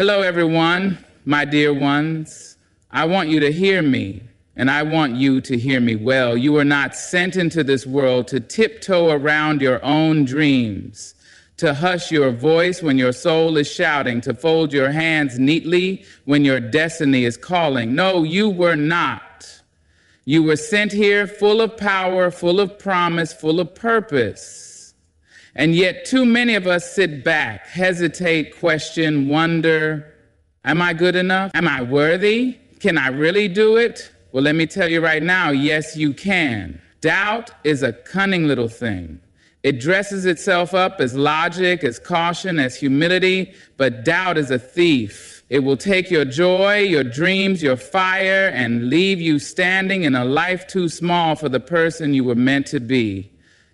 Hello, everyone, my dear ones. I want you to hear me, and I want you to hear me well. You are not sent into this world to tiptoe around your own dreams, to hush your voice when your soul is shouting, to fold your hands neatly when your destiny is calling. No, you were not. You were sent here full of power, full of promise, full of purpose. And yet too many of us sit back, hesitate, question, wonder, am I good enough? Am I worthy? Can I really do it? Well, let me tell you right now, yes, you can. Doubt is a cunning little thing. It dresses itself up as logic, as caution, as humility, but doubt is a thief. It will take your joy, your dreams, your fire, and leave you standing in a life too small for the person you were meant to be.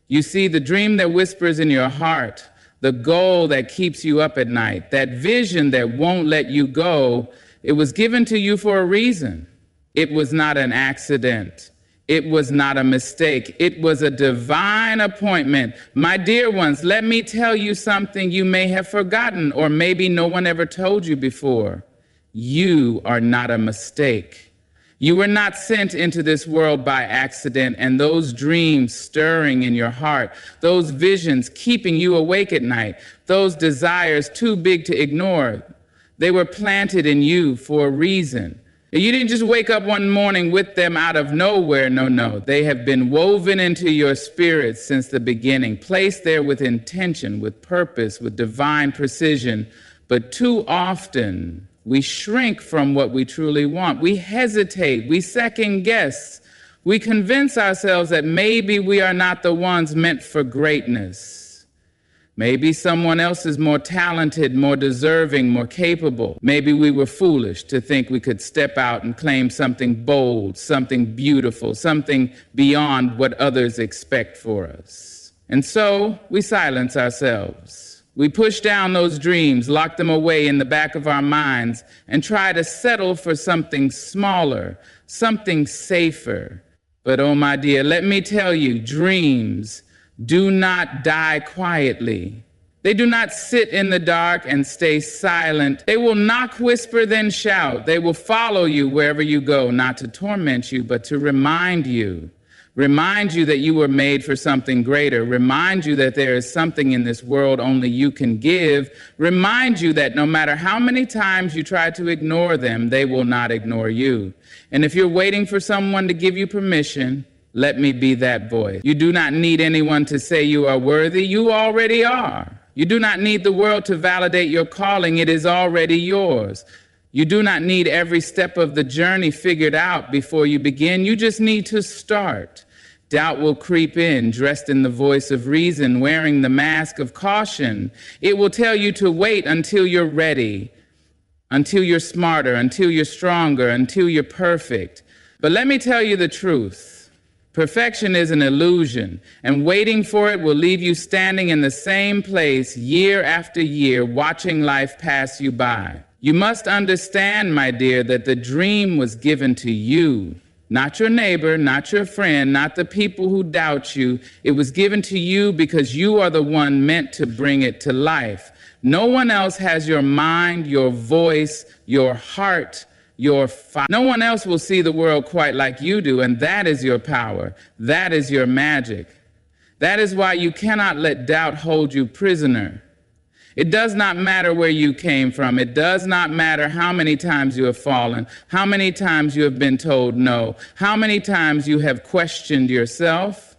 You see, the dream that whispers in your heart, the goal that keeps you up at night, that vision that won't let you go, it was given to you for a reason. It was not an accident. It was not a mistake. It was a divine appointment. My dear ones, let me tell you something you may have forgotten, or maybe no one ever told you before. You are not a mistake. You were not sent into this world by accident, and those dreams stirring in your heart, those visions keeping you awake at night, those desires too big to ignore, they were planted in you for a reason. You didn't just wake up one morning with them out of nowhere. No. They have been woven into your spirit since the beginning, placed there with intention, with purpose, with divine precision. But too often, we shrink from what we truly want. We hesitate. We second guess. We convince ourselves that maybe we are not the ones meant for greatness. Maybe someone else is more talented, more deserving, more capable. Maybe we were foolish to think we could step out and claim something bold, something beautiful, something beyond what others expect for us. And so we silence ourselves. We push down those dreams, lock them away in the back of our minds, and try to settle for something smaller, something safer. But oh, my dear, let me tell you, dreams do not die quietly. They do not sit in the dark and stay silent. They will knock, whisper, then shout. They will follow you wherever you go, not to torment you, but to remind you. Remind you that you were made for something greater. Remind you that there is something in this world only you can give. Remind you that no matter how many times you try to ignore them, they will not ignore you. And if you're waiting for someone to give you permission, let me be that voice. You do not need anyone to say you are worthy. You already are. You do not need the world to validate your calling. It is already yours. You do not need every step of the journey figured out before you begin. You just need to start. Doubt will creep in, dressed in the voice of reason, wearing the mask of caution. It will tell you to wait until you're ready, until you're smarter, until you're stronger, until you're perfect. But let me tell you the truth. Perfection is an illusion, and waiting for it will leave you standing in the same place year after year, watching life pass you by. You must understand, my dear, that the dream was given to you, not your neighbor, not your friend, not the people who doubt you. It was given to you because you are the one meant to bring it to life. No one else has your mind, your voice, your heart, your fire. No one else will see the world quite like you do, and that is your power. That is your magic. That is why you cannot let doubt hold you prisoner. It does not matter where you came from. It does not matter how many times you have fallen, how many times you have been told no, how many times you have questioned yourself.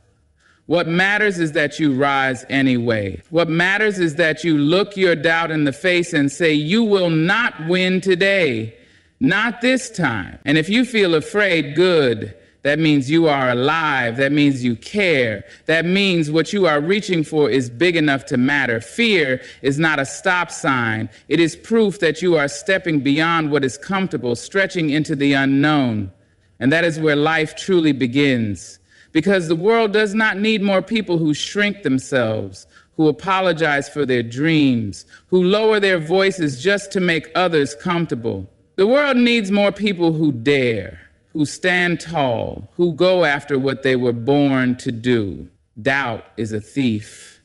What matters is that you rise anyway. What matters is that you look your doubt in the face and say, you will not win today. Not this time. And if you feel afraid, good. That means you are alive. That means you care. That means what you are reaching for is big enough to matter. Fear is not a stop sign. It is proof that you are stepping beyond what is comfortable, stretching into the unknown. And that is where life truly begins. Because the world does not need more people who shrink themselves, who apologize for their dreams, who lower their voices just to make others comfortable. The world needs more people who dare, who stand tall, who go after what they were born to do. Doubt is a thief.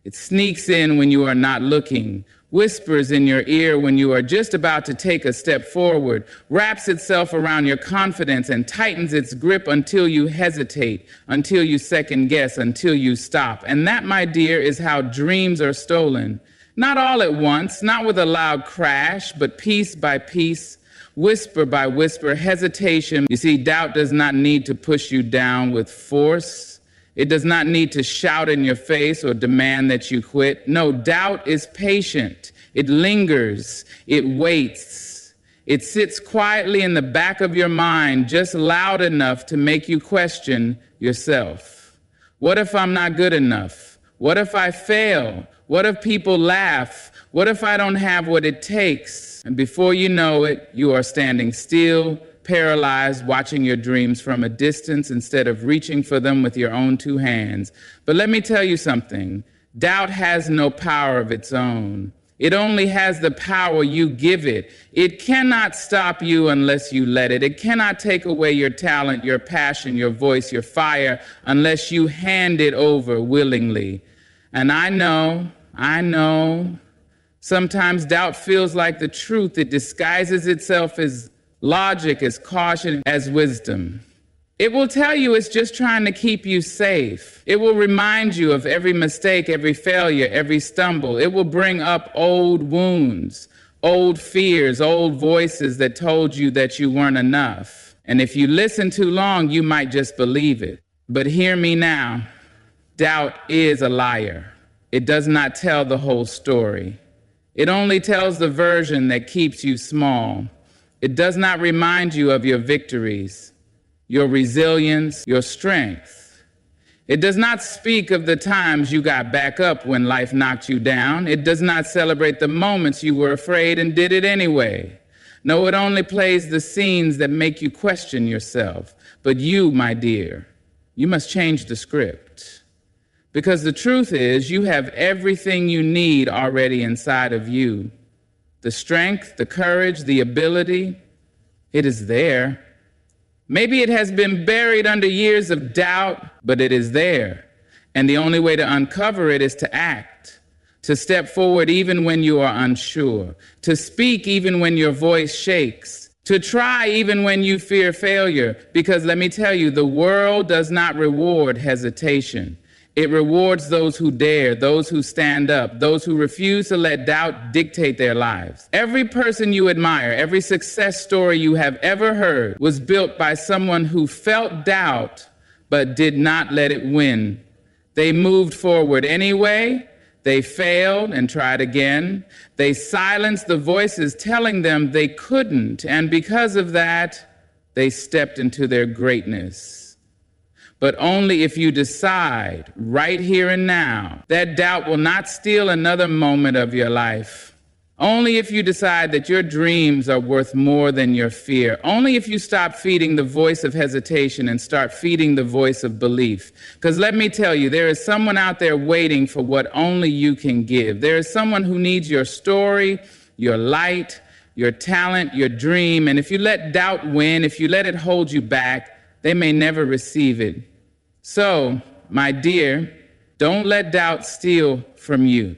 It sneaks in when you are not looking, whispers in your ear when you are just about to take a step forward, wraps itself around your confidence and tightens its grip until you hesitate, until you second guess, until you stop. And that, my dear, is how dreams are stolen. Not all at once, not with a loud crash, but piece by piece, whisper by whisper, hesitation. You see, doubt does not need to push you down with force. It does not need to shout in your face or demand that you quit. No, doubt is patient. It lingers. It waits. It sits quietly in the back of your mind, just loud enough to make you question yourself. What if I'm not good enough? What if I fail? What if people laugh? What if I don't have what it takes? And before you know it, you are standing still, paralyzed, watching your dreams from a distance instead of reaching for them with your own two hands. But let me tell you something. Doubt has no power of its own. It only has the power you give it. It cannot stop you unless you let it. It cannot take away your talent, your passion, your voice, your fire, unless you hand it over willingly. And I know, sometimes doubt feels like the truth. It disguises itself as logic, as caution, as wisdom. It will tell you it's just trying to keep you safe. It will remind you of every mistake, every failure, every stumble. It will bring up old wounds, old fears, old voices that told you that you weren't enough. And if you listen too long, you might just believe it. But hear me now. Doubt is a liar. It does not tell the whole story. It only tells the version that keeps you small. It does not remind you of your victories, your resilience, your strength. It does not speak of the times you got back up when life knocked you down. It does not celebrate the moments you were afraid and did it anyway. No, it only plays the scenes that make you question yourself. But you, my dear, you must change the script. Because the truth is, you have everything you need already inside of you. The strength, the courage, the ability, it is there. Maybe it has been buried under years of doubt, but it is there. And the only way to uncover it is to act, to step forward even when you are unsure, to speak even when your voice shakes, to try even when you fear failure. Because let me tell you, the world does not reward hesitation. It rewards those who dare, those who stand up, those who refuse to let doubt dictate their lives. Every person you admire, every success story you have ever heard was built by someone who felt doubt but did not let it win. They moved forward anyway. They failed and tried again. They silenced the voices telling them they couldn't, and because of that, they stepped into their greatness. But only if you decide right here and now that doubt will not steal another moment of your life. Only if you decide that your dreams are worth more than your fear. Only if you stop feeding the voice of hesitation and start feeding the voice of belief. Because let me tell you, there is someone out there waiting for what only you can give. There is someone who needs your story, your light, your talent, your dream. And if you let doubt win, if you let it hold you back, they may never receive it. So, my dear, don't let doubt steal from you.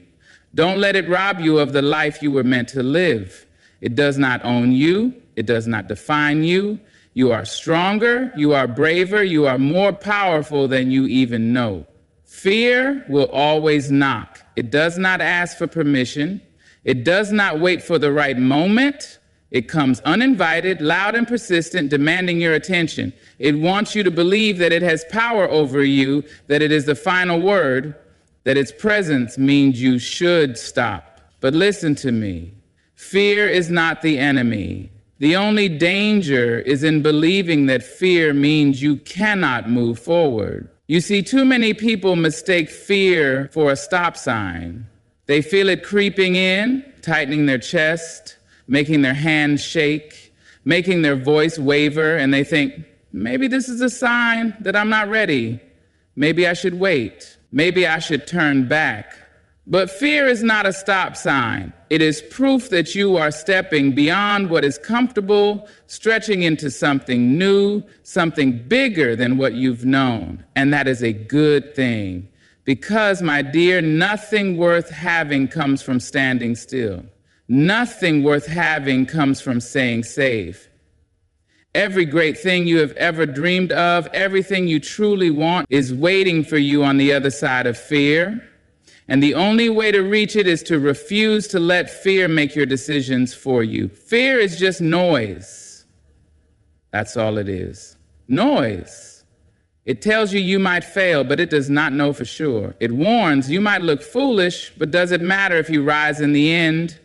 Don't let it rob you of the life you were meant to live. It does not own you. It does not define you. You are stronger. You are braver. You are more powerful than you even know. Fear will always knock. It does not ask for permission. It does not wait for the right moment. It comes uninvited, loud and persistent, demanding your attention. It wants you to believe that it has power over you, that it is the final word, that its presence means you should stop. But listen to me. Fear is not the enemy. The only danger is in believing that fear means you cannot move forward. You see, too many people mistake fear for a stop sign. They feel it creeping in, tightening their chest, making their hands shake, making their voice waver, and they think, maybe this is a sign that I'm not ready. Maybe I should wait. Maybe I should turn back. But fear is not a stop sign. It is proof that you are stepping beyond what is comfortable, stretching into something new, something bigger than what you've known. And that is a good thing. Because, my dear, nothing worth having comes from standing still. Nothing worth having comes from staying safe. Every great thing you have ever dreamed of, everything you truly want, is waiting for you on the other side of fear. And the only way to reach it is to refuse to let fear make your decisions for you. Fear is just noise. That's all it is. Noise. It tells you might fail, but it does not know for sure. It warns you might look foolish, but does it matter if you rise in the end?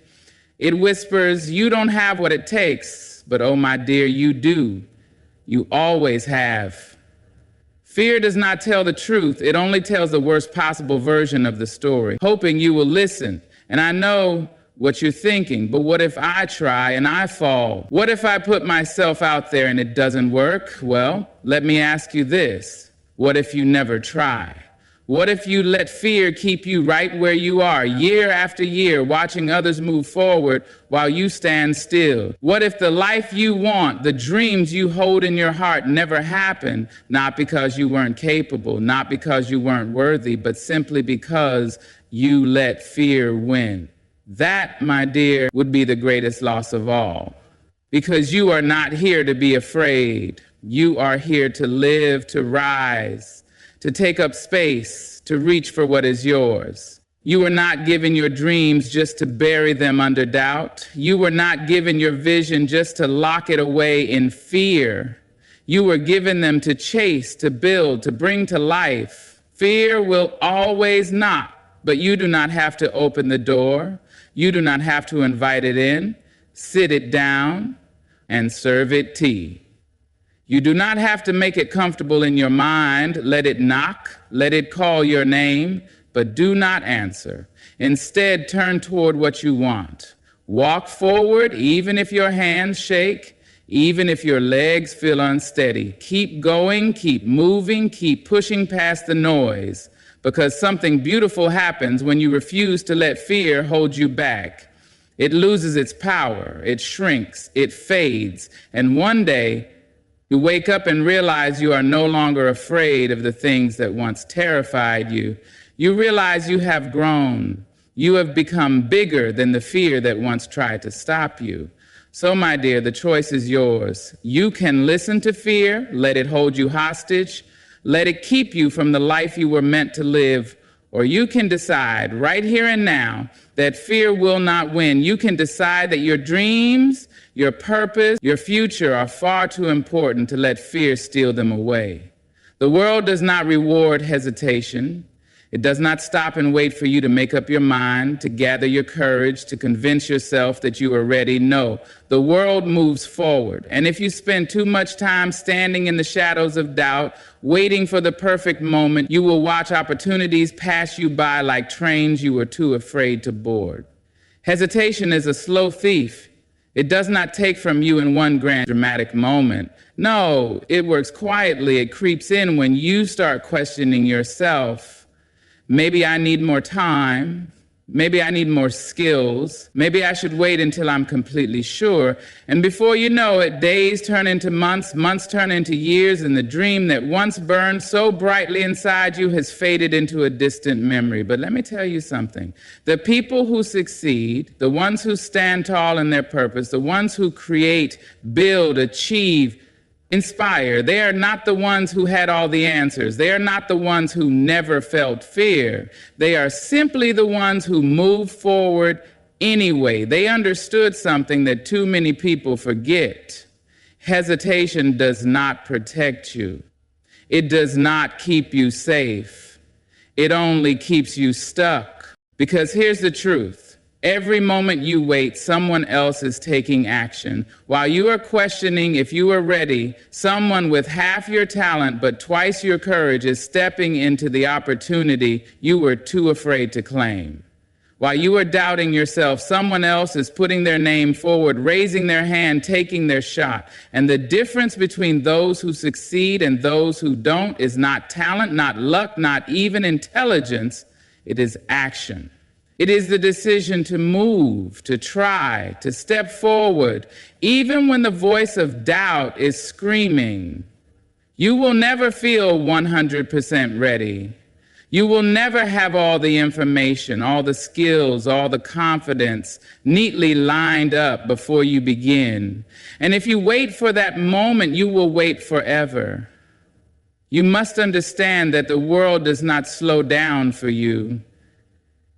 It whispers, you don't have what it takes, but oh my dear, you do. You always have. Fear does not tell the truth. It only tells the worst possible version of the story, hoping you will listen. And I know what you're thinking, but what if I try and I fall? What if I put myself out there and it doesn't work? Well, let me ask you this. What if you never try? What if you let fear keep you right where you are, year after year, watching others move forward while you stand still? What if the life you want, the dreams you hold in your heart never happen, not because you weren't capable, not because you weren't worthy, but simply because you let fear win? That, my dear, would be the greatest loss of all. Because you are not here to be afraid. You are here to live, to rise, to take up space, to reach for what is yours. You were not given your dreams just to bury them under doubt. You were not given your vision just to lock it away in fear. You were given them to chase, to build, to bring to life. Fear will always knock, but you do not have to open the door. You do not have to invite it in, sit it down, and serve it tea. You do not have to make it comfortable in your mind. Let it knock, let it call your name, but do not answer. Instead, turn toward what you want. Walk forward, even if your hands shake, even if your legs feel unsteady. Keep going, keep moving, keep pushing past the noise, because something beautiful happens when you refuse to let fear hold you back. It loses its power, it shrinks, it fades, and one day, you wake up and realize you are no longer afraid of the things that once terrified you. You realize you have grown. You have become bigger than the fear that once tried to stop you. So, my dear, the choice is yours. You can listen to fear, let it hold you hostage, let it keep you from the life you were meant to live, or you can decide right here and now that fear will not win. You can decide that your dreams, your purpose, your future are far too important to let fear steal them away. The world does not reward hesitation. It does not stop and wait for you to make up your mind, to gather your courage, to convince yourself that you are ready. No, the world moves forward. And if you spend too much time standing in the shadows of doubt, waiting for the perfect moment, you will watch opportunities pass you by like trains you were too afraid to board. Hesitation is a slow thief. It does not take from you in one grand dramatic moment. No, it works quietly. It creeps in when you start questioning yourself. Maybe I need more time. Maybe I need more skills. Maybe I should wait until I'm completely sure. And before you know it, days turn into months, months turn into years, and the dream that once burned so brightly inside you has faded into a distant memory. But let me tell you something. The people who succeed, the ones who stand tall in their purpose, the ones who create, build, achieve, inspire, they are not the ones who had all the answers. They are not the ones who never felt fear. They are simply the ones who moved forward anyway. They understood something that too many people forget. Hesitation does not protect you. It does not keep you safe. It only keeps you stuck. Because here's the truth. Every moment you wait, someone else is taking action. While you are questioning if you are ready, someone with half your talent but twice your courage is stepping into the opportunity you were too afraid to claim. While you are doubting yourself, someone else is putting their name forward, raising their hand, taking their shot. And the difference between those who succeed and those who don't is not talent, not luck, not even intelligence. It is action. It is the decision to move, to try, to step forward, even when the voice of doubt is screaming. You will never feel 100% ready. You will never have all the information, all the skills, all the confidence neatly lined up before you begin. And if you wait for that moment, you will wait forever. You must understand that the world does not slow down for you.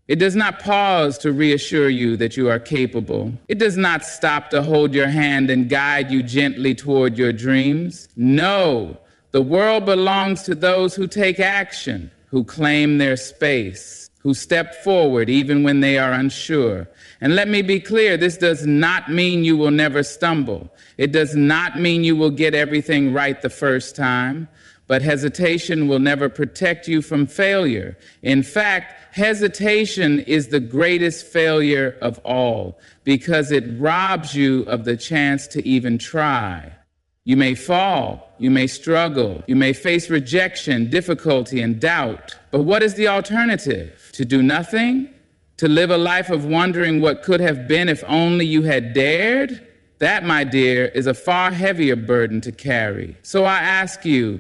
It does not pause to reassure you that you are capable. It does not stop to hold your hand and guide you gently toward your dreams. No, the world belongs to those who take action, who claim their space, who step forward even when they are unsure. And let me be clear, this does not mean you will never stumble. It does not mean you will get everything right the first time. But hesitation will never protect you from failure. In fact, hesitation is the greatest failure of all because it robs you of the chance to even try. You may fall, you may struggle, you may face rejection, difficulty, and doubt. But what is the alternative? To do nothing? To live a life of wondering what could have been if only you had dared? That, my dear, is a far heavier burden to carry. So I ask you,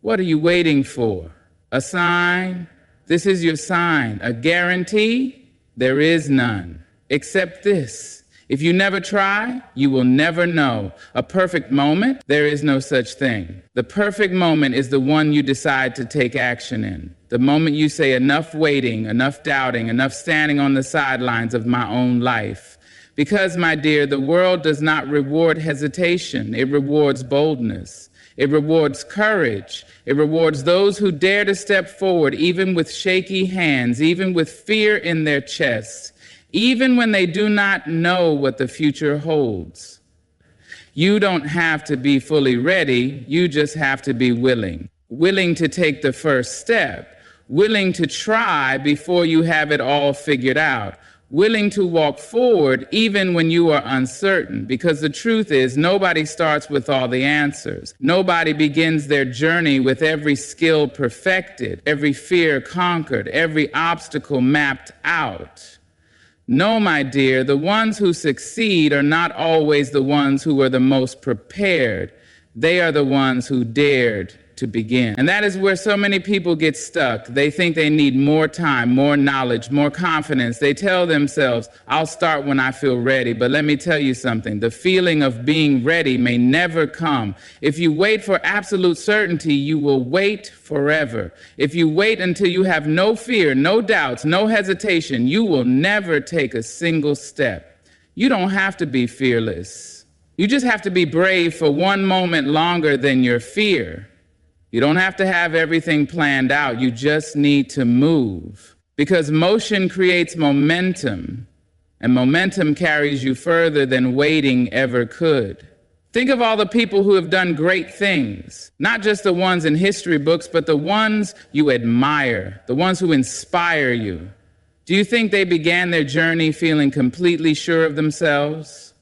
what are you waiting for? A sign? This is your sign. A guarantee? There is none. Except this. If you never try, you will never know. A perfect moment? There is no such thing. The perfect moment is the one you decide to take action in. The moment you say enough waiting, enough doubting, enough standing on the sidelines of my own life. Because, my dear, the world does not reward hesitation. It rewards boldness. It rewards courage. It rewards those who dare to step forward, even with shaky hands, even with fear in their chests, even when they do not know what the future holds. You don't have to be fully ready. You just have to be willing. Willing to take the first step. Willing to try before you have it all figured out. Willing to walk forward even when you are uncertain, because the truth is nobody starts with all the answers. Nobody begins their journey with every skill perfected, every fear conquered, every obstacle mapped out. No, my dear, the ones who succeed are not always the ones who are the most prepared. They are the ones who dared to begin. And that is where so many people get stuck. They think they need more time, more knowledge, more confidence. They tell themselves, I'll start when I feel ready. But let me tell you something. The feeling of being ready may never come. If you wait for absolute certainty, you will wait forever. If you wait until you have no fear, no doubts, no hesitation, you will never take a single step. You don't have to be fearless. You just have to be brave for one moment longer than your fear. You don't have to have everything planned out. You just need to move. Because motion creates momentum, and momentum carries you further than waiting ever could. Think of all the people who have done great things, not just the ones in history books, but the ones you admire, the ones who inspire you. Do you think they began their journey feeling completely sure of themselves?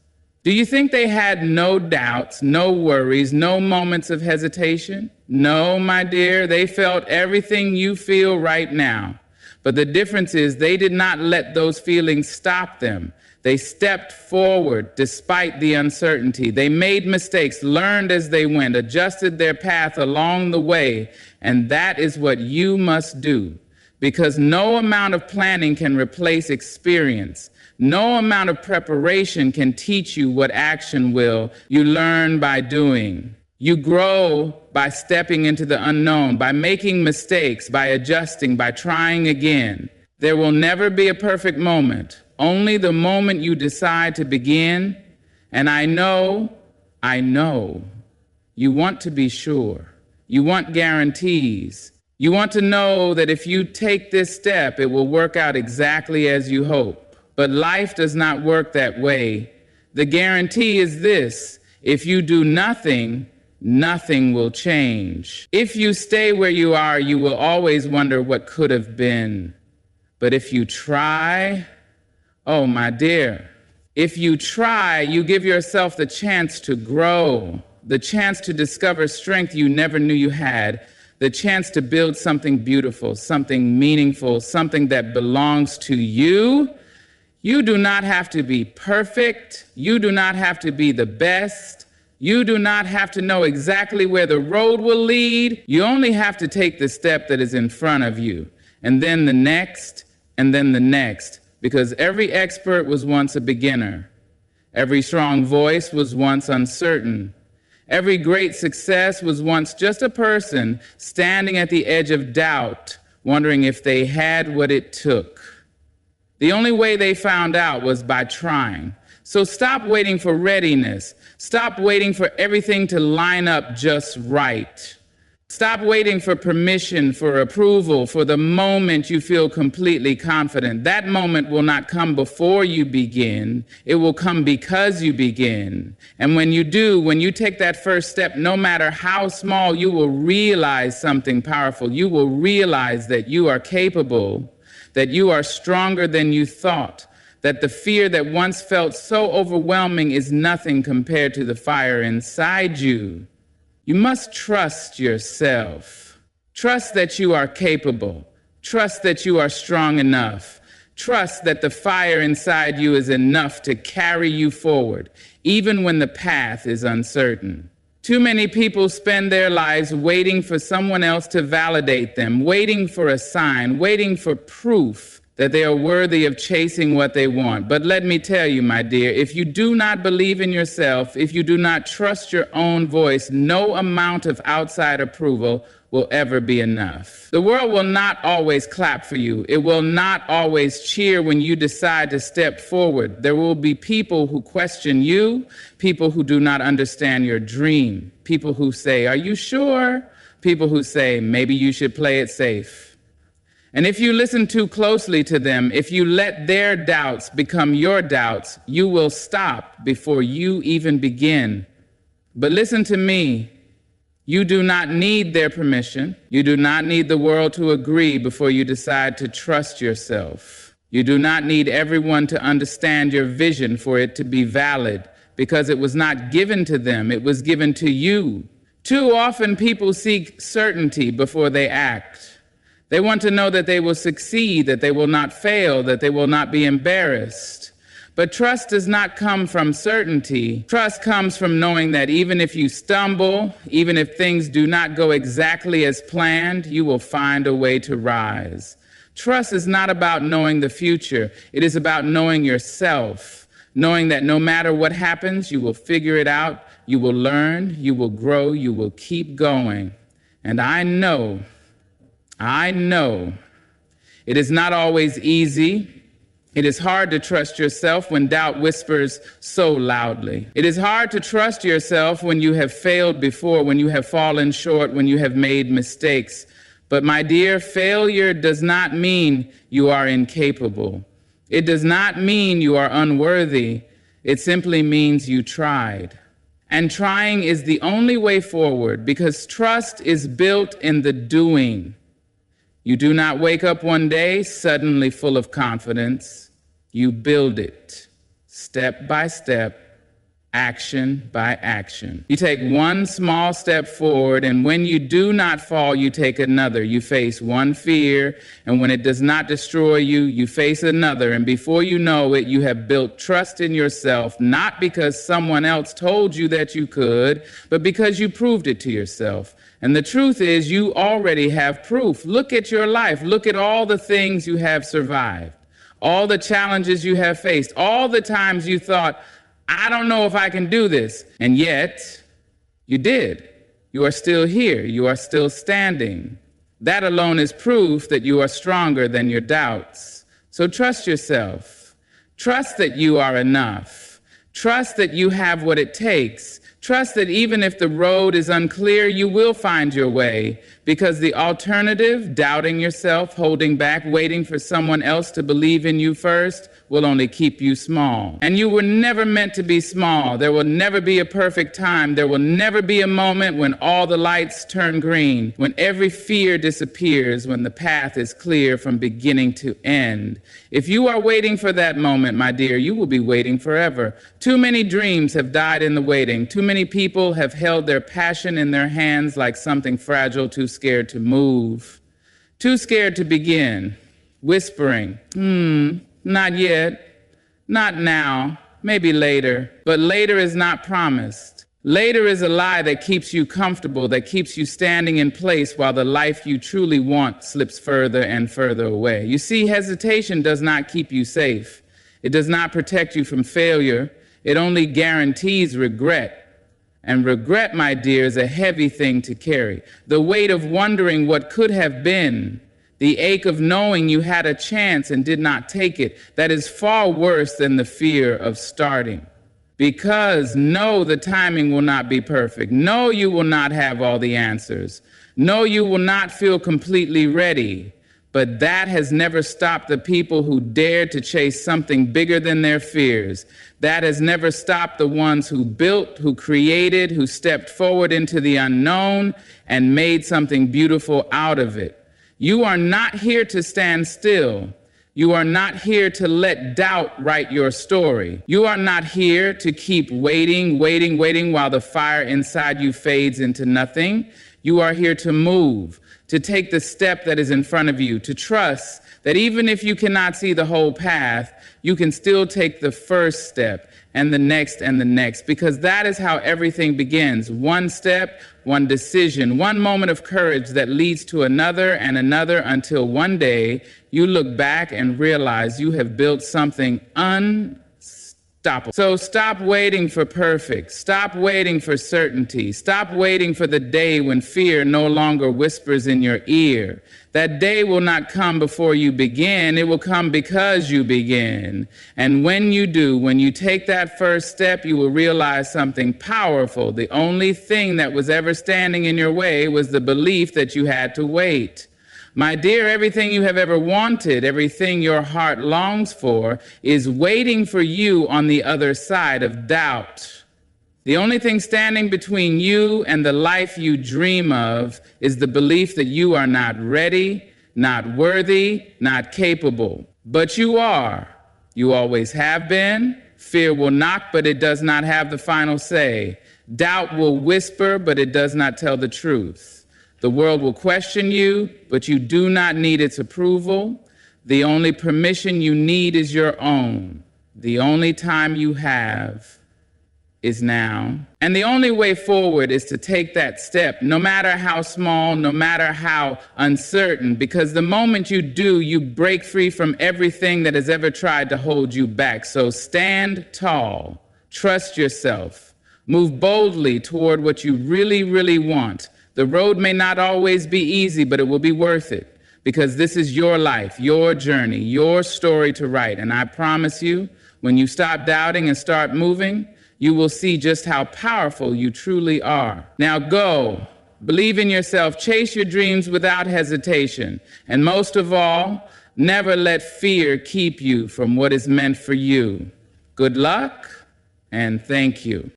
Do you think they had no doubts, no worries, no moments of hesitation? No, my dear, they felt everything you feel right now. But the difference is they did not let those feelings stop them. They stepped forward despite the uncertainty. They made mistakes, learned as they went, adjusted their path along the way. And that is what you must do. Because no amount of planning can replace experience. No amount of preparation can teach you what action will. You learn by doing. You grow by stepping into the unknown, by making mistakes, by adjusting, by trying again. There will never be a perfect moment, only the moment you decide to begin. And I know, you want to be sure. You want guarantees. You want to know that if you take this step, it will work out exactly as you hope. But life does not work that way. The guarantee is this: if you do nothing, nothing will change. If you stay where you are, you will always wonder what could have been. But if you try, oh, my dear, if you try, you give yourself the chance to grow, the chance to discover strength you never knew you had, the chance to build something beautiful, something meaningful, something that belongs to you. You do not have to be perfect. You do not have to be the best. You do not have to know exactly where the road will lead. You only have to take the step that is in front of you. and then the next, and then the next, because every expert was once a beginner. Every strong voice was once uncertain. Every great success was once just a person standing at the edge of doubt, wondering if they had what it took. The only way they found out was by trying. So stop waiting for readiness. Stop waiting for everything to line up just right. Stop waiting for permission, for approval, for the moment you feel completely confident. That moment will not come before you begin. It will come because you begin. And when you do, when you take that first step, no matter how small, you will realize something powerful. You will realize that you are capable, that you are stronger than you thought, that the fear that once felt so overwhelming is nothing compared to the fire inside you. You must trust yourself. Trust that you are capable. Trust that you are strong enough. Trust that the fire inside you is enough to carry you forward, even when the path is uncertain. Too many people spend their lives waiting for someone else to validate them, waiting for a sign, waiting for proof that they are worthy of chasing what they want. But let me tell you, my dear, if you do not believe in yourself, if you do not trust your own voice, no amount of outside approval will ever be enough. The world will not always clap for you. It will not always cheer when you decide to step forward. There will be people who question you, people who do not understand your dream, people who say, "Are you sure?" People who say, "Maybe you should play it safe." And if you listen too closely to them, if you let their doubts become your doubts, you will stop before you even begin. But listen to me. You do not need their permission. You do not need the world to agree before you decide to trust yourself. You do not need everyone to understand your vision for it to be valid, because it was not given to them, it was given to you. Too often people seek certainty before they act. They want to know that they will succeed, that they will not fail, that they will not be embarrassed. But trust does not come from certainty. Trust comes from knowing that even if you stumble, even if things do not go exactly as planned, you will find a way to rise. Trust is not about knowing the future. It is about knowing yourself, knowing that no matter what happens, you will figure it out, you will learn, you will grow, you will keep going. And I know it is not always easy. It is hard to trust yourself when doubt whispers so loudly. It is hard to trust yourself when you have failed before, when you have fallen short, when you have made mistakes. But my dear, failure does not mean you are incapable. It does not mean you are unworthy. It simply means you tried. And trying is the only way forward, because trust is built in the doing. You do not wake up one day suddenly full of confidence. You build it step by step, action by action. You take one small step forward, and when you do not fall, you take another. You face one fear, and when it does not destroy you, you face another. And before you know it, you have built trust in yourself, not because someone else told you that you could, but because you proved it to yourself. And the truth is, you already have proof. Look at your life. Look at all the things you have survived, all the challenges you have faced, all the times you thought, I don't know if I can do this. And yet, you did. You are still here. You are still standing. That alone is proof that you are stronger than your doubts. So trust yourself. Trust that you are enough. Trust that you have what it takes. Trust that even if the road is unclear, you will find your way, because the alternative, doubting yourself, holding back, waiting for someone else to believe in you first, will only keep you small. And you were never meant to be small. There will never be a perfect time. There will never be a moment when all the lights turn green, when every fear disappears, when the path is clear from beginning to end. If you are waiting for that moment, my dear, you will be waiting forever. Too many dreams have died in the waiting. Too many people have held their passion in their hands like something fragile, too scared to move, too scared to begin, whispering, not yet, not now, maybe later. But later is not promised. Later is a lie that keeps you comfortable, that keeps you standing in place while the life you truly want slips further and further away. You see, hesitation does not keep you safe. It does not protect you from failure. It only guarantees regret. And regret, my dear, is a heavy thing to carry. The weight of wondering what could have been, the ache of knowing you had a chance and did not take it, that is far worse than the fear of starting. Because no, the timing will not be perfect. No, you will not have all the answers. No, you will not feel completely ready. But that has never stopped the people who dared to chase something bigger than their fears. That has never stopped the ones who built, who created, who stepped forward into the unknown and made something beautiful out of it. You are not here to stand still. You are not here to let doubt write your story. You are not here to keep waiting while the fire inside you fades into nothing. You are here to move, to take the step that is in front of you, to trust that even if you cannot see the whole path, you can still take the first step and the next, because that is how everything begins. One step, one decision, one moment of courage that leads to another and another until one day you look back and realize you have built something unstoppable. So stop waiting for perfect. Stop waiting for certainty. Stop waiting for the day when fear no longer whispers in your ear. That day will not come before you begin. It will come because you begin. And when you do, when you take that first step, you will realize something powerful. The only thing that was ever standing in your way was the belief that you had to wait. My dear, everything you have ever wanted, everything your heart longs for, is waiting for you on the other side of doubt. The only thing standing between you and the life you dream of is the belief that you are not ready, not worthy, not capable. But you are. You always have been. Fear will knock, but it does not have the final say. Doubt will whisper, but it does not tell the truth. The world will question you, but you do not need its approval. The only permission you need is your own. The only time you have is now. And the only way forward is to take that step, no matter how small, no matter how uncertain, because the moment you do, you break free from everything that has ever tried to hold you back. So stand tall, trust yourself, move boldly toward what you really, really want. The road may not always be easy, but it will be worth it, because this is your life, your journey, your story to write. And I promise you, when you stop doubting and start moving, you will see just how powerful you truly are. Now go, believe in yourself, chase your dreams without hesitation. And most of all, never let fear keep you from what is meant for you. Good luck, and thank you.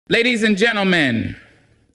Ladies and gentlemen,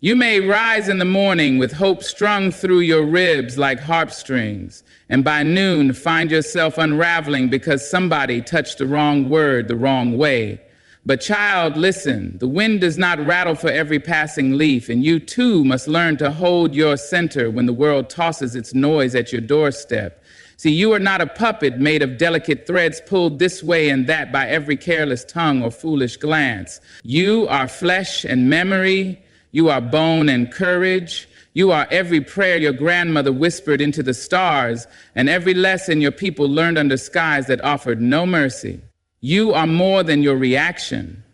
you may rise in the morning with hope strung through your ribs like harp strings, and by noon find yourself unraveling because somebody touched the wrong word the wrong way. But child, listen, the wind does not rattle for every passing leaf, and you too must learn to hold your center when the world tosses its noise at your doorstep. See, you are not a puppet made of delicate threads pulled this way and that by every careless tongue or foolish glance. You are flesh and memory. You are bone and courage. You are every prayer your grandmother whispered into the stars and every lesson your people learned under skies that offered no mercy. You are more than your reaction.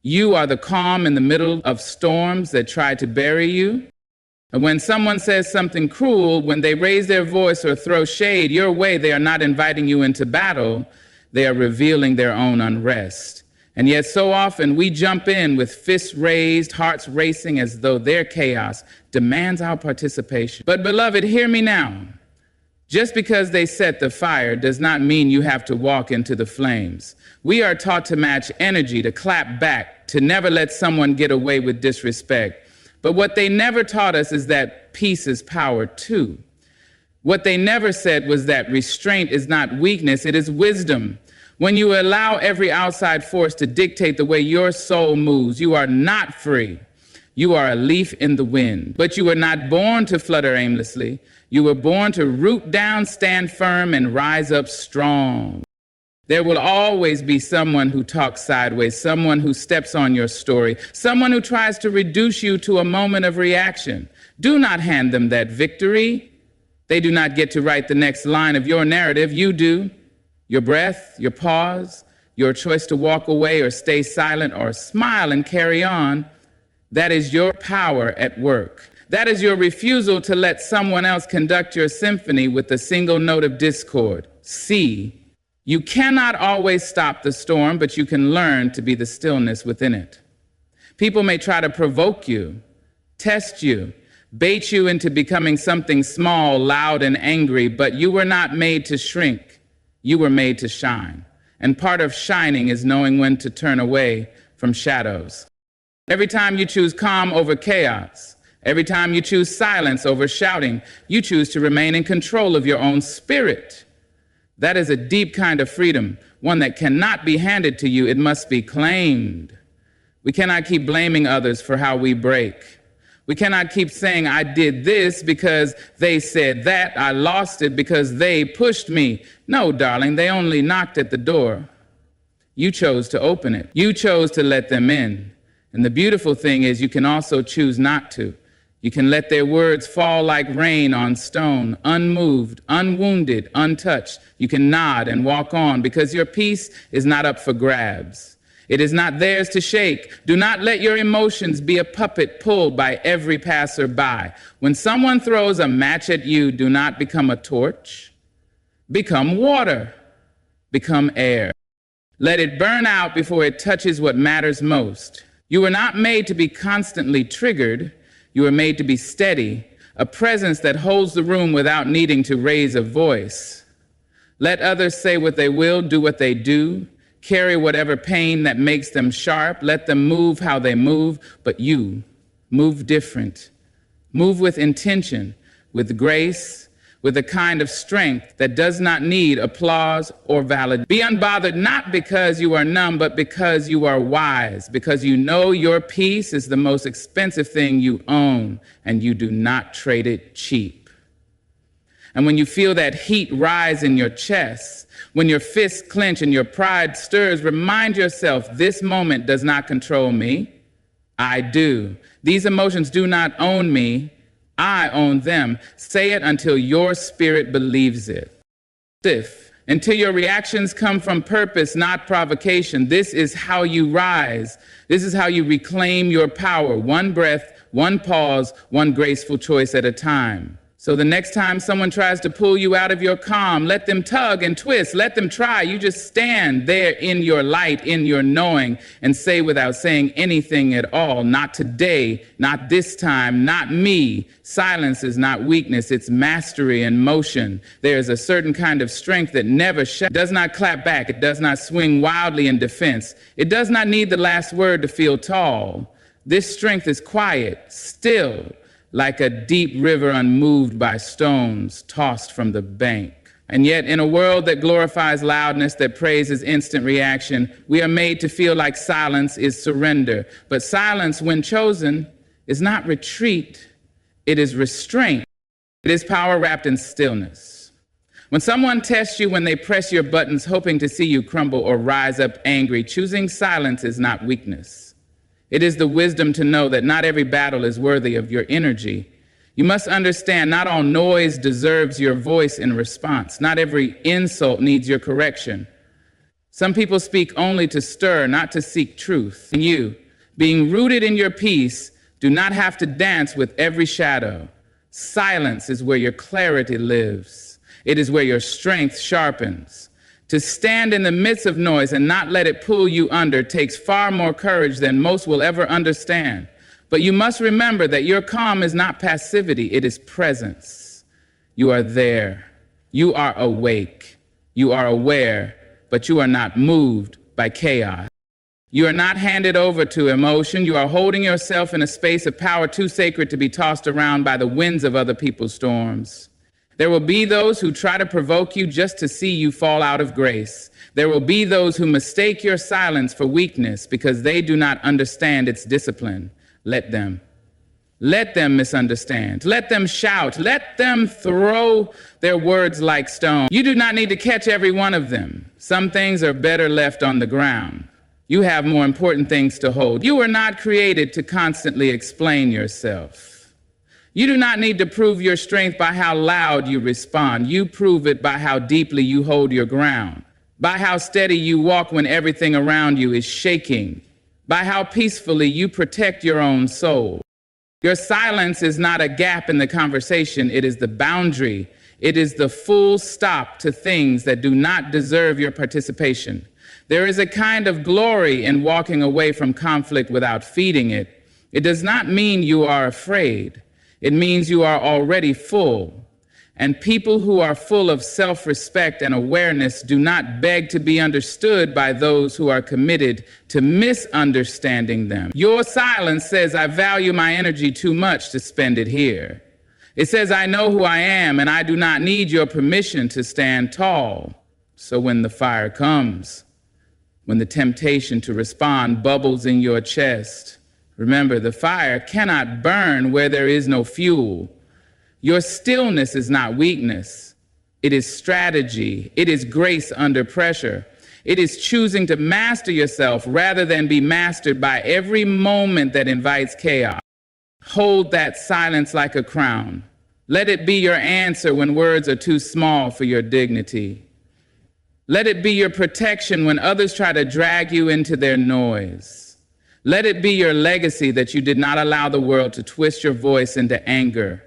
You are the calm in the middle of storms that try to bury you. And when someone says something cruel, when they raise their voice or throw shade your way, they are not inviting you into battle. They are revealing their own unrest. And yet so often we jump in with fists raised, hearts racing as though their chaos demands our participation. But beloved, hear me now. Just because they set the fire does not mean you have to walk into the flames. We are taught to match energy, to clap back, to never let someone get away with disrespect. But what they never taught us is that peace is power too. What they never said was that restraint is not weakness, it is wisdom. When you allow every outside force to dictate the way your soul moves, you are not free. You are a leaf in the wind, but you were not born to flutter aimlessly. You were born to root down, stand firm, and rise up strong. There will always be someone who talks sideways, someone who steps on your story, someone who tries to reduce you to a moment of reaction. Do not hand them that victory. They do not get to write the next line of your narrative. You do. Your breath, your pause, your choice to walk away or stay silent or smile and carry on, that is your power at work. That is your refusal to let someone else conduct your symphony with a single note of discord. C. You cannot always stop the storm, but you can learn to be the stillness within it. People may try to provoke you, test you, bait you into becoming something small, loud, and angry, but you were not made to shrink. You were made to shine. And part of shining is knowing when to turn away from shadows. Every time you choose calm over chaos, every time you choose silence over shouting, you choose to remain in control of your own spirit. That is a deep kind of freedom, one that cannot be handed to you. It must be claimed. We cannot keep blaming others for how we break. We cannot keep saying, I did this because they said that. I lost it because they pushed me. No, darling, they only knocked at the door. You chose to open it. You chose to let them in. And the beautiful thing is you can also choose not to. You can let their words fall like rain on stone, unmoved, unwounded, untouched. You can nod and walk on because your peace is not up for grabs. It is not theirs to shake. Do not let your emotions be a puppet pulled by every passerby. When someone throws a match at you, do not become a torch. Become water. Become air. Let it burn out before it touches what matters most. You were not made to be constantly triggered. You were made to be steady, a presence that holds the room without needing to raise a voice. Let others say what they will, do what they do, carry whatever pain that makes them sharp. Let them move how they move, but you move different. Move with intention, with grace, with a kind of strength that does not need applause or validation. Be unbothered not because you are numb, but because you are wise, because you know your peace is the most expensive thing you own, and you do not trade it cheap. And when you feel that heat rise in your chest, when your fists clench and your pride stirs, remind yourself, this moment does not control me. I do. These emotions do not own me. I own them. Say it until your spirit believes it. Until your reactions come from purpose, not provocation. This is how you rise. This is how you reclaim your power. One breath, one pause, one graceful choice at a time. So the next time someone tries to pull you out of your calm, let them tug and twist, let them try. You just stand there in your light, in your knowing, and say without saying anything at all, not today, not this time, not me. Silence is not weakness, it's mastery and motion. There is a certain kind of strength that never does not clap back. It does not swing wildly in defense. It does not need the last word to feel tall. This strength is quiet, still, like a deep river unmoved by stones tossed from the bank. And yet, in a world that glorifies loudness, that praises instant reaction, we are made to feel like silence is surrender. But silence, when chosen, is not retreat, it is restraint. It is power wrapped in stillness. When someone tests you when they press your buttons, hoping to see you crumble or rise up angry, choosing silence is not weakness. It is the wisdom to know that not every battle is worthy of your energy. You must understand not all noise deserves your voice in response. Not every insult needs your correction. Some people speak only to stir, not to seek truth. And you, being rooted in your peace, do not have to dance with every shadow. Silence is where your clarity lives. It is where your strength sharpens. To stand in the midst of noise and not let it pull you under takes far more courage than most will ever understand. But you must remember that your calm is not passivity, it is presence. You are there. You are awake. You are aware, but you are not moved by chaos. You are not handed over to emotion. You are holding yourself in a space of power too sacred to be tossed around by the winds of other people's storms. There will be those who try to provoke you just to see you fall out of grace. There will be those who mistake your silence for weakness because they do not understand its discipline. Let them. Let them misunderstand. Let them shout. Let them throw their words like stones. You do not need to catch every one of them. Some things are better left on the ground. You have more important things to hold. You were not created to constantly explain yourself. You do not need to prove your strength by how loud you respond. You prove it by how deeply you hold your ground, by how steady you walk when everything around you is shaking, by how peacefully you protect your own soul. Your silence is not a gap in the conversation. It is the boundary. It is the full stop to things that do not deserve your participation. There is a kind of glory in walking away from conflict without feeding it. It does not mean you are afraid. It means you are already full. And people who are full of self-respect and awareness do not beg to be understood by those who are committed to misunderstanding them. Your silence says, I value my energy too much to spend it here. It says, I know who I am, and I do not need your permission to stand tall. So when the fire comes, when the temptation to respond bubbles in your chest, remember, the fire cannot burn where there is no fuel. Your stillness is not weakness. It is strategy. It is grace under pressure. It is choosing to master yourself rather than be mastered by every moment that invites chaos. Hold that silence like a crown. Let it be your answer when words are too small for your dignity. Let it be your protection when others try to drag you into their noise. Let it be your legacy that you did not allow the world to twist your voice into anger,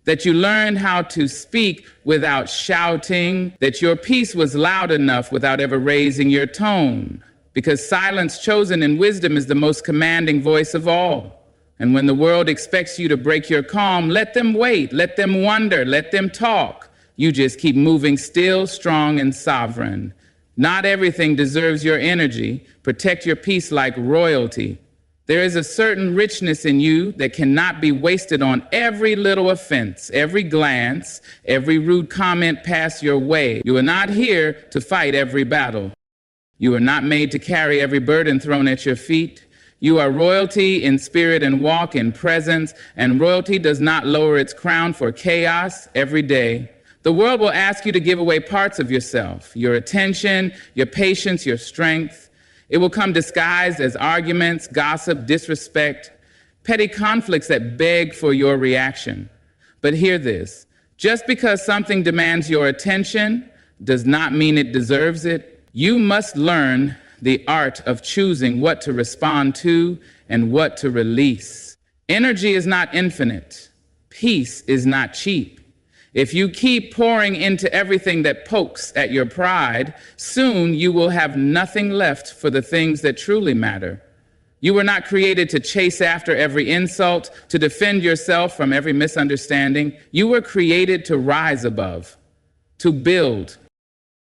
that you learned how to speak without shouting, that your piece was loud enough without ever raising your tone, because silence chosen in wisdom is the most commanding voice of all. And when the world expects you to break your calm, let them wait, let them wonder, let them talk. You just keep moving still, strong, and sovereign. Not everything deserves your energy. Protect your peace like royalty. There is a certain richness in you that cannot be wasted on every little offense, every glance, every rude comment passed your way. You are not here to fight every battle. You are not made to carry every burden thrown at your feet. You are royalty in spirit and walk in presence, and royalty does not lower its crown for chaos every day. The world will ask you to give away parts of yourself, your attention, your patience, your strength. It will come disguised as arguments, gossip, disrespect, petty conflicts that beg for your reaction. But hear this, just because something demands your attention does not mean it deserves it. You must learn the art of choosing what to respond to and what to release. Energy is not infinite. Peace is not cheap. If you keep pouring into everything that pokes at your pride, soon you will have nothing left for the things that truly matter. You were not created to chase after every insult, to defend yourself from every misunderstanding. You were created to rise above, to build,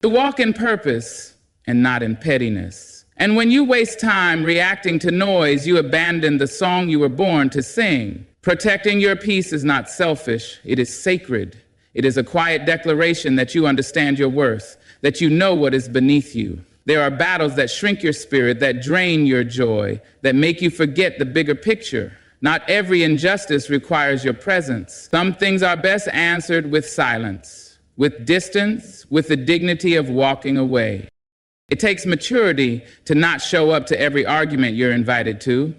to walk in purpose and not in pettiness. And when you waste time reacting to noise, you abandon the song you were born to sing. Protecting your peace is not selfish, it is sacred. It is a quiet declaration that you understand your worth, that you know what is beneath you. There are battles that shrink your spirit, that drain your joy, that make you forget the bigger picture. Not every injustice requires your presence. Some things are best answered with silence, with distance, with the dignity of walking away. It takes maturity to not show up to every argument you're invited to.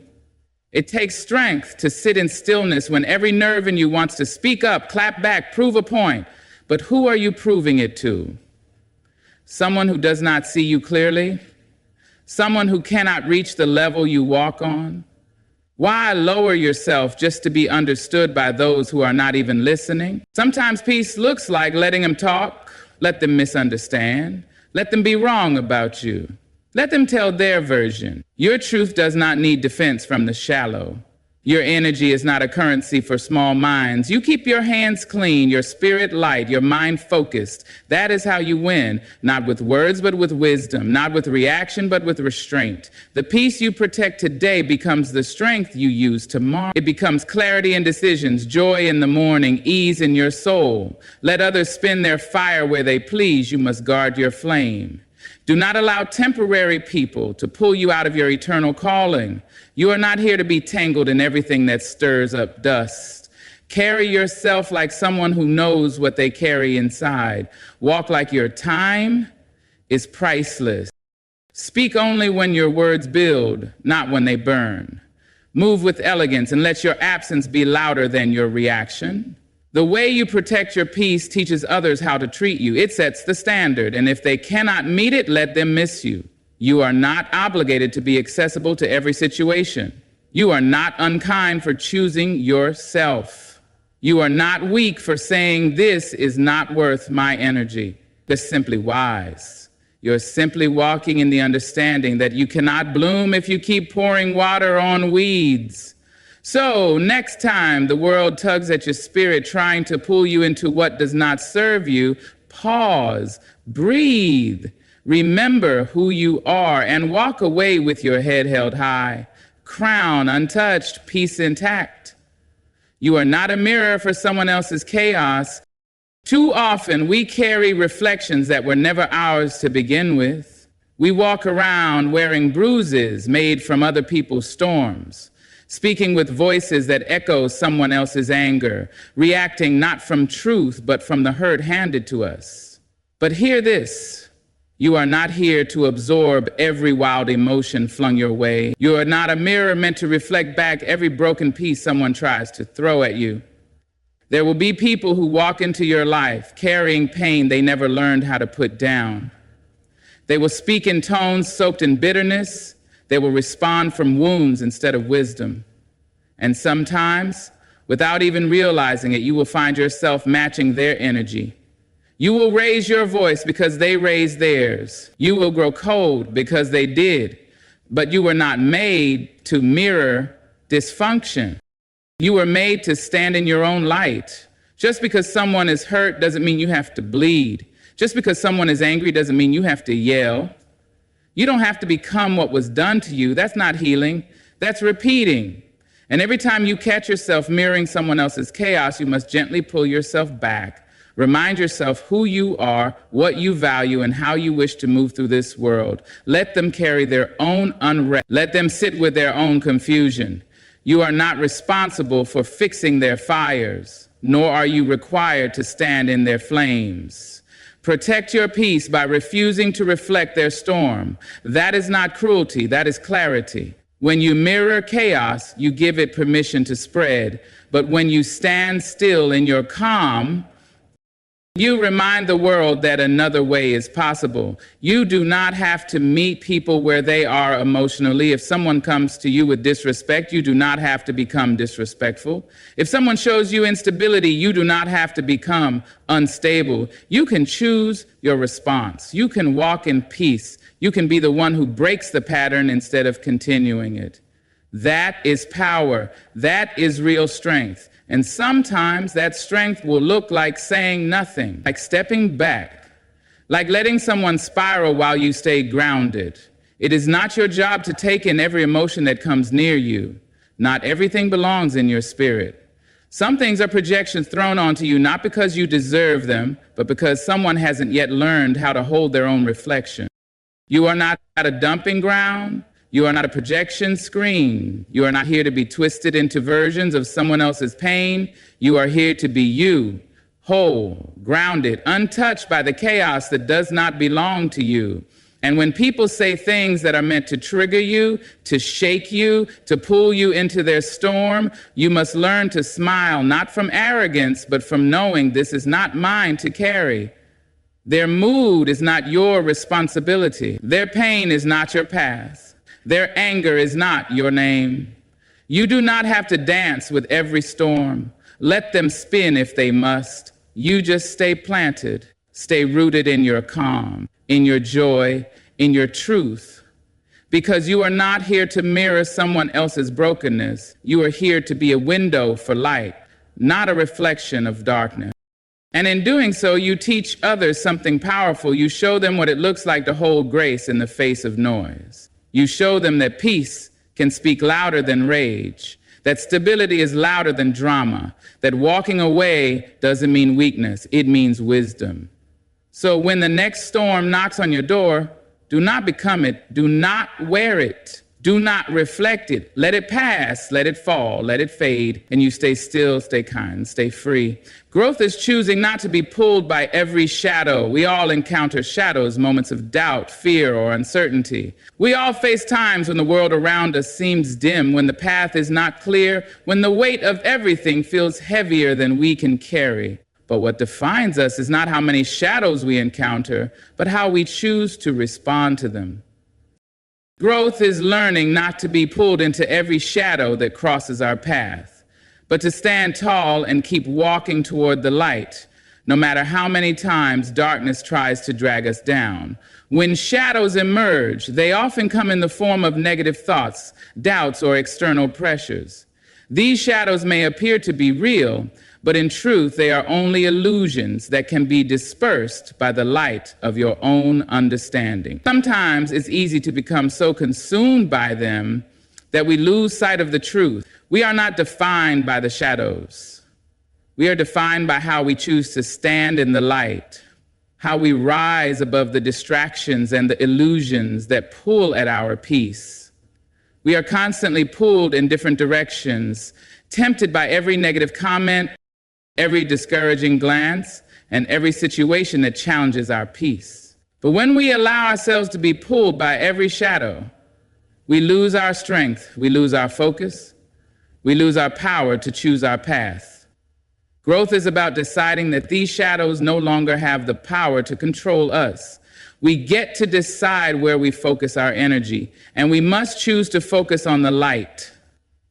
It takes strength to sit in stillness when every nerve in you wants to speak up, clap back, prove a point. But who are you proving it to? Someone who does not see you clearly? Someone who cannot reach the level you walk on? Why lower yourself just to be understood by those who are not even listening? Sometimes peace looks like letting them talk, let them misunderstand, let them be wrong about you. Let them tell their version. Your truth does not need defense from the shallow. Your energy is not a currency for small minds. You keep your hands clean, your spirit light, your mind focused. That is how you win, not with words, but with wisdom, not with reaction, but with restraint. The peace you protect today becomes the strength you use tomorrow. It becomes clarity in decisions, joy in the morning, ease in your soul. Let others spin their fire where they please. You must guard your flame. Do not allow temporary people to pull you out of your eternal calling. You are not here to be tangled in everything that stirs up dust. Carry yourself like someone who knows what they carry inside. Walk like your time is priceless. Speak only when your words build, not when they burn. Move with elegance and let your absence be louder than your reaction. The way you protect your peace teaches others how to treat you. It sets the standard, and if they cannot meet it, let them miss you. You are not obligated to be accessible to every situation. You are not unkind for choosing yourself. You are not weak for saying this is not worth my energy. You're simply wise. You're simply walking in the understanding that you cannot bloom if you keep pouring water on weeds. So next time the world tugs at your spirit trying to pull you into what does not serve you, pause, breathe, remember who you are, and walk away with your head held high, crown untouched, peace intact. You are not a mirror for someone else's chaos. Too often we carry reflections that were never ours to begin with. We walk around wearing bruises made from other people's storms, speaking with voices that echo someone else's anger, reacting not from truth, but from the hurt handed to us. But hear this, you are not here to absorb every wild emotion flung your way. You are not a mirror meant to reflect back every broken piece someone tries to throw at you. There will be people who walk into your life carrying pain they never learned how to put down. They will speak in tones soaked in bitterness. They will respond from wounds instead of wisdom. And sometimes, without even realizing it, you will find yourself matching their energy. You will raise your voice because they raised theirs. You will grow cold because they did. But you were not made to mirror dysfunction. You were made to stand in your own light. Just because someone is hurt doesn't mean you have to bleed. Just because someone is angry doesn't mean you have to yell. You don't have to become what was done to you. That's not healing. That's repeating. And every time you catch yourself mirroring someone else's chaos, you must gently pull yourself back. Remind yourself who you are, what you value, and how you wish to move through this world. Let them carry their own unrest. Let them sit with their own confusion. You are not responsible for fixing their fires, nor are you required to stand in their flames. Protect your peace by refusing to reflect their storm. That is not cruelty, that is clarity. When you mirror chaos, you give it permission to spread. But when you stand still in your calm, you remind the world that another way is possible. You do not have to meet people where they are emotionally. If someone comes to you with disrespect, you do not have to become disrespectful. If someone shows you instability, you do not have to become unstable. You can choose your response. You can walk in peace. You can be the one who breaks the pattern instead of continuing it. That is power. That is real strength. And sometimes that strength will look like saying nothing, like stepping back, like letting someone spiral while you stay grounded. It is not your job to take in every emotion that comes near you. Not everything belongs in your spirit. Some things are projections thrown onto you not because you deserve them, but because someone hasn't yet learned how to hold their own reflection. You are not at a dumping ground. You are not a projection screen. You are not here to be twisted into versions of someone else's pain. You are here to be you, whole, grounded, untouched by the chaos that does not belong to you. And when people say things that are meant to trigger you, to shake you, to pull you into their storm, you must learn to smile, not from arrogance, but from knowing this is not mine to carry. Their mood is not your responsibility. Their pain is not your path. Their anger is not your name. You do not have to dance with every storm. Let them spin if they must. You just stay planted, stay rooted in your calm, in your joy, in your truth. Because you are not here to mirror someone else's brokenness. You are here to be a window for light, not a reflection of darkness. And in doing so, you teach others something powerful. You show them what it looks like to hold grace in the face of noise. You show them that peace can speak louder than rage, that stability is louder than drama, that walking away doesn't mean weakness, it means wisdom. So when the next storm knocks on your door, do not become it, do not wear it, do not reflect it. Let it pass, let it fall, let it fade, and you stay still, stay kind, stay free. Growth is choosing not to be pulled by every shadow. We all encounter shadows, moments of doubt, fear, or uncertainty. We all face times when the world around us seems dim, when the path is not clear, when the weight of everything feels heavier than we can carry. But what defines us is not how many shadows we encounter, but how we choose to respond to them. Growth is learning not to be pulled into every shadow that crosses our path, but to stand tall and keep walking toward the light, no matter how many times darkness tries to drag us down. When shadows emerge, they often come in the form of negative thoughts, doubts, or external pressures. These shadows may appear to be real, but in truth, they are only illusions that can be dispersed by the light of your own understanding. Sometimes it's easy to become so consumed by them that we lose sight of the truth. We are not defined by the shadows. We are defined by how we choose to stand in the light, how we rise above the distractions and the illusions that pull at our peace. We are constantly pulled in different directions, tempted by every negative comment, every discouraging glance, and every situation that challenges our peace. But when we allow ourselves to be pulled by every shadow, we lose our strength, we lose our focus, we lose our power to choose our path. Growth is about deciding that these shadows no longer have the power to control us. We get to decide where we focus our energy, and we must choose to focus on the light.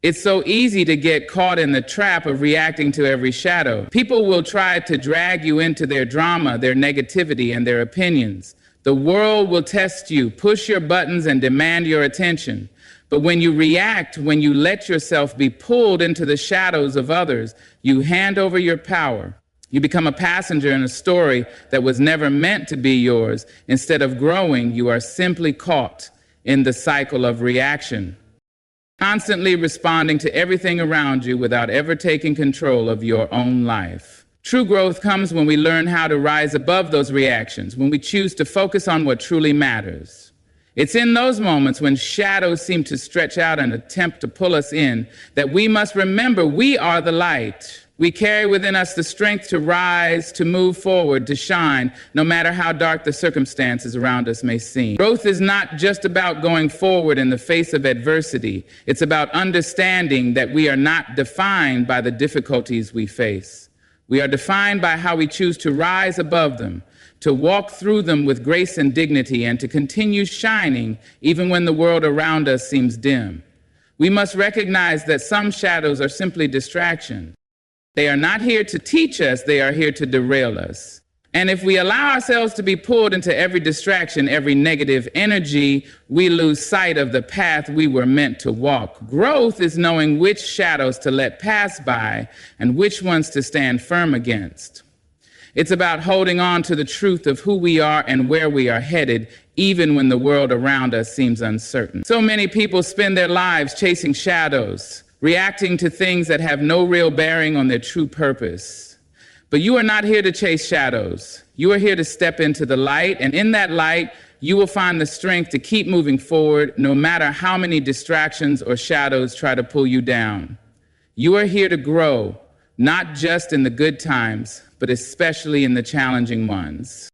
It's so easy to get caught in the trap of reacting to every shadow. People will try to drag you into their drama, their negativity, and their opinions. The world will test you, push your buttons, and demand your attention. But when you react, when you let yourself be pulled into the shadows of others, you hand over your power. You become a passenger in a story that was never meant to be yours. Instead of growing, you are simply caught in the cycle of reaction, constantly responding to everything around you without ever taking control of your own life. True growth comes when we learn how to rise above those reactions, when we choose to focus on what truly matters. It's in those moments when shadows seem to stretch out and attempt to pull us in that we must remember we are the light. We carry within us the strength to rise, to move forward, to shine, no matter how dark the circumstances around us may seem. Growth is not just about going forward in the face of adversity. It's about understanding that we are not defined by the difficulties we face. We are defined by how we choose to rise above them, to walk through them with grace and dignity, and to continue shining even when the world around us seems dim. We must recognize that some shadows are simply distractions. They are not here to teach us, they are here to derail us. And if we allow ourselves to be pulled into every distraction, every negative energy, we lose sight of the path we were meant to walk. Growth is knowing which shadows to let pass by and which ones to stand firm against. It's about holding on to the truth of who we are and where we are headed, even when the world around us seems uncertain. So many people spend their lives chasing shadows, reacting to things that have no real bearing on their true purpose. But you are not here to chase shadows. You are here to step into the light, and in that light, you will find the strength to keep moving forward, no matter how many distractions or shadows try to pull you down. You are here to grow, not just in the good times, but especially in the challenging ones.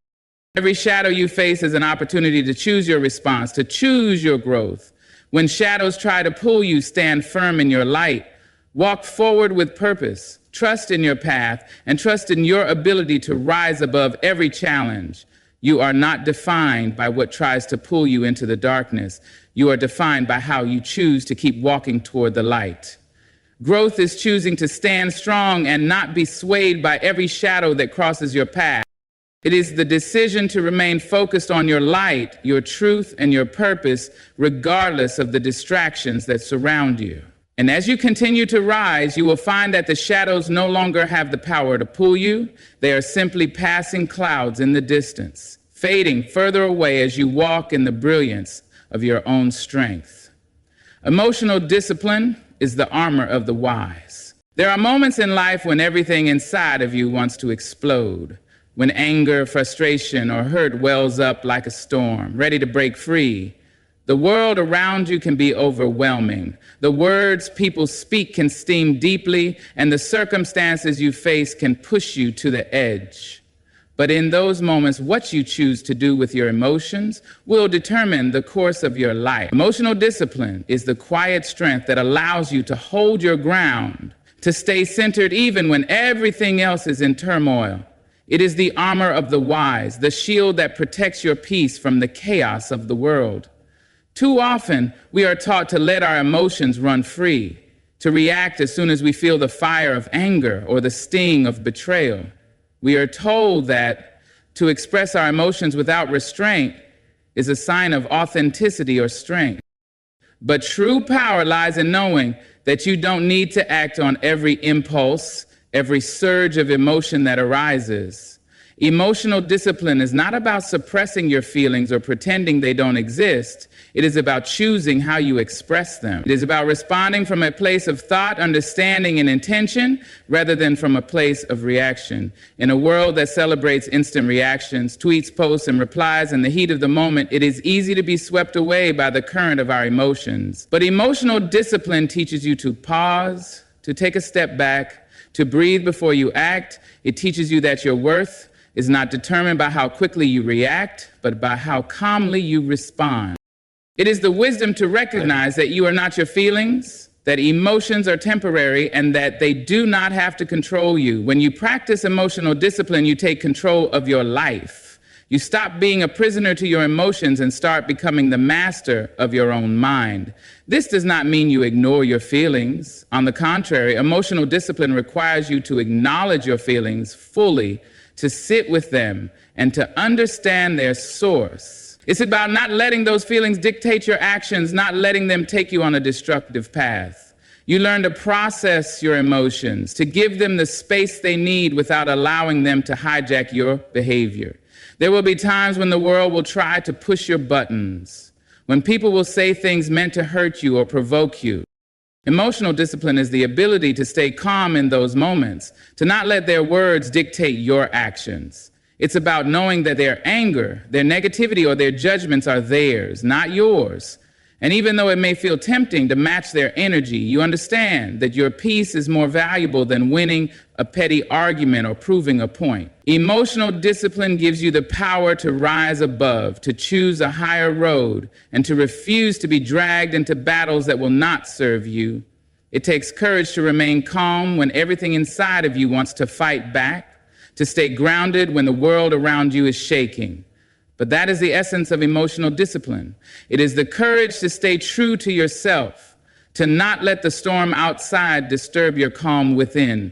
Every shadow you face is an opportunity to choose your response, to choose your growth. When shadows try to pull you, stand firm in your light. Walk forward with purpose. Trust in your path and trust in your ability to rise above every challenge. You are not defined by what tries to pull you into the darkness. You are defined by how you choose to keep walking toward the light. Growth is choosing to stand strong and not be swayed by every shadow that crosses your path. It is the decision to remain focused on your light, your truth, and your purpose, regardless of the distractions that surround you. And as you continue to rise, you will find that the shadows no longer have the power to pull you. They are simply passing clouds in the distance, fading further away as you walk in the brilliance of your own strength. Emotional discipline is the armor of the wise. There are moments in life when everything inside of you wants to explode. when anger, frustration, or hurt wells up like a storm, ready to break free. The world around you can be overwhelming. The words people speak can sting deeply, and the circumstances you face can push you to the edge. But in those moments, what you choose to do with your emotions will determine the course of your life. Emotional discipline is the quiet strength that allows you to hold your ground, to stay centered even when everything else is in turmoil. It is the armor of the wise, the shield that protects your peace from the chaos of the world. Too often, we are taught to let our emotions run free, to react as soon as we feel the fire of anger or the sting of betrayal. We are told that to express our emotions without restraint is a sign of authenticity or strength. But true power lies in knowing that you don't need to act on every impulse, every surge of emotion that arises. Emotional discipline is not about suppressing your feelings or pretending they don't exist. It is about choosing how you express them. It is about responding from a place of thought, understanding, and intention rather than from a place of reaction. In a world that celebrates instant reactions, tweets, posts, and replies in the heat of the moment, it is easy to be swept away by the current of our emotions. But emotional discipline teaches you to pause, to take a step back, to breathe before you act. It teaches you that your worth is not determined by how quickly you react, but by how calmly you respond. It is the wisdom to recognize that you are not your feelings, that emotions are temporary, and that they do not have to control you. When you practice emotional discipline, you take control of your life. You stop being a prisoner to your emotions and start becoming the master of your own mind. This does not mean you ignore your feelings. On the contrary, emotional discipline requires you to acknowledge your feelings fully, to sit with them, and to understand their source. It's about not letting those feelings dictate your actions, not letting them take you on a destructive path. You learn to process your emotions, to give them the space they need without allowing them to hijack your behavior. There will be times when the world will try to push your buttons, when people will say things meant to hurt you or provoke you. Emotional discipline is the ability to stay calm in those moments, to not let their words dictate your actions. It's about knowing that their anger, their negativity, or their judgments are theirs, not yours. And even though it may feel tempting to match their energy, you understand that your peace is more valuable than winning a petty argument or proving a point. Emotional discipline gives you the power to rise above, to choose a higher road, and to refuse to be dragged into battles that will not serve you. It takes courage to remain calm when everything inside of you wants to fight back, to stay grounded when the world around you is shaking. But that is the essence of emotional discipline. It is the courage to stay true to yourself, to not let the storm outside disturb your calm within.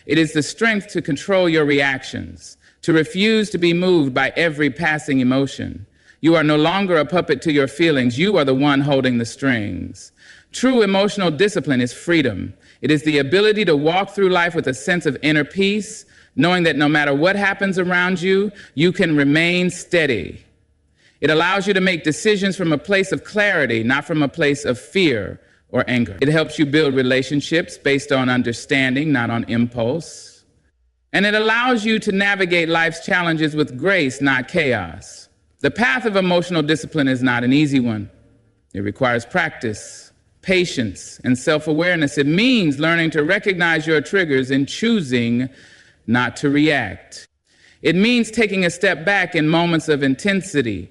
It is the strength to control your reactions, to refuse to be moved by every passing emotion. You are no longer a puppet to your feelings. You are the one holding the strings. True emotional discipline is freedom. It is the ability to walk through life with a sense of inner peace, knowing that no matter what happens around you, you can remain steady. It allows you to make decisions from a place of clarity, not from a place of fear or anger. It helps you build relationships based on understanding, not on impulse. And it allows you to navigate life's challenges with grace, not chaos. The path of emotional discipline is not an easy one. It requires practice, patience, and self-awareness. It means learning to recognize your triggers and choosing not to react. It means taking a step back in moments of intensity,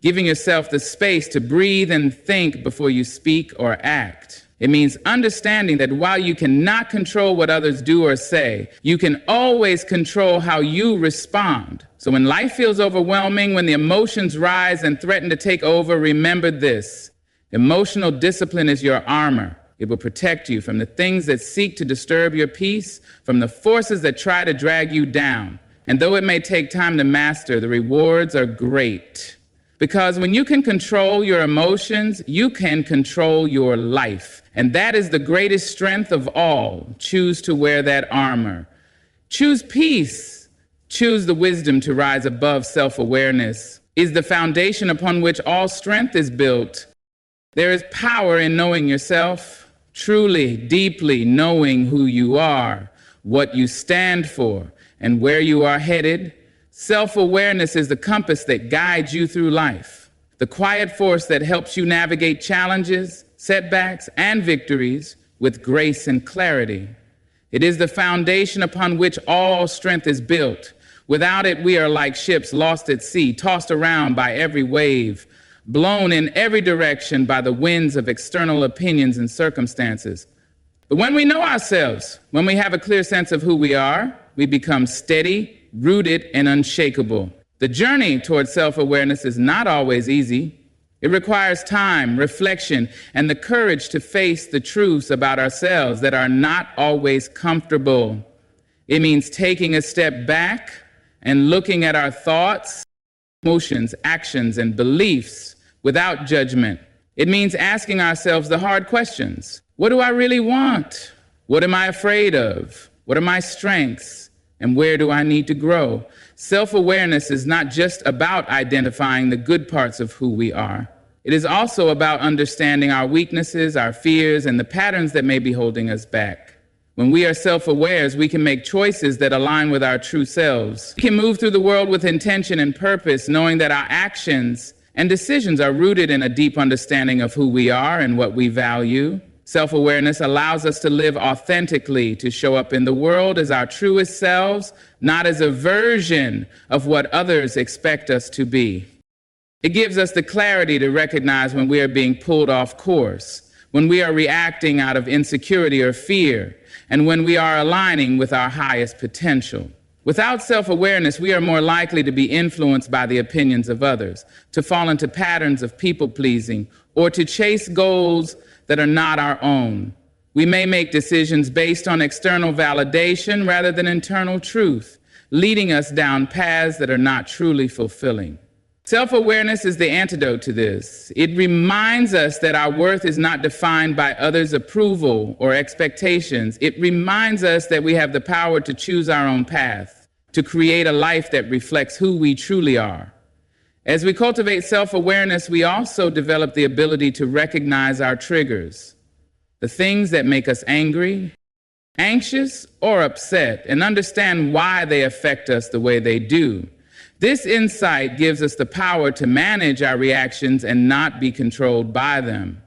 giving yourself the space to breathe and think before you speak or act. It means understanding that while you cannot control what others do or say, you can always control how you respond. So when life feels overwhelming, when the emotions rise and threaten to take over, remember this: emotional discipline is your armor. It will protect you from the things that seek to disturb your peace, from the forces that try to drag you down. And though it may take time to master, the rewards are great. Because when you can control your emotions, you can control your life. And that is the greatest strength of all. Choose to wear that armor. Choose peace. Choose the wisdom to rise above self-awareness. Is the foundation upon which all strength is built. There is power in knowing yourself, truly, deeply knowing who you are, what you stand for, and where you are headed. Self-awareness is the compass that guides you through life, the quiet force that helps you navigate challenges, setbacks, and victories with grace and clarity. It is the foundation upon which all strength is built. Without it, we are like ships lost at sea, tossed around by every wave, blown in every direction by the winds of external opinions and circumstances. But when we know ourselves, when we have a clear sense of who we are, we become steady, rooted, and unshakable. The journey towards self-awareness is not always easy. It requires time, reflection, and the courage to face the truths about ourselves that are not always comfortable. It means taking a step back and looking at our thoughts, emotions, actions, and beliefs without judgment. It means asking ourselves the hard questions. What do I really want? What am I afraid of? What are my strengths? And where do I need to grow? Self-awareness is not just about identifying the good parts of who we are. It is also about understanding our weaknesses, our fears, and the patterns that may be holding us back. When we are self-aware, we can make choices that align with our true selves. We can move through the world with intention and purpose, knowing that our actions and decisions are rooted in a deep understanding of who we are and what we value. Self-awareness allows us to live authentically, to show up in the world as our truest selves, not as a version of what others expect us to be. It gives us the clarity to recognize when we are being pulled off course, when we are reacting out of insecurity or fear, and when we are aligning with our highest potential. Without self-awareness, we are more likely to be influenced by the opinions of others, to fall into patterns of people-pleasing, or to chase goals that are not our own. We may make decisions based on external validation rather than internal truth, leading us down paths that are not truly fulfilling. Self-awareness is the antidote to this. It reminds us that our worth is not defined by others' approval or expectations. It reminds us that we have the power to choose our own path, to create a life that reflects who we truly are. As we cultivate self-awareness, we also develop the ability to recognize our triggers, the things that make us angry, anxious, or upset, and understand why they affect us the way they do. This insight gives us the power to manage our reactions and not be controlled by them.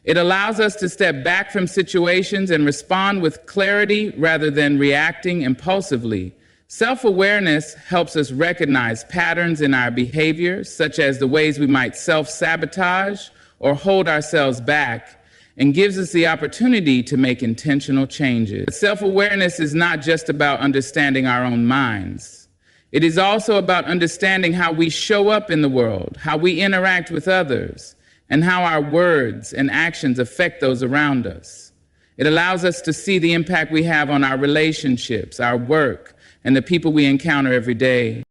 It allows us to step back from situations and respond with clarity rather than reacting impulsively. Self-awareness helps us recognize patterns in our behavior, such as the ways we might self-sabotage or hold ourselves back, and gives us the opportunity to make intentional changes. Self-awareness is not just about understanding our own minds. It is also about understanding how we show up in the world, how we interact with others, and how our words and actions affect those around us. It allows us to see the impact we have on our relationships, our work, and the people we encounter every day.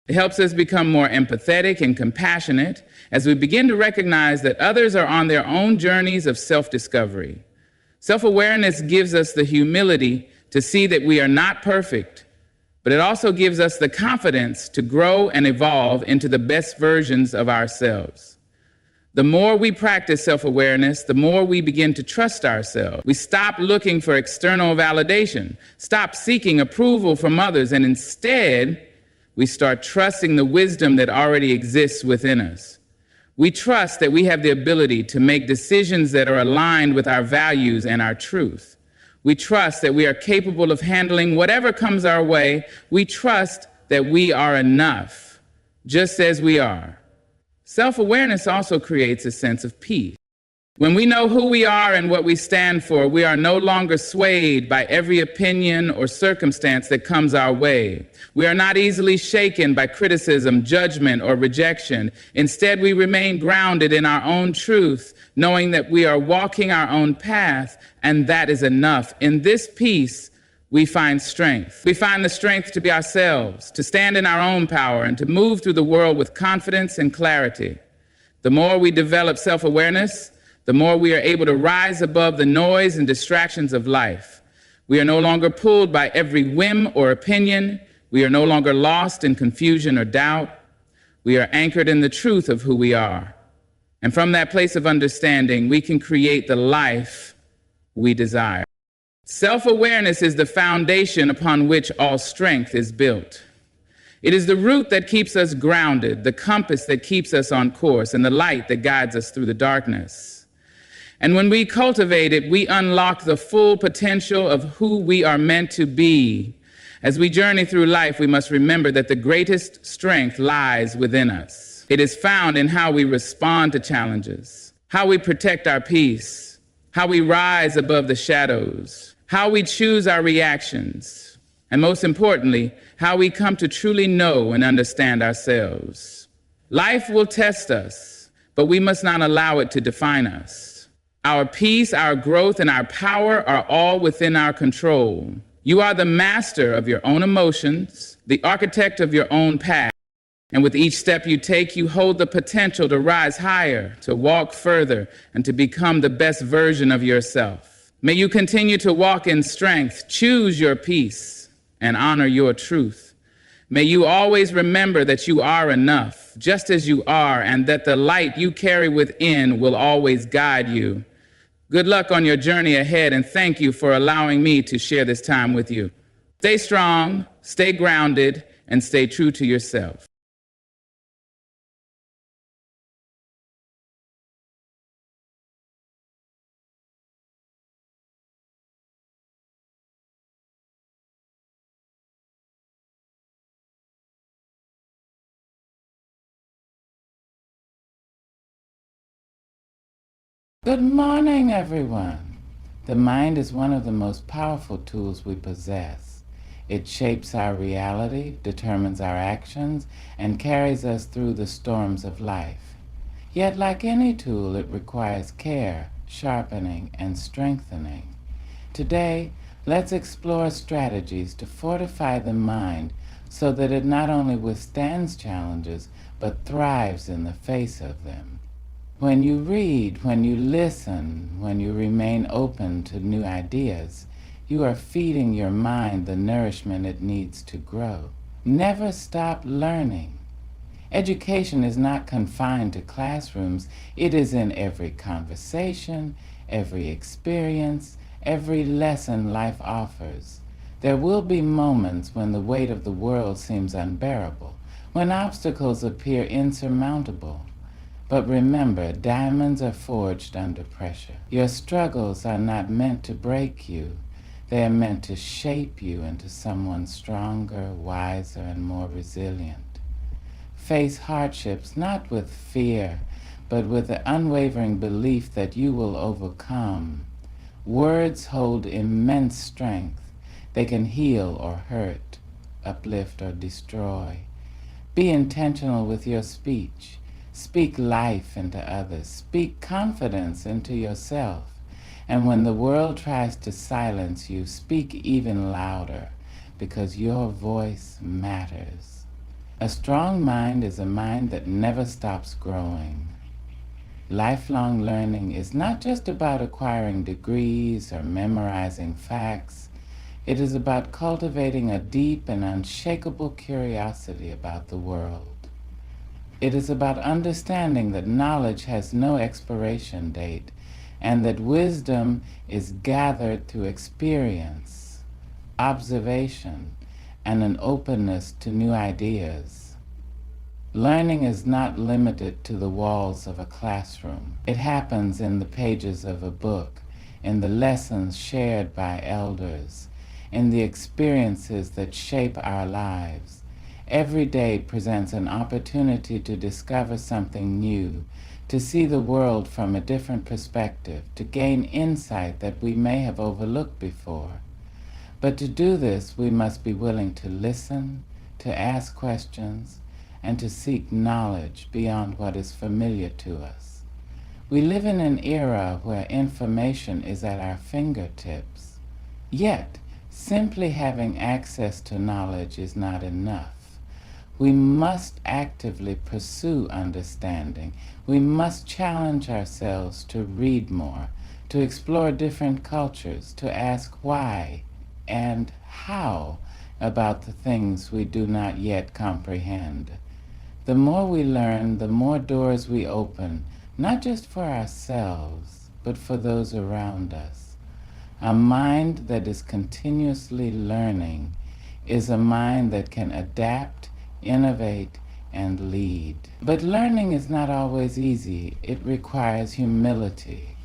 It helps us become more empathetic and compassionate as we begin to recognize that others are on their own journeys of self-discovery. Self-awareness gives us the humility to see that we are not perfect, but it also gives us the confidence to grow and evolve into the best versions of ourselves. The more we practice self-awareness, the more we begin to trust ourselves. We stop looking for external validation, stop seeking approval from others, and instead, we start trusting the wisdom that already exists within us. We trust that we have the ability to make decisions that are aligned with our values and our truth. We trust that we are capable of handling whatever comes our way. We trust that we are enough, just as we are. Self-awareness also creates a sense of peace. When we know who we are and what we stand for, we are no longer swayed by every opinion or circumstance that comes our way. We are not easily shaken by criticism, judgment, or rejection. Instead, we remain grounded in our own truth, knowing that we are walking our own path, and that is enough. In this peace, we find strength. We find the strength to be ourselves, to stand in our own power, and to move through the world with confidence and clarity. The more we develop self-awareness, the more we are able to rise above the noise and distractions of life. We are no longer pulled by every whim or opinion. We are no longer lost in confusion or doubt. We are anchored in the truth of who we are. And from that place of understanding, we can create the life we desire. Self-awareness is the foundation upon which all strength is built. It is the root that keeps us grounded, the compass that keeps us on course, and the light that guides us through the darkness. And when we cultivate it, we unlock the full potential of who we are meant to be. As we journey through life, we must remember that the greatest strength lies within us. It is found in how we respond to challenges, how we protect our peace, how we rise above the shadows, how we choose our reactions, and most importantly, how we come to truly know and understand ourselves. Life will test us, but we must not allow it to define us. Our peace, our growth, and our power are all within our control. You are the master of your own emotions, the architect of your own path, and with each step you take, you hold the potential to rise higher, to walk further, and to become the best version of yourself. May you continue to walk in strength, choose your peace, and honor your truth. May you always remember that you are enough, just as you are, and that the light you carry within will always guide you. Good luck on your journey ahead, and thank you for allowing me to share this time with you. Stay strong, stay grounded, and stay true to yourself. Good morning, everyone. The mind is one of the most powerful tools we possess. It shapes our reality, determines our actions, and carries us through the storms of life. Yet, like any tool, it requires care, sharpening, and strengthening. Today, let's explore strategies to fortify the mind so that it not only withstands challenges, but thrives in the face of them. When you read, when you listen, when you remain open to new ideas, you are feeding your mind the nourishment it needs to grow. Never stop learning. Education is not confined to classrooms. It is in every conversation, every experience, every lesson life offers. There will be moments when the weight of the world seems unbearable, when obstacles appear insurmountable. But remember, diamonds are forged under pressure. Your struggles are not meant to break you. They are meant to shape you into someone stronger, wiser, and more resilient. Face hardships not with fear, but with the unwavering belief that you will overcome. Words hold immense strength. They can heal or hurt, uplift or destroy. Be intentional with your speech. Speak life into others. Speak confidence into yourself. And when the world tries to silence you, speak even louder, because your voice matters. A strong mind is a mind that never stops growing. Lifelong learning is not just about acquiring degrees or memorizing facts. It is about cultivating a deep and unshakable curiosity about the world. It is about understanding that knowledge has no expiration date and that wisdom is gathered through experience, observation, and an openness to new ideas. Learning is not limited to the walls of a classroom. It happens in the pages of a book, in the lessons shared by elders, in the experiences that shape our lives. Every day presents an opportunity to discover something new, to see the world from a different perspective, to gain insight that we may have overlooked before. But to do this, we must be willing to listen, to ask questions, and to seek knowledge beyond what is familiar to us. We live in an era where information is at our fingertips. Yet, simply having access to knowledge is not enough. We must actively pursue understanding. We must challenge ourselves to read more, to explore different cultures, to ask why and how about the things we do not yet comprehend. The more we learn, the more doors we open, not just for ourselves, but for those around us. A mind that is continuously learning is a mind that can adapt, innovate, and lead. But learning is not always easy. It requires humility.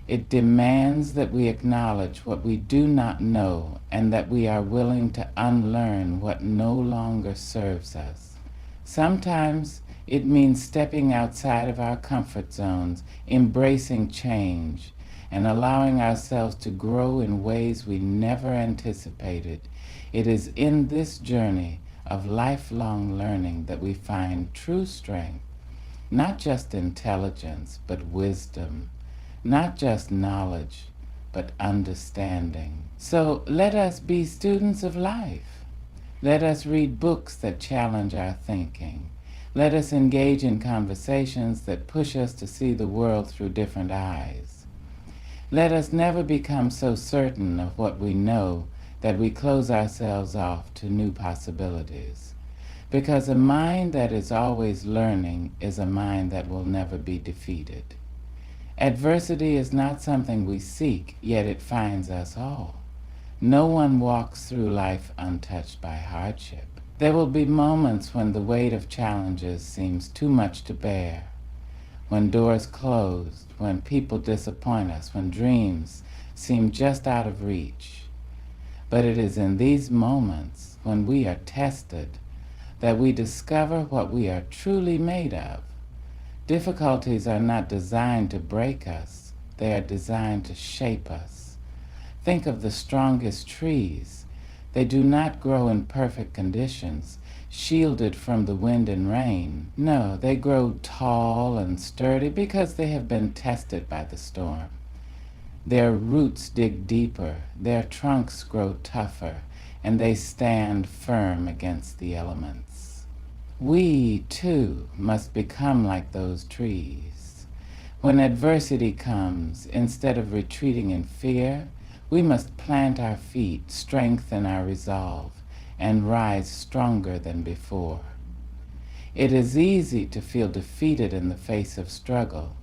It demands that we acknowledge what we do not know and that we are willing to unlearn what no longer serves us. Sometimes it means stepping outside of our comfort zones, embracing change, and allowing ourselves to grow in ways we never anticipated. It is in this journey of lifelong learning that we find true strength, not just intelligence, but wisdom, not just knowledge, but understanding. So let us be students of life. Let us read books that challenge our thinking. Let us engage in conversations that push us to see the world through different eyes. Let us never become so certain of what we know that we close ourselves off to new possibilities. Because a mind that is always learning is a mind that will never be defeated. Adversity is not something we seek, yet it finds us all. No one walks through life untouched by hardship. There will be moments when the weight of challenges seems too much to bear, when doors close, when people disappoint us, when dreams seem just out of reach. But it is in these moments, when we are tested, that we discover what we are truly made of. Difficulties are not designed to break us, they are designed to shape us. Think of the strongest trees. They do not grow in perfect conditions, shielded from the wind and rain. No, they grow tall and sturdy because they have been tested by the storm. Their roots dig deeper, their trunks grow tougher, and they stand firm against the elements. We, too, must become like those trees. When adversity comes, instead of retreating in fear, we must plant our feet, strengthen our resolve, and rise stronger than before. It is easy to feel defeated in the face of struggle.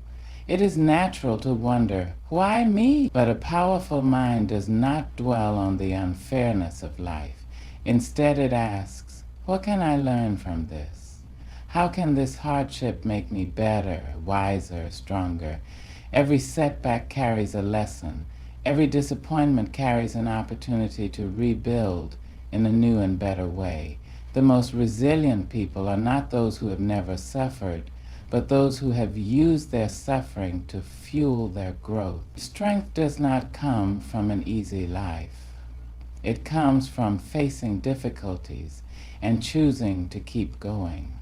It is natural to wonder, why me? But a powerful mind does not dwell on the unfairness of life. Instead, it asks, what can I learn from this? How can this hardship make me better, wiser, stronger? Every setback carries a lesson. Every disappointment carries an opportunity to rebuild in a new and better way. The most resilient people are not those who have never suffered, but those who have used their suffering to fuel their growth. Strength does not come from an easy life. It comes from facing difficulties and choosing to keep going.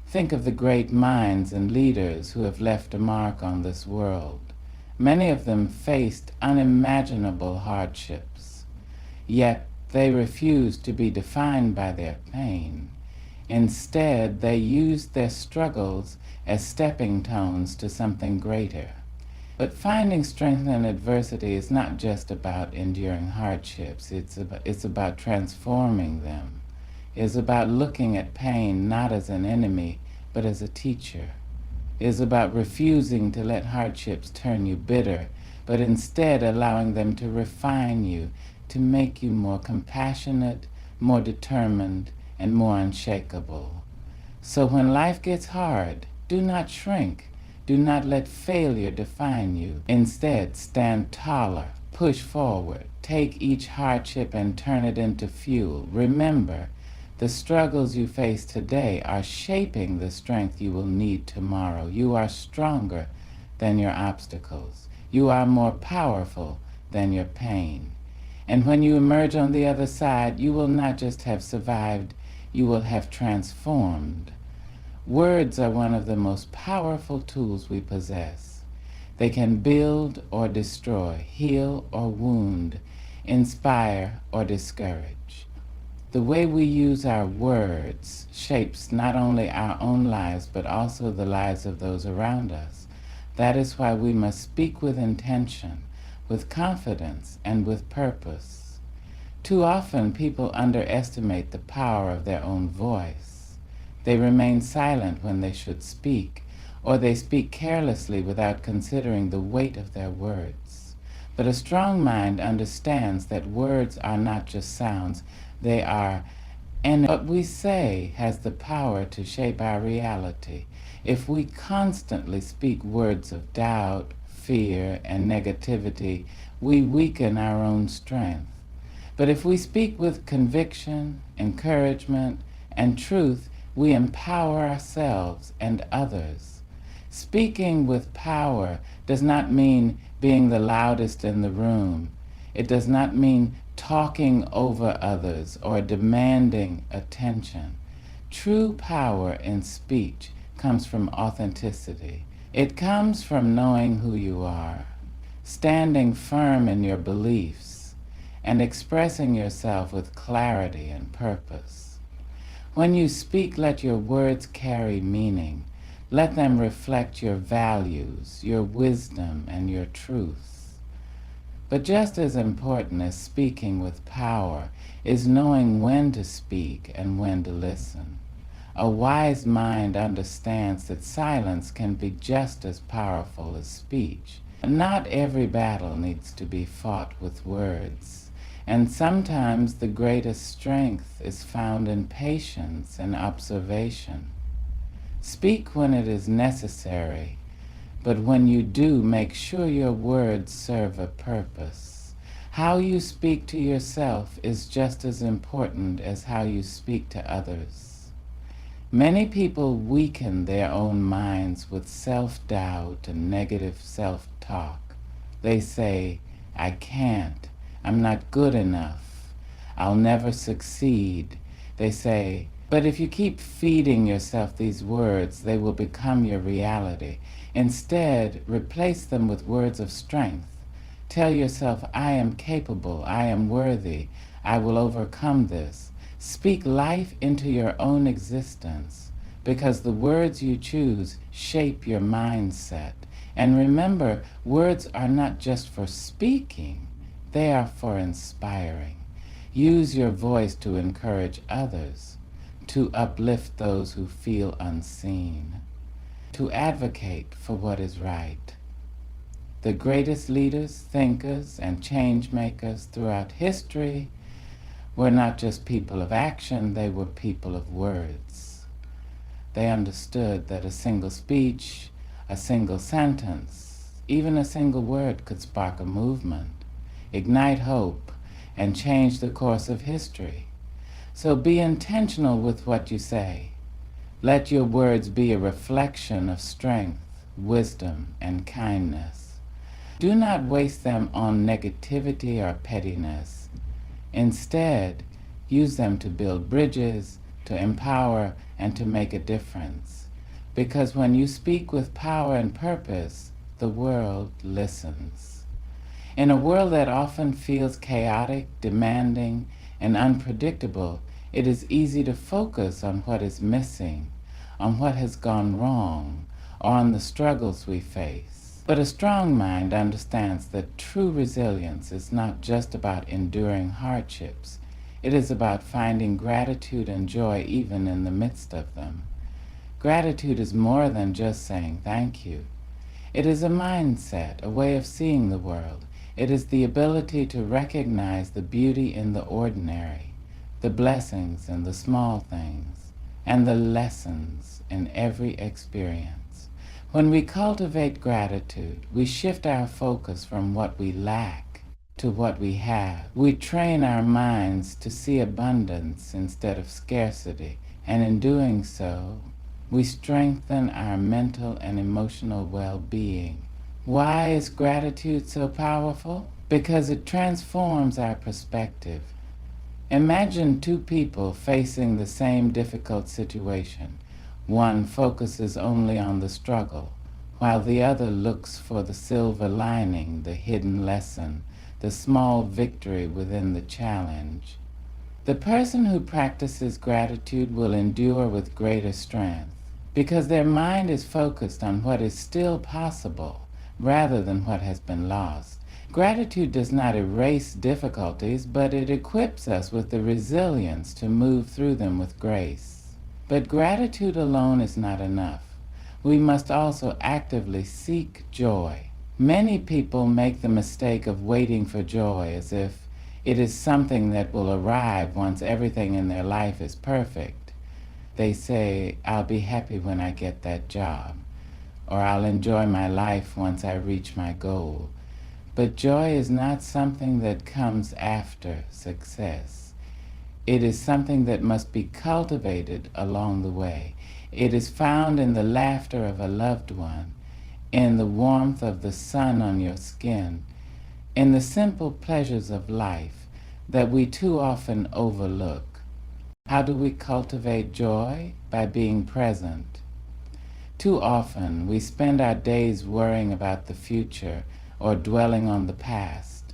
Think of the great minds and leaders who have left a mark on this world. Many of them faced unimaginable hardships, yet they refused to be defined by their pain. Instead, they used their struggles as stepping stones to something greater. But finding strength in adversity is not just about enduring hardships. It's about transforming them. It's about looking at pain not as an enemy, but as a teacher. It's about refusing to let hardships turn you bitter, but instead allowing them to refine you, to make you more compassionate, more determined, and more unshakable. So when life gets hard, do not shrink. Do not let failure define you. Instead, stand taller, push forward, take each hardship and turn it into fuel. Remember, the struggles you face today are shaping the strength you will need tomorrow. You are stronger than your obstacles. You are more powerful than your pain. And when you emerge on the other side, you will not just have survived, you will have transformed. Words are one of the most powerful tools we possess. They can build or destroy, heal or wound, inspire or discourage. The way we use our words shapes not only our own lives, but also the lives of those around us. That is why we must speak with intention, with confidence, and with purpose. Too often, people underestimate the power of their own voice. They remain silent when they should speak, or they speak carelessly without considering the weight of their words. But a strong mind understands that words are not just sounds, they are, and what we say has the power to shape our reality. If we constantly speak words of doubt, fear, and negativity, we weaken our own strength. But if we speak with conviction, encouragement, and truth, we empower ourselves and others. Speaking with power does not mean being the loudest in the room. It does not mean talking over others or demanding attention. True power in speech comes from authenticity. It comes from knowing who you are, standing firm in your beliefs, and expressing yourself with clarity and purpose. When you speak, let your words carry meaning. Let them reflect your values, your wisdom, and your truth. But just as important as speaking with power is knowing when to speak and when to listen. A wise mind understands that silence can be just as powerful as speech. Not every battle needs to be fought with words, and sometimes the greatest strength is found in patience and observation. Speak when it is necessary, but when you do, make sure your words serve a purpose. How you speak to yourself is just as important as how you speak to others. Many people weaken their own minds with self-doubt and negative self-talk. They say, I can't, I'm not good enough, I'll never succeed. They say, but if you keep feeding yourself these words, they will become your reality. Instead, replace them with words of strength. Tell yourself, I am capable, I am worthy, I will overcome this. Speak life into your own existence, because the words you choose shape your mindset. And remember, words are not just for speaking, they are for inspiring. Use your voice to encourage others, to uplift those who feel unseen, to advocate for what is right. The greatest leaders, thinkers, and change makers throughout history were not just people of action, they were people of words. They understood that a single speech, a single sentence, even a single word could spark a movement, ignite hope, and change the course of history. So be intentional with what you say. Let your words be a reflection of strength, wisdom, and kindness. Do not waste them on negativity or pettiness. Instead, use them to build bridges, to empower, and to make a difference. Because when you speak with power and purpose, the world listens. In a world that often feels chaotic, demanding, and unpredictable, it is easy to focus on what is missing, on what has gone wrong, or on the struggles we face. But a strong mind understands that true resilience is not just about enduring hardships. It is about finding gratitude and joy even in the midst of them. Gratitude is more than just saying thank you. It is a mindset, a way of seeing the world. It is the ability to recognize the beauty in the ordinary, the blessings in the small things, and the lessons in every experience. When we cultivate gratitude, we shift our focus from what we lack to what we have. We train our minds to see abundance instead of scarcity, and in doing so, we strengthen our mental and emotional well-being. Why is gratitude so powerful? Because it transforms our perspective. Imagine two people facing the same difficult situation. One focuses only on the struggle, while the other looks for the silver lining, the hidden lesson, the small victory within the challenge. The person who practices gratitude will endure with greater strength, because their mind is focused on what is still possible rather than what has been lost. Gratitude does not erase difficulties, but it equips us with the resilience to move through them with grace. But gratitude alone is not enough. We must also actively seek joy. Many people make the mistake of waiting for joy as if it is something that will arrive once everything in their life is perfect. They say, I'll be happy when I get that job, or I'll enjoy my life once I reach my goal. But joy is not something that comes after success. It is something that must be cultivated along the way. It is found in the laughter of a loved one, in the warmth of the sun on your skin, in the simple pleasures of life that we too often overlook. How do we cultivate joy? By being present. Too often we spend our days worrying about the future or dwelling on the past,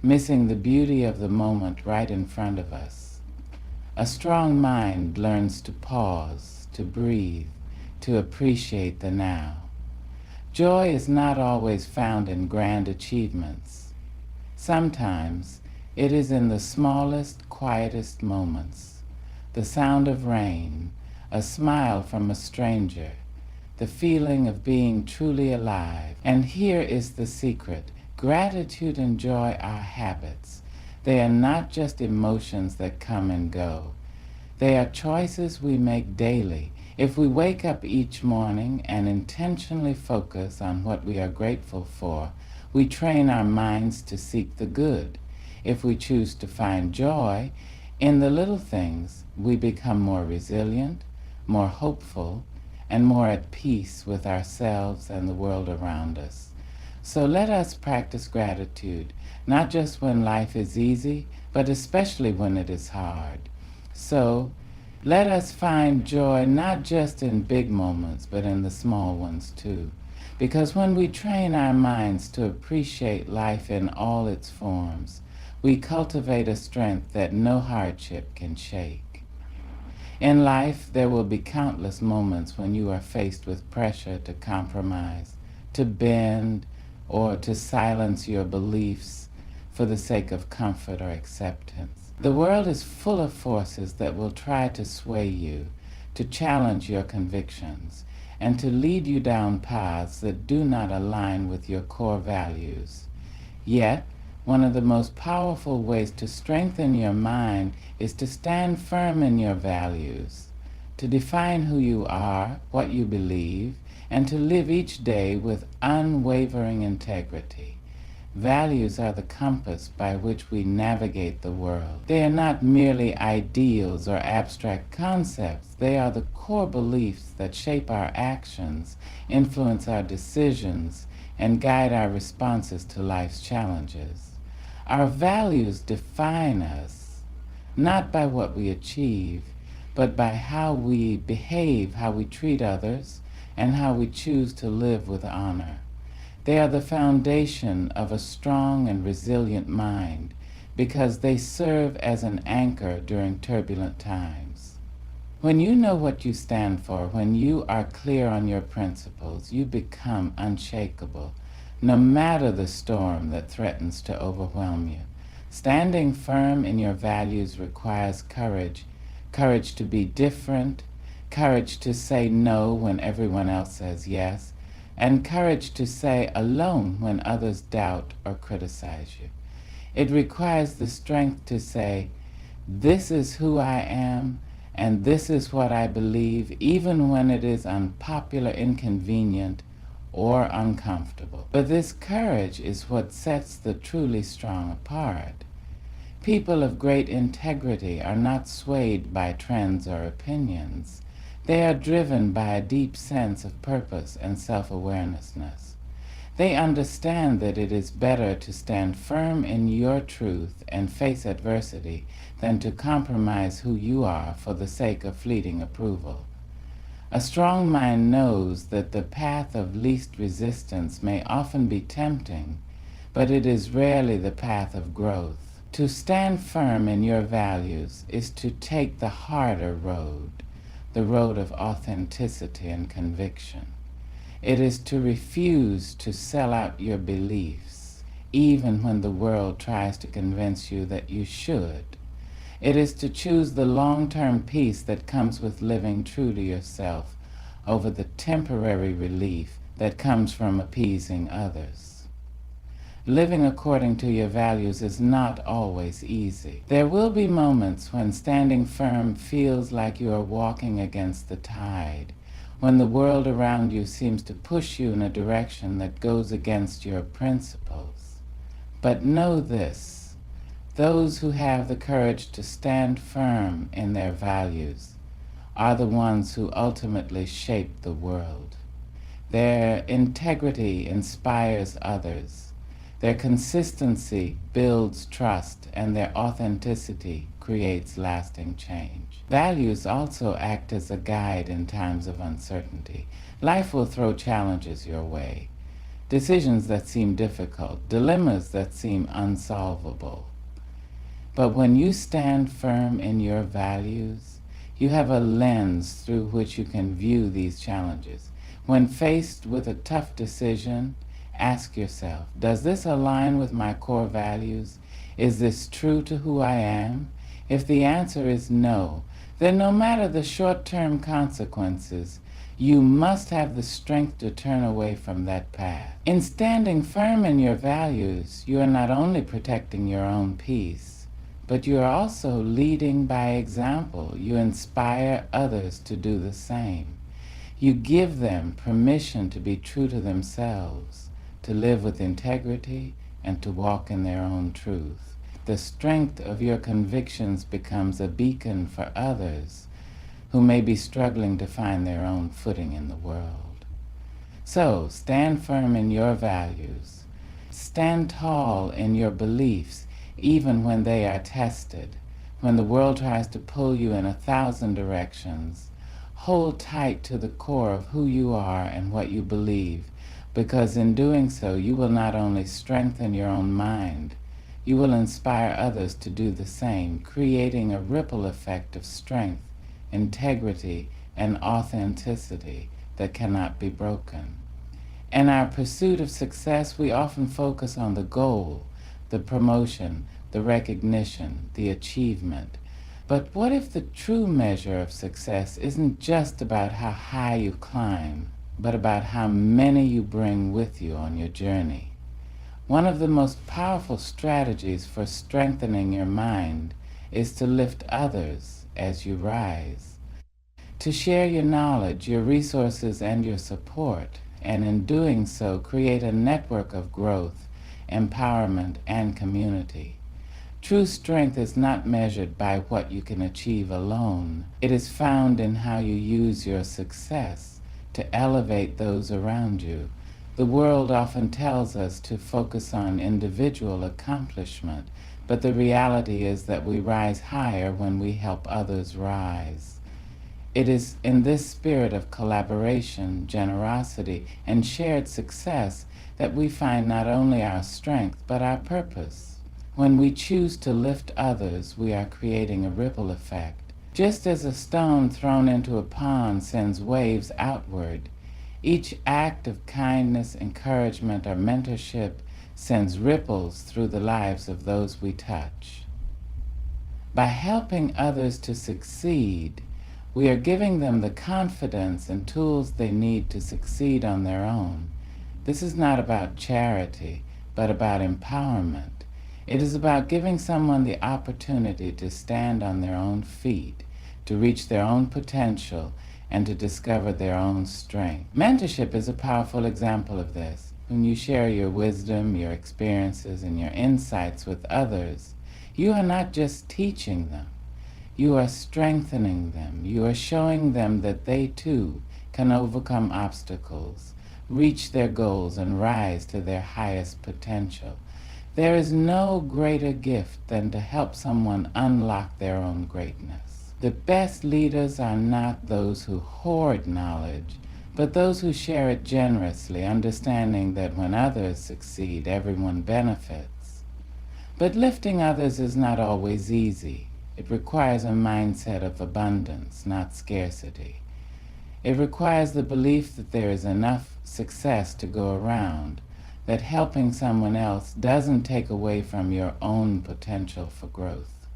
missing the beauty of the moment right in front of us. A strong mind learns to pause, to breathe, to appreciate the now. Joy is not always found in grand achievements. Sometimes it is in the smallest, quietest moments. The sound of rain, a smile from a stranger, the feeling of being truly alive. And here is the secret. Gratitude and joy are habits. They are not just emotions that come and go. They are choices we make daily. If we wake up each morning and intentionally focus on what we are grateful for, we train our minds to seek the good. If we choose to find joy in the little things, we become more resilient, more hopeful, and more at peace with ourselves and the world around us. So let us practice gratitude, not just when life is easy, but especially when it is hard. So let us find joy not just in big moments, but in the small ones too. Because when we train our minds to appreciate life in all its forms, we cultivate a strength that no hardship can shake. In life, there will be countless moments when you are faced with pressure to compromise, to bend, or to silence your beliefs for the sake of comfort or acceptance. The world is full of forces that will try to sway you, to challenge your convictions, and to lead you down paths that do not align with your core values. Yet, one of the most powerful ways to strengthen your mind is to stand firm in your values, to define who you are, what you believe, and to live each day with unwavering integrity. Values are the compass by which we navigate the world. They are not merely ideals or abstract concepts. They are the core beliefs that shape our actions, influence our decisions, and guide our responses to life's challenges. Our values define us, not by what we achieve, but by how we behave, how we treat others, and how we choose to live with honor. They are the foundation of a strong and resilient mind because they serve as an anchor during turbulent times. When you know what you stand for, when you are clear on your principles, you become unshakable, no matter the storm that threatens to overwhelm you. Standing firm in your values requires courage, courage to be different, courage to say no when everyone else says yes, and courage to say alone when others doubt or criticize you. It requires the strength to say, this is who I am, and this is what I believe, even when it is unpopular, inconvenient, or uncomfortable. But this courage is what sets the truly strong apart. People of great integrity are not swayed by trends or opinions. They are driven by a deep sense of purpose and self-awareness. They understand that it is better to stand firm in your truth and face adversity than to compromise who you are for the sake of fleeting approval. A strong mind knows that the path of least resistance may often be tempting, but it is rarely the path of growth. To stand firm in your values is to take the harder road, the road of authenticity and conviction. It is to refuse to sell out your beliefs, even when the world tries to convince you that you should. It is to choose the long-term peace that comes with living true to yourself over the temporary relief that comes from appeasing others. Living according to your values is not always easy. There will be moments when standing firm feels like you are walking against the tide, when the world around you seems to push you in a direction that goes against your principles. But know this: those who have the courage to stand firm in their values are the ones who ultimately shape the world. Their integrity inspires others. Their consistency builds trust, and their authenticity creates lasting change. Values also act as a guide in times of uncertainty. Life will throw challenges your way, decisions that seem difficult, dilemmas that seem unsolvable. But when you stand firm in your values, you have a lens through which you can view these challenges. When faced with a tough decision, ask yourself, does this align with my core values? Is this true to who I am? If the answer is no, then no matter the short-term consequences, you must have the strength to turn away from that path. In standing firm in your values, you are not only protecting your own peace, but you are also leading by example. You inspire others to do the same. You give them permission to be true to themselves, to live with integrity, and to walk in their own truth. The strength of your convictions becomes a beacon for others who may be struggling to find their own footing in the world. So, stand firm in your values. Stand tall in your beliefs, even when they are tested. When the world tries to pull you in 1,000 directions, hold tight to the core of who you are and what you believe, because in doing so, you will not only strengthen your own mind, you will inspire others to do the same, creating a ripple effect of strength, integrity, and authenticity that cannot be broken. In our pursuit of success, we often focus on the goal, the promotion, the recognition, the achievement. But what if the true measure of success isn't just about how high you climb, but about how many you bring with you on your journey? One of the most powerful strategies for strengthening your mind is to lift others as you rise, to share your knowledge, your resources, and your support, and in doing so, create a network of growth, empowerment, and community. True strength is not measured by what you can achieve alone. It is found in how you use your success to elevate those around you. The world often tells us to focus on individual accomplishment, but the reality is that we rise higher when we help others rise. It is in this spirit of collaboration, generosity, and shared success that we find not only our strength, but our purpose. When we choose to lift others, we are creating a ripple effect. Just as a stone thrown into a pond sends waves outward, each act of kindness, encouragement, or mentorship sends ripples through the lives of those we touch. By helping others to succeed, we are giving them the confidence and tools they need to succeed on their own. This is not about charity, but about empowerment. It is about giving someone the opportunity to stand on their own feet, to reach their own potential, and to discover their own strength. Mentorship is a powerful example of this. When you share your wisdom, your experiences, and your insights with others, you are not just teaching them. You are strengthening them. You are showing them that they too can overcome obstacles, reach their goals, and rise to their highest potential. There is no greater gift than to help someone unlock their own greatness. The best leaders are not those who hoard knowledge, but those who share it generously, understanding that when others succeed, everyone benefits. But lifting others is not always easy. It requires a mindset of abundance, not scarcity. It requires the belief that there is enough success to go around, that helping someone else doesn't take away from your own potential for growth.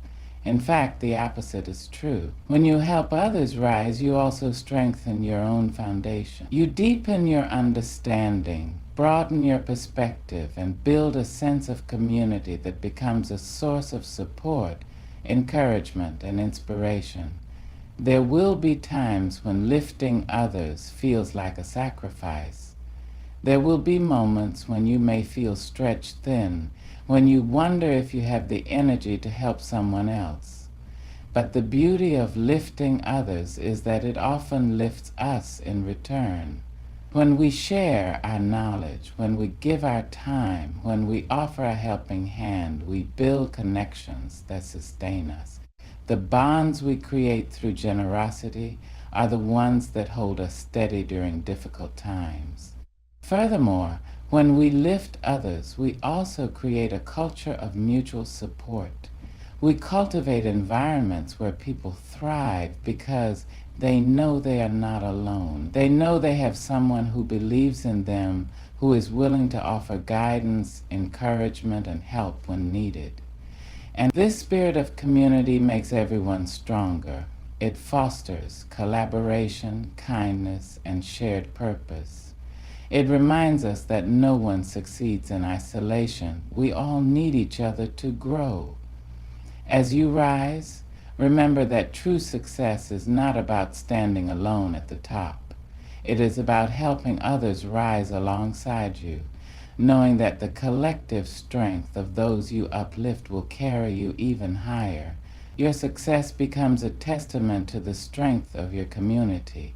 In fact, the opposite is true. When you help others rise, you also strengthen your own foundation. You deepen your understanding, broaden your perspective, and build a sense of community that becomes a source of support, encouragement, and inspiration. There will be times when lifting others feels like a sacrifice. There will be moments when you may feel stretched thin, when you wonder if you have the energy to help someone else. But the beauty of lifting others is that it often lifts us in return. When we share our knowledge, when we give our time, when we offer a helping hand, we build connections that sustain us. The bonds we create through generosity are the ones that hold us steady during difficult times. Furthermore, when we lift others, we also create a culture of mutual support. We cultivate environments where people thrive because they know they are not alone. They know they have someone who believes in them, who is willing to offer guidance, encouragement, and help when needed. And this spirit of community makes everyone stronger. It fosters collaboration, kindness, and shared purpose. It reminds us that no one succeeds in isolation. We all need each other to grow. As you rise, remember that true success is not about standing alone at the top. It is about helping others rise alongside you, knowing that the collective strength of those you uplift will carry you even higher. Your success becomes a testament to the strength of your community,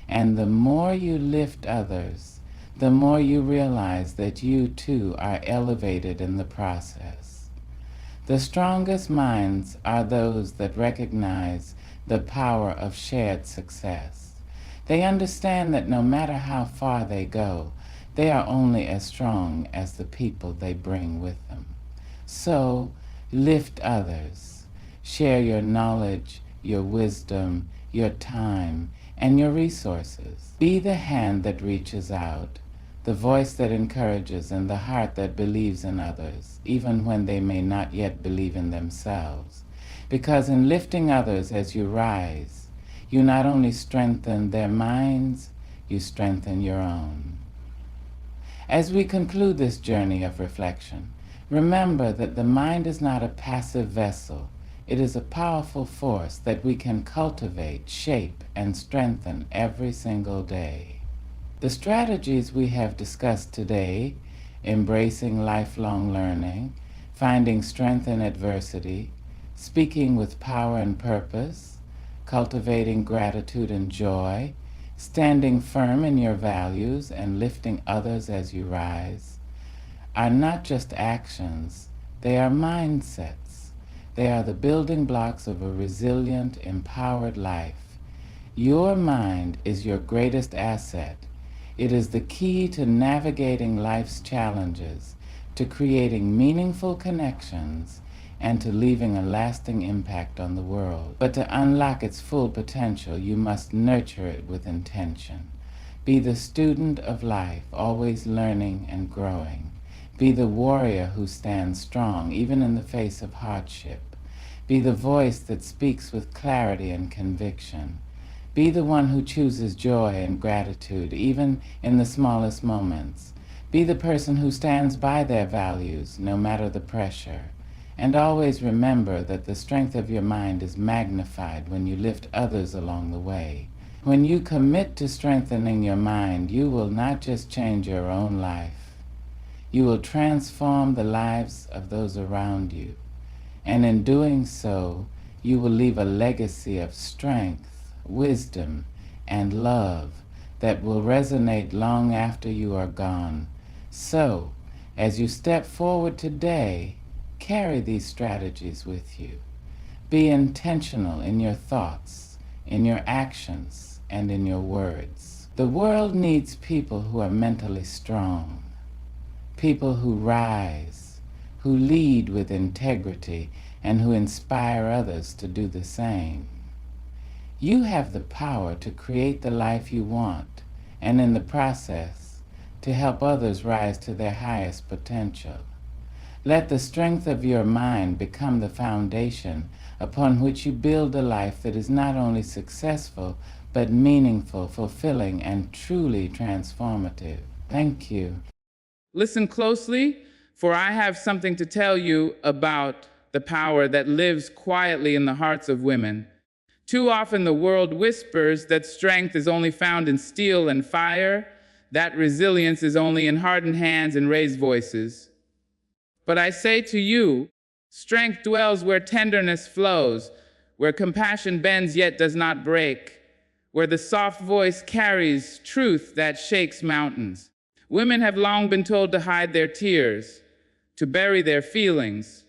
and the more you lift others, the more you realize that you too are elevated in the process. The strongest minds are those that recognize the power of shared success. They understand that no matter how far they go, they are only as strong as the people they bring with them. So, lift others. Share your knowledge, your wisdom, your time, and your resources. Be the hand that reaches out, the voice that encourages, and the heart that believes in others, even when they may not yet believe in themselves. Because in lifting others as you rise, you not only strengthen their minds, you strengthen your own. As we conclude this journey of reflection, remember that the mind is not a passive vessel. It is a powerful force that we can cultivate, shape, and strengthen every single day. The strategies we have discussed today, embracing lifelong learning, finding strength in adversity, speaking with power and purpose, cultivating gratitude and joy, standing firm in your values, and lifting others as you rise, are not just actions, they are mindsets. They are the building blocks of a resilient, empowered life. Your mind is your greatest asset. It is the key to navigating life's challenges, to creating meaningful connections, and to leaving a lasting impact on the world. But to unlock its full potential, you must nurture it with intention. Be the student of life, always learning and growing. Be the warrior who stands strong, even in the face of hardship. Be the voice that speaks with clarity and conviction. Be the one who chooses joy and gratitude, even in the smallest moments. Be the person who stands by their values, no matter the pressure. And always remember that the strength of your mind is magnified when you lift others along the way. When you commit to strengthening your mind, you will not just change your own life. You will transform the lives of those around you. And in doing so, you will leave a legacy of strength, wisdom, and love that will resonate long after you are gone. So, as you step forward today, carry these strategies with you. Be intentional in your thoughts, in your actions, and in your words. The world needs people who are mentally strong, people who rise, who lead with integrity, and who inspire others to do the same. You have the power to create the life you want, and in the process, to help others rise to their highest potential. Let the strength of your mind become the foundation upon which you build a life that is not only successful, but meaningful, fulfilling, and truly transformative. Thank you. Listen closely, for I have something to tell you about the power that lives quietly in the hearts of women. Too often the world whispers that strength is only found in steel and fire, that resilience is only in hardened hands and raised voices. But I say to you, strength dwells where tenderness flows, where compassion bends yet does not break, where the soft voice carries truth that shakes mountains. Women have long been told to hide their tears, to bury their feelings,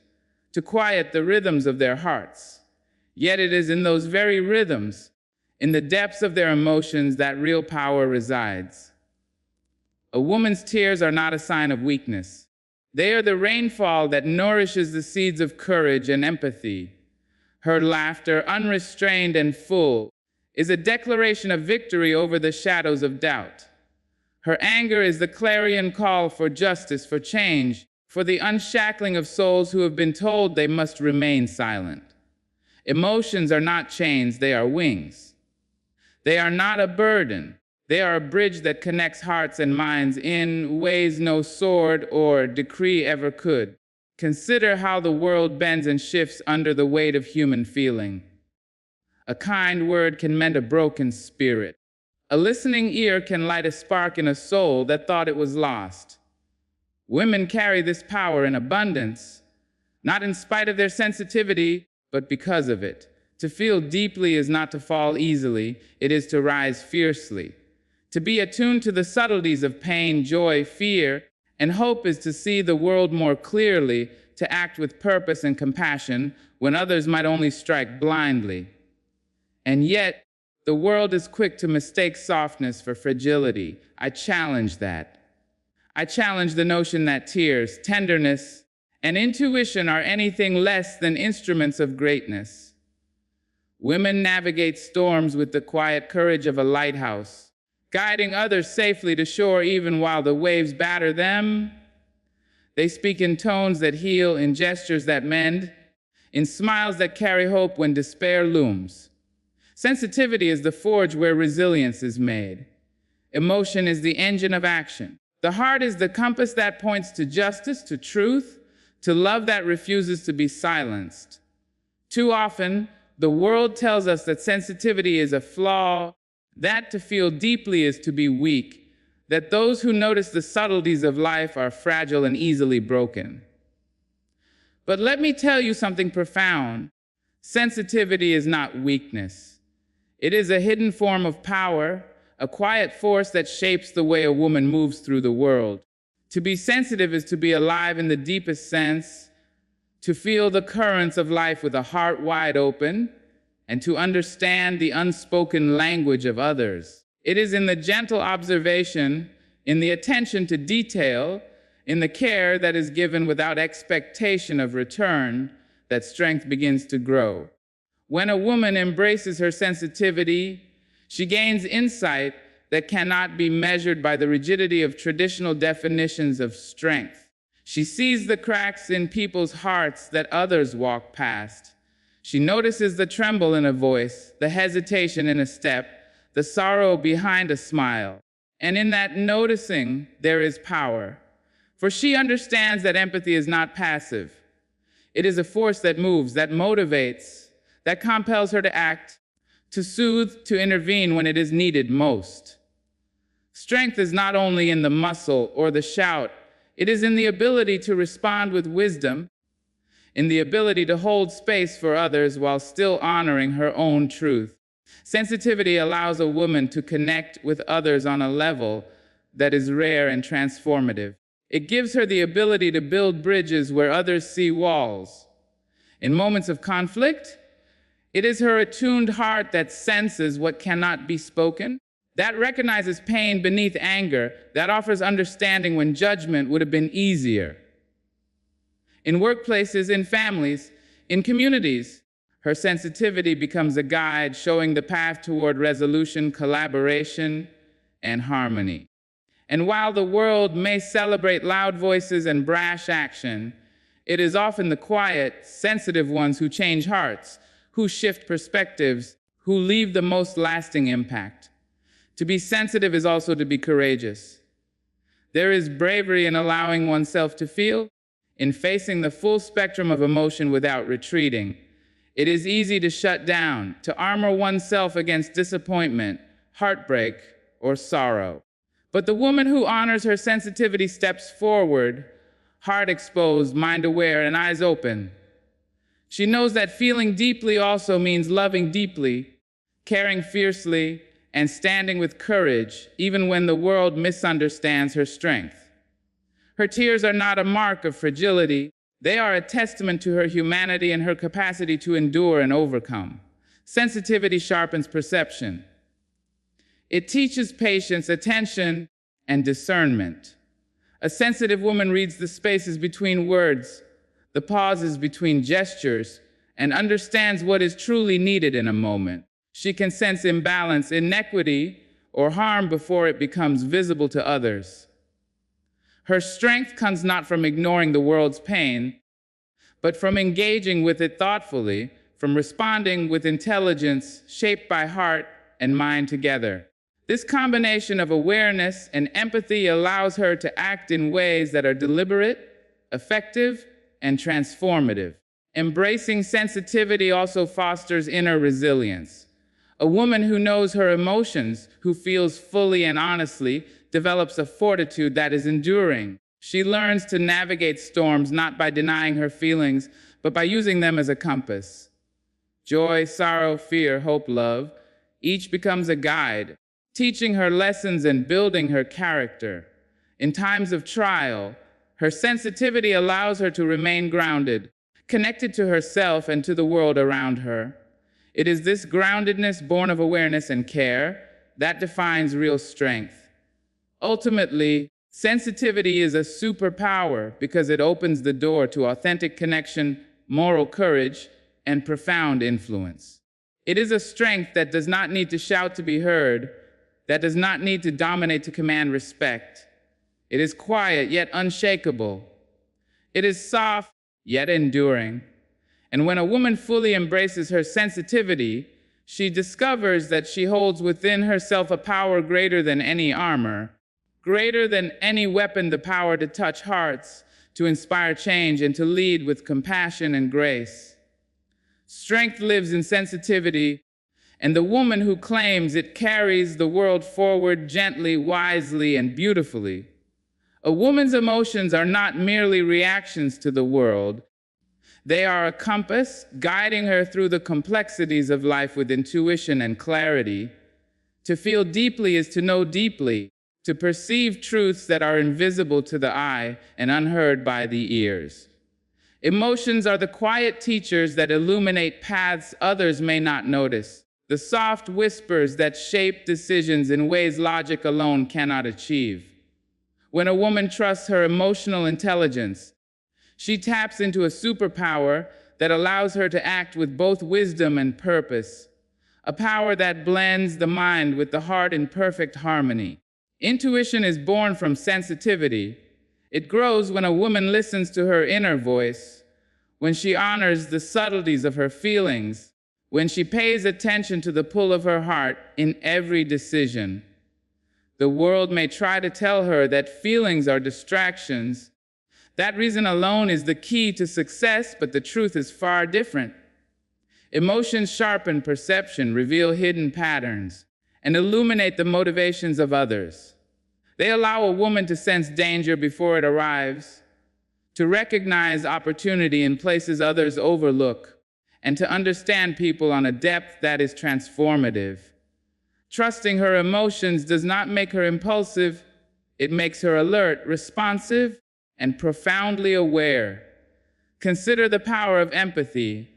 to quiet the rhythms of their hearts. Yet it is in those very rhythms, in the depths of their emotions, that real power resides. A woman's tears are not a sign of weakness. They are the rainfall that nourishes the seeds of courage and empathy. Her laughter, unrestrained and full, is a declaration of victory over the shadows of doubt. Her anger is the clarion call for justice, for change, for the unshackling of souls who have been told they must remain silent. Emotions are not chains, they are wings. They are not a burden. They are a bridge that connects hearts and minds in ways no sword or decree ever could. Consider how the world bends and shifts under the weight of human feeling. A kind word can mend a broken spirit. A listening ear can light a spark in a soul that thought it was lost. Women carry this power in abundance, not in spite of their sensitivity, but because of it. To feel deeply is not to fall easily, it is to rise fiercely. To be attuned to the subtleties of pain, joy, fear, and hope is to see the world more clearly, to act with purpose and compassion when others might only strike blindly. And yet, the world is quick to mistake softness for fragility. I challenge that. I challenge the notion that tears, tenderness, and intuition are anything less than instruments of greatness. Women navigate storms with the quiet courage of a lighthouse, guiding others safely to shore even while the waves batter them. They speak in tones that heal, in gestures that mend, in smiles that carry hope when despair looms. Sensitivity is the forge where resilience is made. Emotion is the engine of action. The heart is the compass that points to justice, to truth, to love that refuses to be silenced. Too often, the world tells us that sensitivity is a flaw, that to feel deeply is to be weak, that those who notice the subtleties of life are fragile and easily broken. But let me tell you something profound. Sensitivity is not weakness. It is a hidden form of power, a quiet force that shapes the way a woman moves through the world. To be sensitive is to be alive in the deepest sense, to feel the currents of life with a heart wide open, and to understand the unspoken language of others. It is in the gentle observation, in the attention to detail, in the care that is given without expectation of return, that strength begins to grow. When a woman embraces her sensitivity, she gains insight that cannot be measured by the rigidity of traditional definitions of strength. She sees the cracks in people's hearts that others walk past. She notices the tremble in a voice, the hesitation in a step, the sorrow behind a smile. And in that noticing, there is power. For she understands that empathy is not passive. It is a force that moves, that motivates, that compels her to act, to soothe, to intervene when it is needed most. Strength is not only in the muscle or the shout, it is in the ability to respond with wisdom, in the ability to hold space for others while still honoring her own truth. Sensitivity allows a woman to connect with others on a level that is rare and transformative. It gives her the ability to build bridges where others see walls. In moments of conflict, it is her attuned heart that senses what cannot be spoken, that recognizes pain beneath anger, that offers understanding when judgment would have been easier. In workplaces, in families, in communities, her sensitivity becomes a guide showing the path toward resolution, collaboration, and harmony. And while the world may celebrate loud voices and brash action, It is often the quiet, sensitive ones who change hearts, who shift perspectives, who leave the most lasting impact. To be sensitive is also to be courageous. There is bravery in allowing oneself to feel, in facing the full spectrum of emotion without retreating. It is easy to shut down, to armor oneself against disappointment, heartbreak, or sorrow. But the woman who honors her sensitivity steps forward, heart exposed, mind aware, and eyes open. She knows that feeling deeply also means loving deeply, caring fiercely, and standing with courage, even when the world misunderstands her strength. Her tears are not a mark of fragility. They are a testament to her humanity and her capacity to endure and overcome. Sensitivity sharpens perception. It teaches patience, attention, and discernment. A sensitive woman reads the spaces between words, the pauses between gestures, and understands what is truly needed in a moment. She can sense imbalance, inequity, or harm before it becomes visible to others. Her strength comes not from ignoring the world's pain, but from engaging with it thoughtfully, from responding with intelligence shaped by heart and mind together. This combination of awareness and empathy allows her to act in ways that are deliberate, effective, and transformative. Embracing sensitivity also fosters inner resilience. A woman who knows her emotions, who feels fully and honestly, develops a fortitude that is enduring. She learns to navigate storms not by denying her feelings, but by using them as a compass. Joy, sorrow, fear, hope, love, each becomes a guide, teaching her lessons and building her character. In times of trial, her sensitivity allows her to remain grounded, connected to herself and to the world around her. It is this groundedness, born of awareness and care, that defines real strength. Ultimately, sensitivity is a superpower because it opens the door to authentic connection, moral courage, and profound influence. It is a strength that does not need to shout to be heard, that does not need to dominate to command respect. It is quiet yet unshakable. It is soft yet enduring. And when a woman fully embraces her sensitivity, she discovers that she holds within herself a power greater than any armor, greater than any weapon, the power to touch hearts, to inspire change, and to lead with compassion and grace. Strength lives in sensitivity, and the woman who claims it carries the world forward gently, wisely, and beautifully. A woman's emotions are not merely reactions to the world. They are a compass guiding her through the complexities of life with intuition and clarity. To feel deeply is to know deeply, to perceive truths that are invisible to the eye and unheard by the ears. Emotions are the quiet teachers that illuminate paths others may not notice, the soft whispers that shape decisions in ways logic alone cannot achieve. When a woman trusts her emotional intelligence, she taps into a superpower that allows her to act with both wisdom and purpose, a power that blends the mind with the heart in perfect harmony. Intuition is born from sensitivity. It grows when a woman listens to her inner voice, when she honors the subtleties of her feelings, when she pays attention to the pull of her heart in every decision. The world may try to tell her that feelings are distractions. That reason alone is the key to success, but the truth is far different. Emotions sharpen perception, reveal hidden patterns, and illuminate the motivations of others. They allow a woman to sense danger before it arrives, to recognize opportunity in places others overlook, and to understand people on a depth that is transformative. Trusting her emotions does not make her impulsive. It makes her alert, responsive, and profoundly aware. Consider the power of empathy,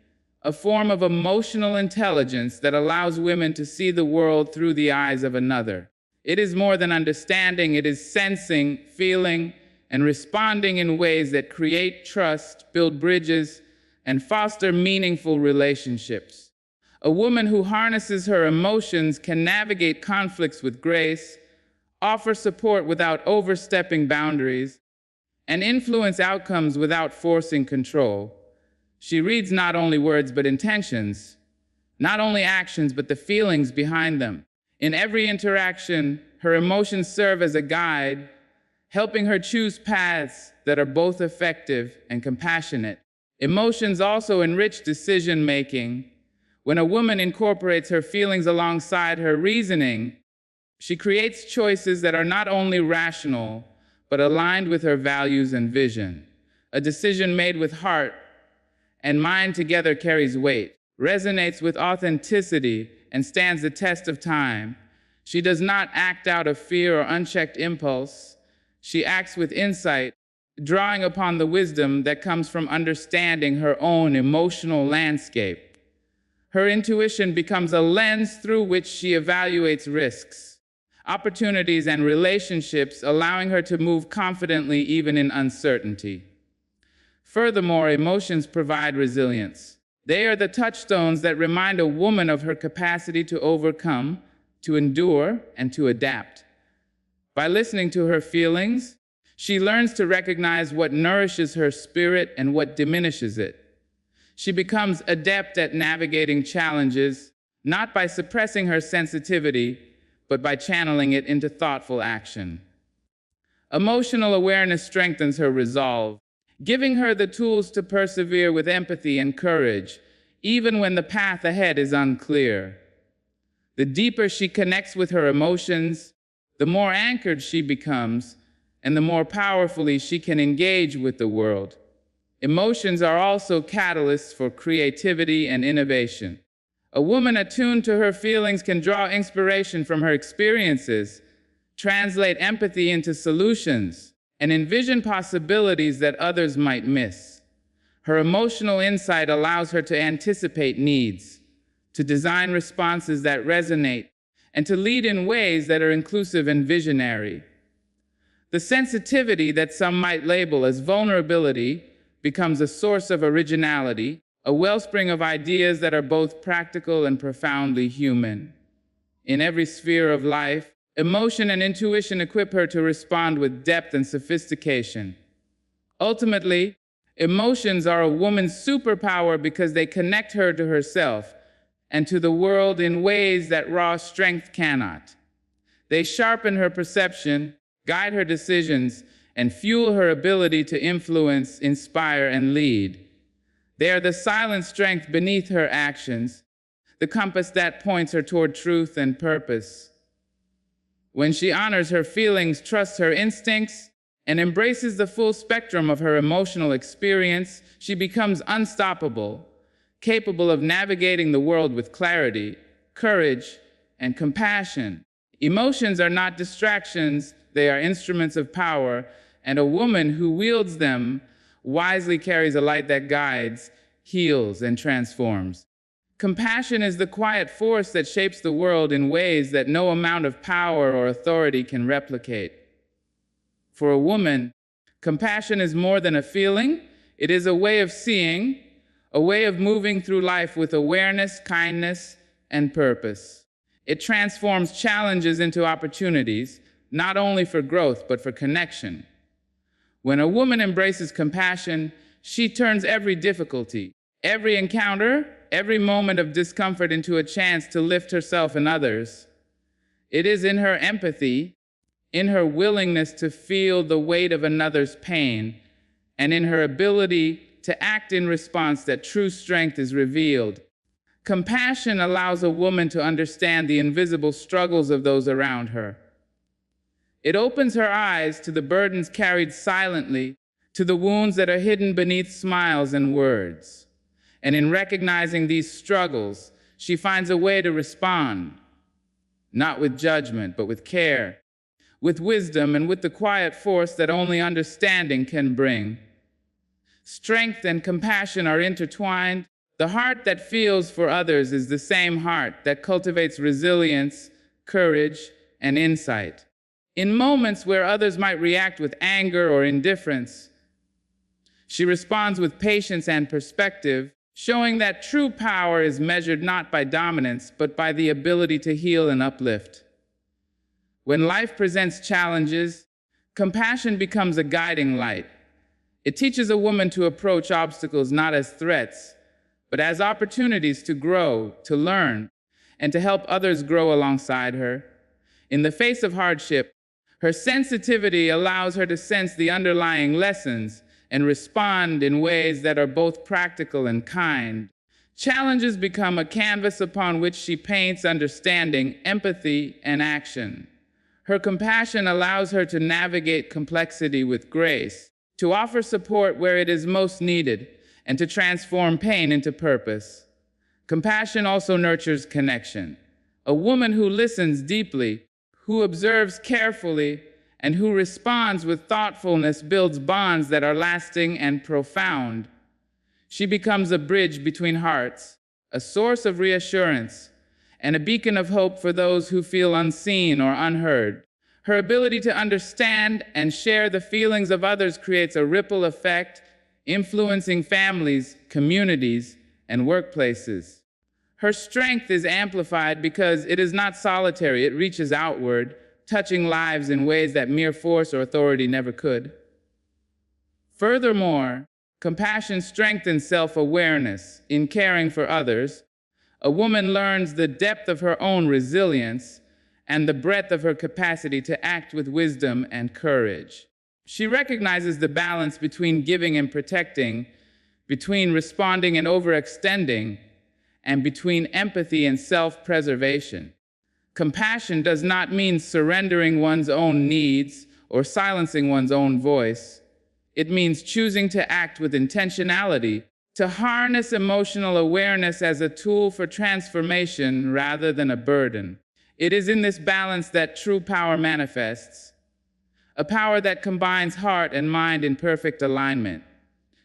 a form of emotional intelligence that allows women to see the world through the eyes of another. It is more than understanding, it is sensing, feeling, and responding in ways that create trust, build bridges, and foster meaningful relationships. A woman who harnesses her emotions can navigate conflicts with grace, offer support without overstepping boundaries, and influence outcomes without forcing control. She reads not only words but intentions, not only actions but the feelings behind them. In every interaction, her emotions serve as a guide, helping her choose paths that are both effective and compassionate. Emotions also enrich decision-making. When a woman incorporates her feelings alongside her reasoning, she creates choices that are not only rational, but aligned with her values and vision. A decision made with heart and mind together carries weight, resonates with authenticity, and stands the test of time. She does not act out of fear or unchecked impulse. She acts with insight, drawing upon the wisdom that comes from understanding her own emotional landscape. Her intuition becomes a lens through which she evaluates risks, opportunities, and relationships, allowing her to move confidently even in uncertainty. Furthermore, emotions provide resilience. They are the touchstones that remind a woman of her capacity to overcome, to endure, and to adapt. By listening to her feelings, she learns to recognize what nourishes her spirit and what diminishes it. She becomes adept at navigating challenges, not by suppressing her sensitivity, but by channeling it into thoughtful action. Emotional awareness strengthens her resolve, giving her the tools to persevere with empathy and courage, even when the path ahead is unclear. The deeper she connects with her emotions, the more anchored she becomes, and the more powerfully she can engage with the world. Emotions are also catalysts for creativity and innovation. A woman attuned to her feelings can draw inspiration from her experiences, translate empathy into solutions, and envision possibilities that others might miss. Her emotional insight allows her to anticipate needs, to design responses that resonate, and to lead in ways that are inclusive and visionary. The sensitivity that some might label as vulnerability becomes a source of originality, a wellspring of ideas that are both practical and profoundly human. In every sphere of life, emotion and intuition equip her to respond with depth and sophistication. Ultimately, emotions are a woman's superpower because they connect her to herself and to the world in ways that raw strength cannot. They sharpen her perception, guide her decisions, and fuel her ability to influence, inspire, and lead. They are the silent strength beneath her actions, the compass that points her toward truth and purpose. When she honors her feelings, trusts her instincts, and embraces the full spectrum of her emotional experience, she becomes unstoppable, capable of navigating the world with clarity, courage, and compassion. Emotions are not distractions, they are instruments of power, and a woman who wields them wisely carries a light that guides, heals, and transforms. Compassion is the quiet force that shapes the world in ways that no amount of power or authority can replicate. For a woman, compassion is more than a feeling. It is a way of seeing, a way of moving through life with awareness, kindness, and purpose. It transforms challenges into opportunities, not only for growth, but for connection. When a woman embraces compassion, she turns every difficulty, every encounter, every moment of discomfort into a chance to lift herself and others. It is in her empathy, in her willingness to feel the weight of another's pain, and in her ability to act in response that true strength is revealed. Compassion allows a woman to understand the invisible struggles of those around her. It opens her eyes to the burdens carried silently, to the wounds that are hidden beneath smiles and words. And in recognizing these struggles, she finds a way to respond, not with judgment, but with care, with wisdom, and with the quiet force that only understanding can bring. Strength and compassion are intertwined. The heart that feels for others is the same heart that cultivates resilience, courage, and insight. In moments where others might react with anger or indifference, she responds with patience and perspective, showing that true power is measured not by dominance, but by the ability to heal and uplift. When life presents challenges, compassion becomes a guiding light, It teaches a woman to approach obstacles not as threats, but as opportunities to grow, to learn, and to help others grow alongside her. In the face of hardship, her sensitivity allows her to sense the underlying lessons and respond in ways that are both practical and kind. Challenges become a canvas upon which she paints understanding, empathy, and action. Her compassion allows her to navigate complexity with grace, to offer support where it is most needed, and to transform pain into purpose. Compassion also nurtures connection. A woman who listens deeply, who observes carefully, and who responds with thoughtfulness builds bonds that are lasting and profound. She becomes a bridge between hearts, a source of reassurance, and a beacon of hope for those who feel unseen or unheard. Her ability to understand and share the feelings of others creates a ripple effect, influencing families, communities, and workplaces. Her strength is amplified because it is not solitary, it reaches outward, touching lives in ways that mere force or authority never could. Furthermore, compassion strengthens self-awareness. In caring for others, a woman learns the depth of her own resilience and the breadth of her capacity to act with wisdom and courage. She recognizes the balance between giving and protecting, between responding and overextending, and between empathy and self-preservation. Compassion does not mean surrendering one's own needs or silencing one's own voice. It means choosing to act with intentionality, to harness emotional awareness as a tool for transformation rather than a burden. It is in this balance that true power manifests, a power that combines heart and mind in perfect alignment.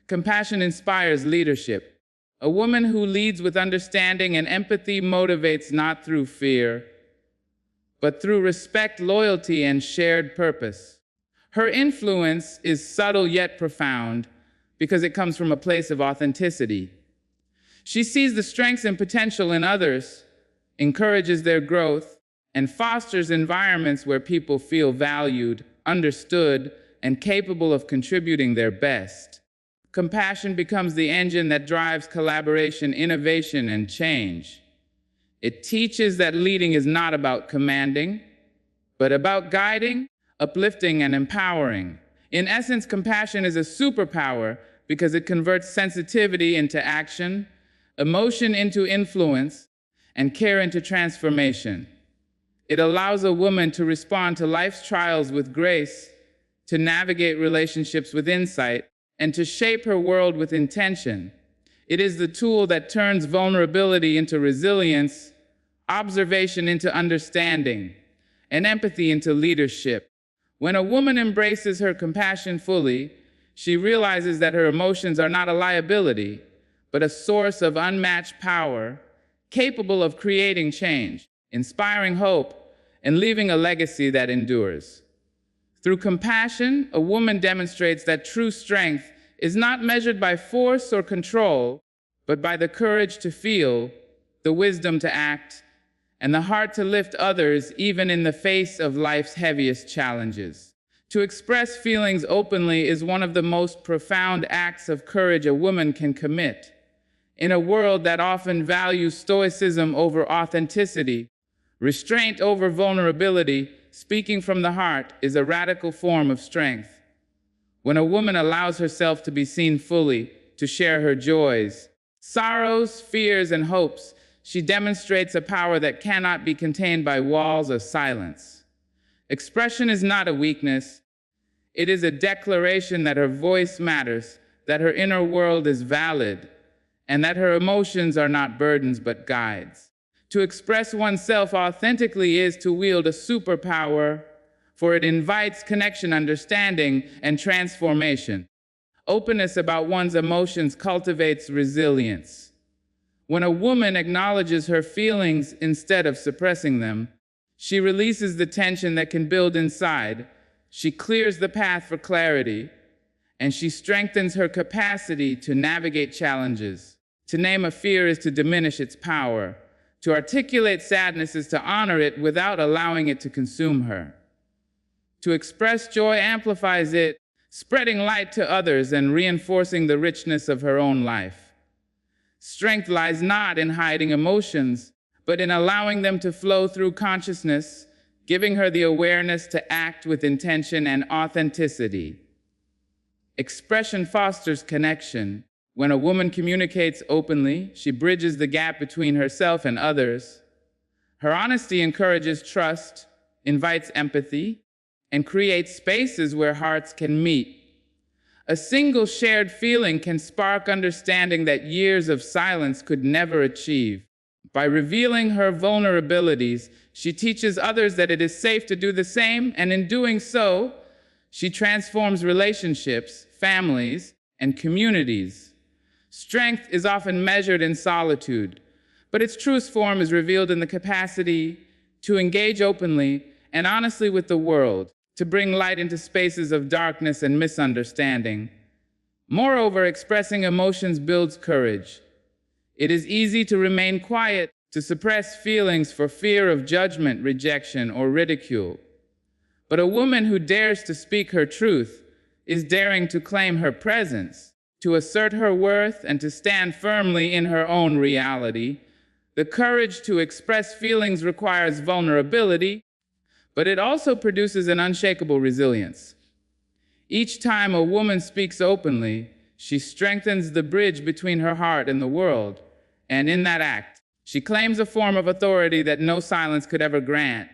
Compassion inspires leadership. A woman who leads with understanding and empathy motivates not through fear, but through respect, loyalty, and shared purpose. Her influence is subtle yet profound because it comes from a place of authenticity. She sees the strengths and potential in others, encourages their growth, and fosters environments where people feel valued, understood, and capable of contributing their best. Compassion becomes the engine that drives collaboration, innovation, and change. It teaches that leading is not about commanding, but about guiding, uplifting, and empowering. In essence, compassion is a superpower because it converts sensitivity into action, emotion into influence, and care into transformation. It allows a woman to respond to life's trials with grace, to navigate relationships with insight, and to shape her world with intention. It is the tool that turns vulnerability into resilience, observation into understanding, and empathy into leadership. When a woman embraces her compassion fully, she realizes that her emotions are not a liability, but a source of unmatched power, capable of creating change, inspiring hope, and leaving a legacy that endures. Through compassion, a woman demonstrates that true strength is not measured by force or control, but by the courage to feel, the wisdom to act, and the heart to lift others even in the face of life's heaviest challenges. To express feelings openly is one of the most profound acts of courage a woman can commit. In a world that often values stoicism over authenticity, restraint over vulnerability, speaking from the heart is a radical form of strength. When a woman allows herself to be seen fully, to share her joys, sorrows, fears, and hopes, she demonstrates a power that cannot be contained by walls of silence. Expression is not a weakness. It is a declaration that her voice matters, that her inner world is valid, and that her emotions are not burdens but guides. To express oneself authentically is to wield a superpower, for it invites connection, understanding, and transformation. Openness about one's emotions cultivates resilience. When a woman acknowledges her feelings instead of suppressing them, she releases the tension that can build inside, she clears the path for clarity, and she strengthens her capacity to navigate challenges. To name a fear is to diminish its power. To articulate sadness is to honor it without allowing it to consume her. To express joy amplifies it, spreading light to others and reinforcing the richness of her own life. Strength lies not in hiding emotions, but in allowing them to flow through consciousness, giving her the awareness to act with intention and authenticity. Expression fosters connection. When a woman communicates openly, she bridges the gap between herself and others. Her honesty encourages trust, invites empathy, and creates spaces where hearts can meet. A single shared feeling can spark understanding that years of silence could never achieve. By revealing her vulnerabilities, she teaches others that it is safe to do the same, and in doing so, she transforms relationships, families, and communities. Strength is often measured in solitude, but its truest form is revealed in the capacity to engage openly and honestly with the world, to bring light into spaces of darkness and misunderstanding. Moreover, expressing emotions builds courage. It is easy to remain quiet, to suppress feelings for fear of judgment, rejection, or ridicule. But a woman who dares to speak her truth is daring to claim her presence, to assert her worth, and to stand firmly in her own reality. The courage to express feelings requires vulnerability, but it also produces an unshakable resilience. Each time a woman speaks openly, she strengthens the bridge between her heart and the world, and in that act, she claims a form of authority that no silence could ever grant.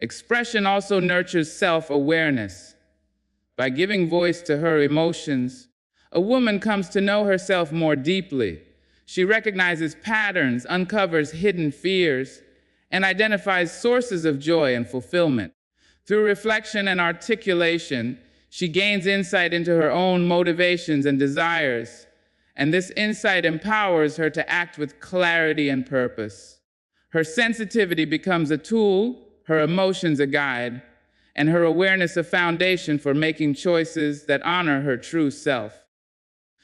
Expression also nurtures self-awareness. By giving voice to her emotions, a woman comes to know herself more deeply. She recognizes patterns, uncovers hidden fears, and identifies sources of joy and fulfillment. Through reflection and articulation, she gains insight into her own motivations and desires, and this insight empowers her to act with clarity and purpose. Her sensitivity becomes a tool, her emotions a guide, and her awareness a foundation for making choices that honor her true self.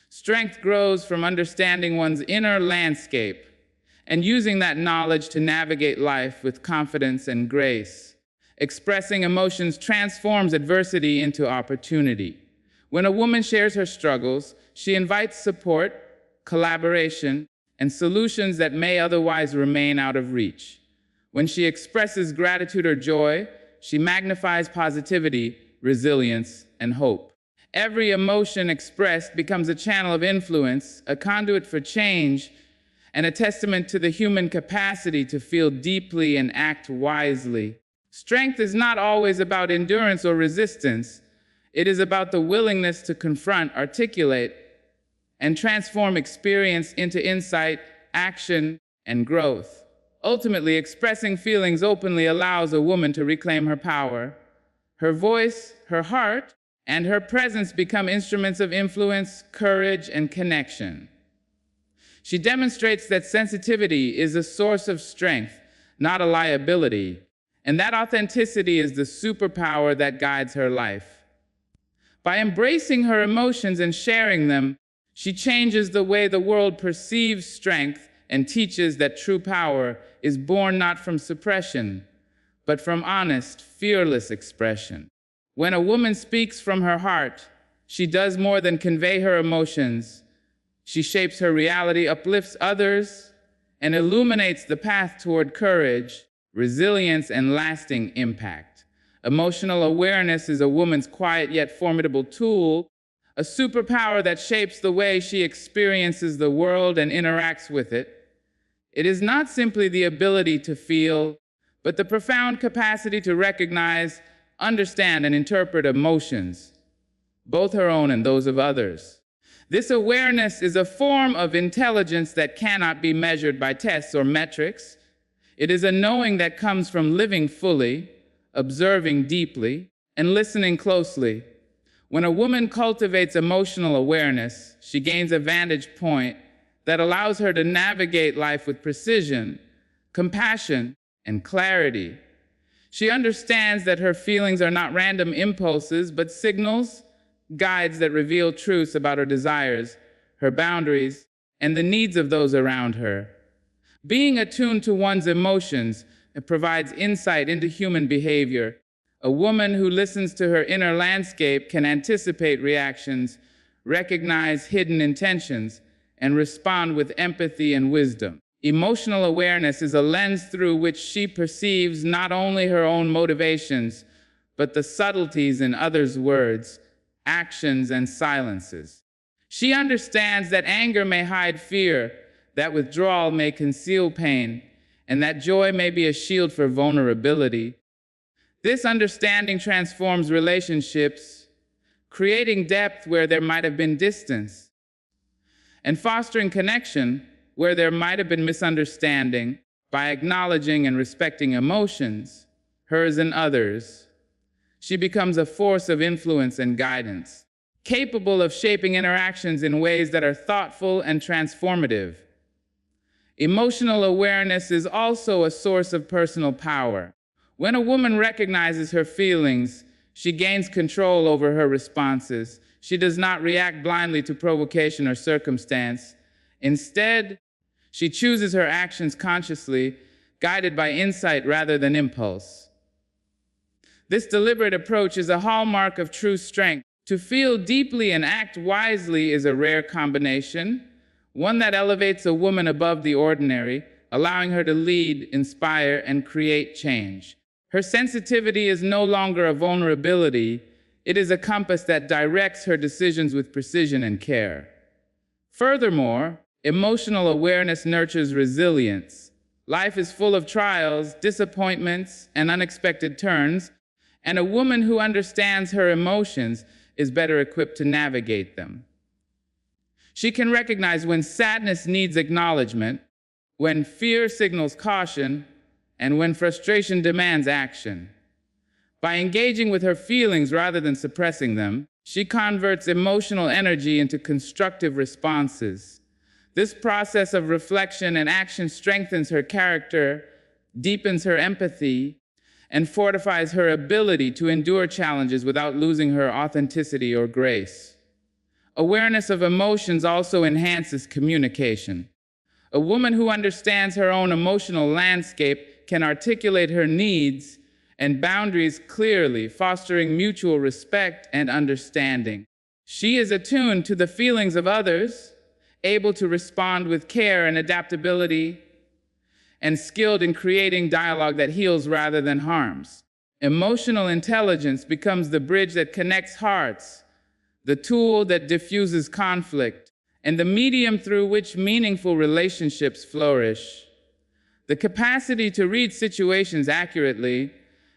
Strength grows from understanding one's inner landscape and using that knowledge to navigate life with confidence and grace. Expressing emotions transforms adversity into opportunity. When a woman shares her struggles, she invites support, collaboration, and solutions that may otherwise remain out of reach. When she expresses gratitude or joy, she magnifies positivity, resilience, and hope. Every emotion expressed becomes a channel of influence, a conduit for change, and a testament to the human capacity to feel deeply and act wisely. Strength is not always about endurance or resistance. It is about the willingness to confront, articulate, and transform experience into insight, action, and growth. Ultimately, expressing feelings openly allows a woman to reclaim her power. Her voice, her heart, and her presence become instruments of influence, courage, and connection. She demonstrates that sensitivity is a source of strength, not a liability, and that authenticity is the superpower that guides her life. By embracing her emotions and sharing them, she changes the way the world perceives strength and teaches that true power is born not from suppression, but from honest, fearless expression. When a woman speaks from her heart, she does more than convey her emotions. She shapes her reality, uplifts others, and illuminates the path toward courage, resilience, and lasting impact. Emotional awareness is a woman's quiet yet formidable tool, a superpower that shapes the way she experiences the world and interacts with it. It is not simply the ability to feel, but the profound capacity to recognize, understand, and interpret emotions, both her own and those of others. This awareness is a form of intelligence that cannot be measured by tests or metrics. It is a knowing that comes from living fully, observing deeply, and listening closely. When a woman cultivates emotional awareness, she gains a vantage point that allows her to navigate life with precision, compassion, and clarity. She understands that her feelings are not random impulses, but signals, guides that reveal truths about her desires, her boundaries, and the needs of those around her. Being attuned to one's emotions provides insight into human behavior. A woman who listens to her inner landscape can anticipate reactions, recognize hidden intentions, and respond with empathy and wisdom. Emotional awareness is a lens through which she perceives not only her own motivations, but the subtleties in others' words, actions, and silences. She understands that anger may hide fear, that withdrawal may conceal pain, and that joy may be a shield for vulnerability. This understanding transforms relationships, creating depth where there might have been distance, and fostering connection where there might have been misunderstanding. By acknowledging and respecting emotions, hers and others, she becomes a force of influence and guidance, capable of shaping interactions in ways that are thoughtful and transformative. Emotional awareness is also a source of personal power. When a woman recognizes her feelings, she gains control over her responses. She does not react blindly to provocation or circumstance. Instead, she chooses her actions consciously, guided by insight rather than impulse. This deliberate approach is a hallmark of true strength. To feel deeply and act wisely is a rare combination, one that elevates a woman above the ordinary, allowing her to lead, inspire, and create change. Her sensitivity is no longer a vulnerability, it is a compass that directs her decisions with precision and care. Furthermore, emotional awareness nurtures resilience. Life is full of trials, disappointments, and unexpected turns, and a woman who understands her emotions is better equipped to navigate them. She can recognize when sadness needs acknowledgement, when fear signals caution, and when frustration demands action. By engaging with her feelings rather than suppressing them, she converts emotional energy into constructive responses. This process of reflection and action strengthens her character, deepens her empathy, and fortifies her ability to endure challenges without losing her authenticity or grace. Awareness of emotions also enhances communication. A woman who understands her own emotional landscape can articulate her needs and boundaries clearly, fostering mutual respect and understanding. She is attuned to the feelings of others, able to respond with care and adaptability, and skilled in creating dialogue that heals rather than harms. Emotional intelligence becomes the bridge that connects hearts, the tool that diffuses conflict, and the medium through which meaningful relationships flourish. The capacity to read situations accurately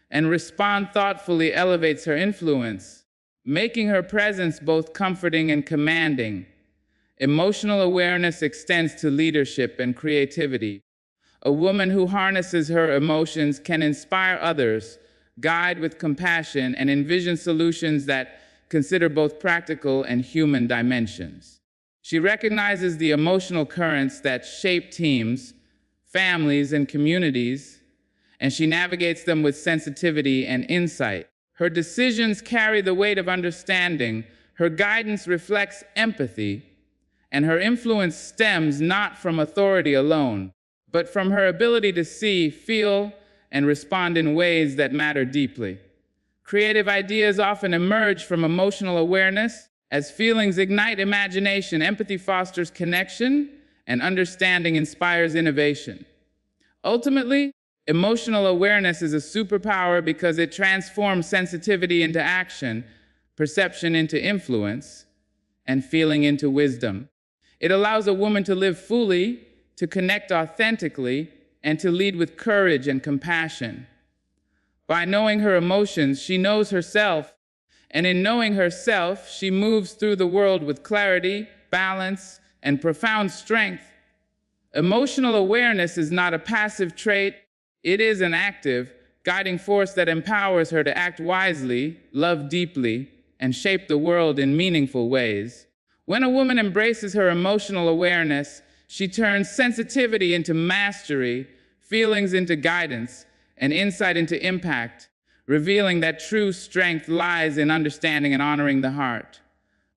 and respond thoughtfully elevates her influence, making her presence both comforting and commanding. Emotional awareness extends to leadership and creativity. A woman who harnesses her emotions can inspire others, guide with compassion, and envision solutions that consider both practical and human dimensions. She recognizes the emotional currents that shape teams, families, and communities, and she navigates them with sensitivity and insight. Her decisions carry the weight of understanding, her guidance reflects empathy, and her influence stems not from authority alone, but from her ability to see, feel, and respond in ways that matter deeply. Creative ideas often emerge from emotional awareness. As feelings ignite imagination, empathy fosters connection, and understanding inspires innovation. Ultimately, emotional awareness is a superpower because it transforms sensitivity into action, perception into influence, and feeling into wisdom. It allows a woman to live fully, to connect authentically, and to lead with courage and compassion. By knowing her emotions, she knows herself, and in knowing herself, she moves through the world with clarity, balance, and profound strength. Emotional awareness is not a passive trait, it is an active, guiding force that empowers her to act wisely, love deeply, and shape the world in meaningful ways. When a woman embraces her emotional awareness, she turns sensitivity into mastery, feelings into guidance, and insight into impact, revealing that true strength lies in understanding and honoring the heart.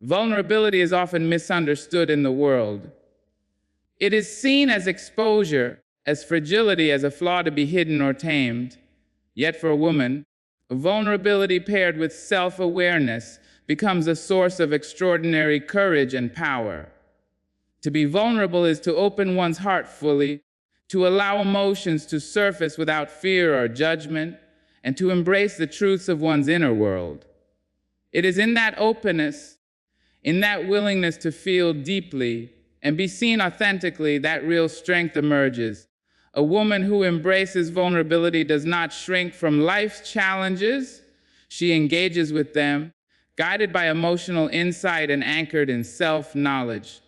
Vulnerability is often misunderstood in the world. It is seen as exposure, as fragility, as a flaw to be hidden or tamed. Yet for a woman, Vulnerability paired with self-awareness becomes a source of extraordinary courage and power. To be vulnerable is to open one's heart fully, to allow emotions to surface without fear or judgment, and to embrace the truths of one's inner world. It is in that openness, in that willingness to feel deeply and be seen authentically, that real strength emerges. A woman who embraces vulnerability does not shrink from life's challenges. She engages with them, guided by emotional insight and anchored in self-knowledge.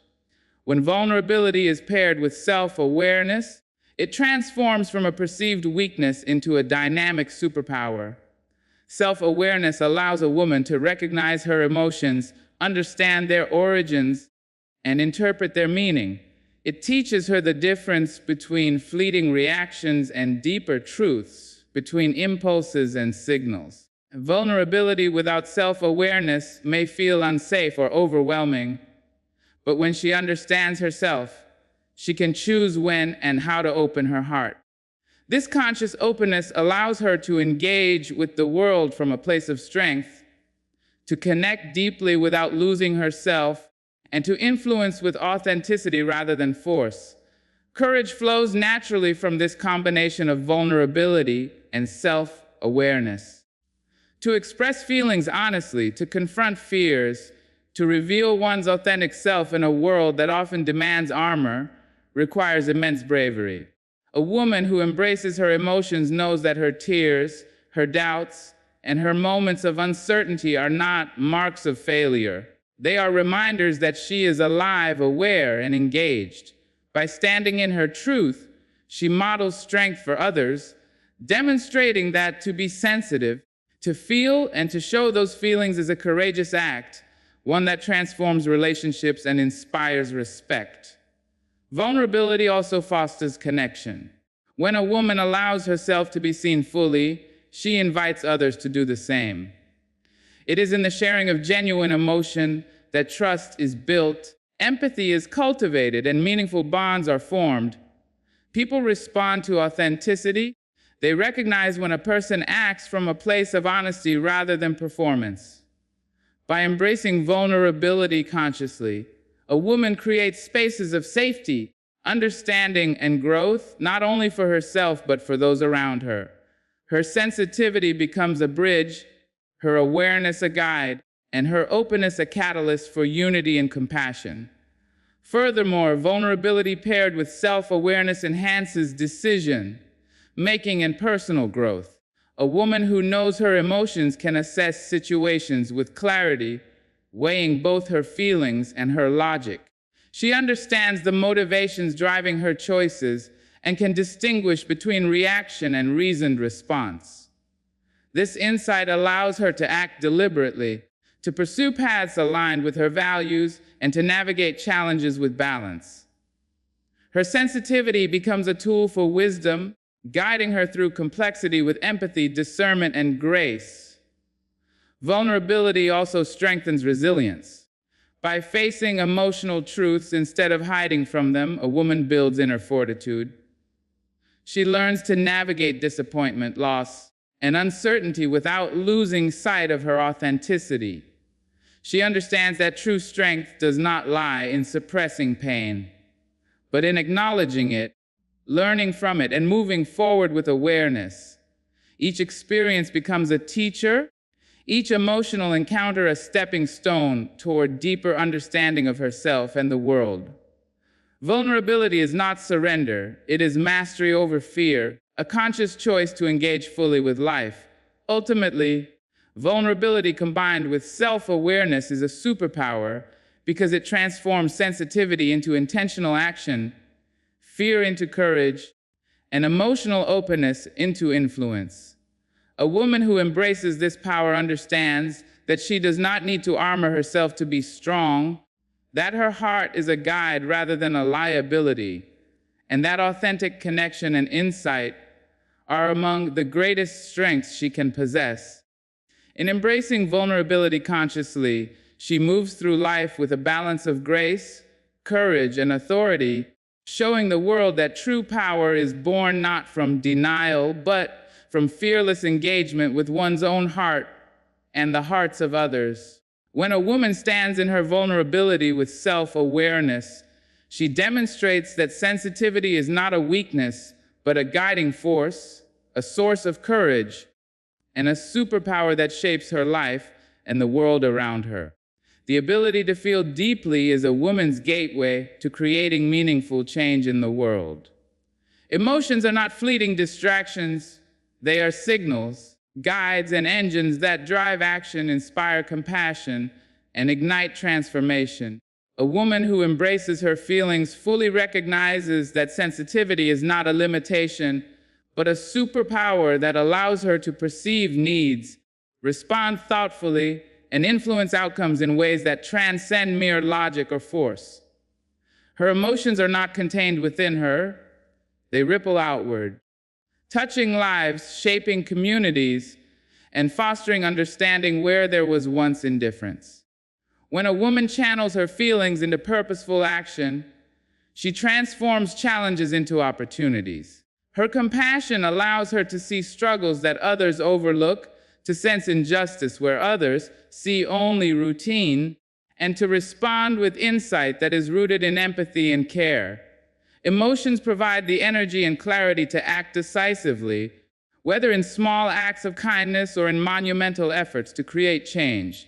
When vulnerability is paired with self-awareness, it transforms from a perceived weakness into a dynamic superpower. Self-awareness allows a woman to recognize her emotions, understand their origins, and interpret their meaning. It teaches her the difference between fleeting reactions and deeper truths, between impulses and signals. Vulnerability without self-awareness may feel unsafe or overwhelming, but when she understands herself, she can choose when and how to open her heart. This conscious openness allows her to engage with the world from a place of strength, to connect deeply without losing herself, and to influence with authenticity rather than force. Courage flows naturally from this combination of vulnerability and self-awareness. To express feelings honestly, to confront fears, to reveal one's authentic self in a world that often demands armor, requires immense bravery. A woman who embraces her emotions knows that her tears, her doubts, and her moments of uncertainty are not marks of failure. They are reminders that she is alive, aware, and engaged. By standing in her truth, she models strength for others, demonstrating that to be sensitive, to feel, and to show those feelings is a courageous act, one that transforms relationships and inspires respect. Vulnerability also fosters connection. When a woman allows herself to be seen fully, she invites others to do the same. It is in the sharing of genuine emotion that trust is built, empathy is cultivated, and meaningful bonds are formed. People respond to authenticity. They recognize when a person acts from a place of honesty rather than performance. By embracing vulnerability consciously, a woman creates spaces of safety, understanding, and growth, not only for herself, but for those around her. Her sensitivity becomes a bridge, her awareness a guide, and her openness a catalyst for unity and compassion. Furthermore, vulnerability paired with self-awareness enhances decision-making and personal growth. A woman who knows her emotions can assess situations with clarity, weighing both her feelings and her logic. She understands the motivations driving her choices and can distinguish between reaction and reasoned response. This insight allows her to act deliberately, to pursue paths aligned with her values, and to navigate challenges with balance. Her sensitivity becomes a tool for wisdom, guiding her through complexity with empathy, discernment, and grace. Vulnerability also strengthens resilience. By facing emotional truths instead of hiding from them, a woman builds inner fortitude. She learns to navigate disappointment, loss, and uncertainty without losing sight of her authenticity. She understands that true strength does not lie in suppressing pain, but in acknowledging it, learning from it, and moving forward with awareness. Each experience becomes a teacher, each emotional encounter a stepping stone toward deeper understanding of herself and the world. Vulnerability is not surrender, it is mastery over fear, a conscious choice to engage fully with life. Ultimately, vulnerability combined with self-awareness is a superpower because it transforms sensitivity into intentional action, fear into courage, and emotional openness into influence. A woman who embraces this power understands that she does not need to armor herself to be strong, that her heart is a guide rather than a liability, and that authentic connection and insight are among the greatest strengths she can possess. In embracing vulnerability consciously, she moves through life with a balance of grace, courage, and authority, showing the world that true power is born not from denial, but from fearless engagement with one's own heart and the hearts of others. When a woman stands in her vulnerability with self-awareness, she demonstrates that sensitivity is not a weakness, but a guiding force, a source of courage, and a superpower that shapes her life and the world around her. The ability to feel deeply is a woman's gateway to creating meaningful change in the world. Emotions are not fleeting distractions, they are signals, guides, and engines that drive action, inspire compassion, and ignite transformation. A woman who embraces her feelings fully recognizes that sensitivity is not a limitation, but a superpower that allows her to perceive needs, respond thoughtfully, and influence outcomes in ways that transcend mere logic or force. Her emotions are not contained within her, they ripple outward, touching lives, shaping communities, and fostering understanding where there was once indifference. When a woman channels her feelings into purposeful action, she transforms challenges into opportunities. Her compassion allows her to see struggles that others overlook, to sense injustice where others see only routine, and to respond with insight that is rooted in empathy and care. Emotions provide the energy and clarity to act decisively, whether in small acts of kindness or in monumental efforts to create change.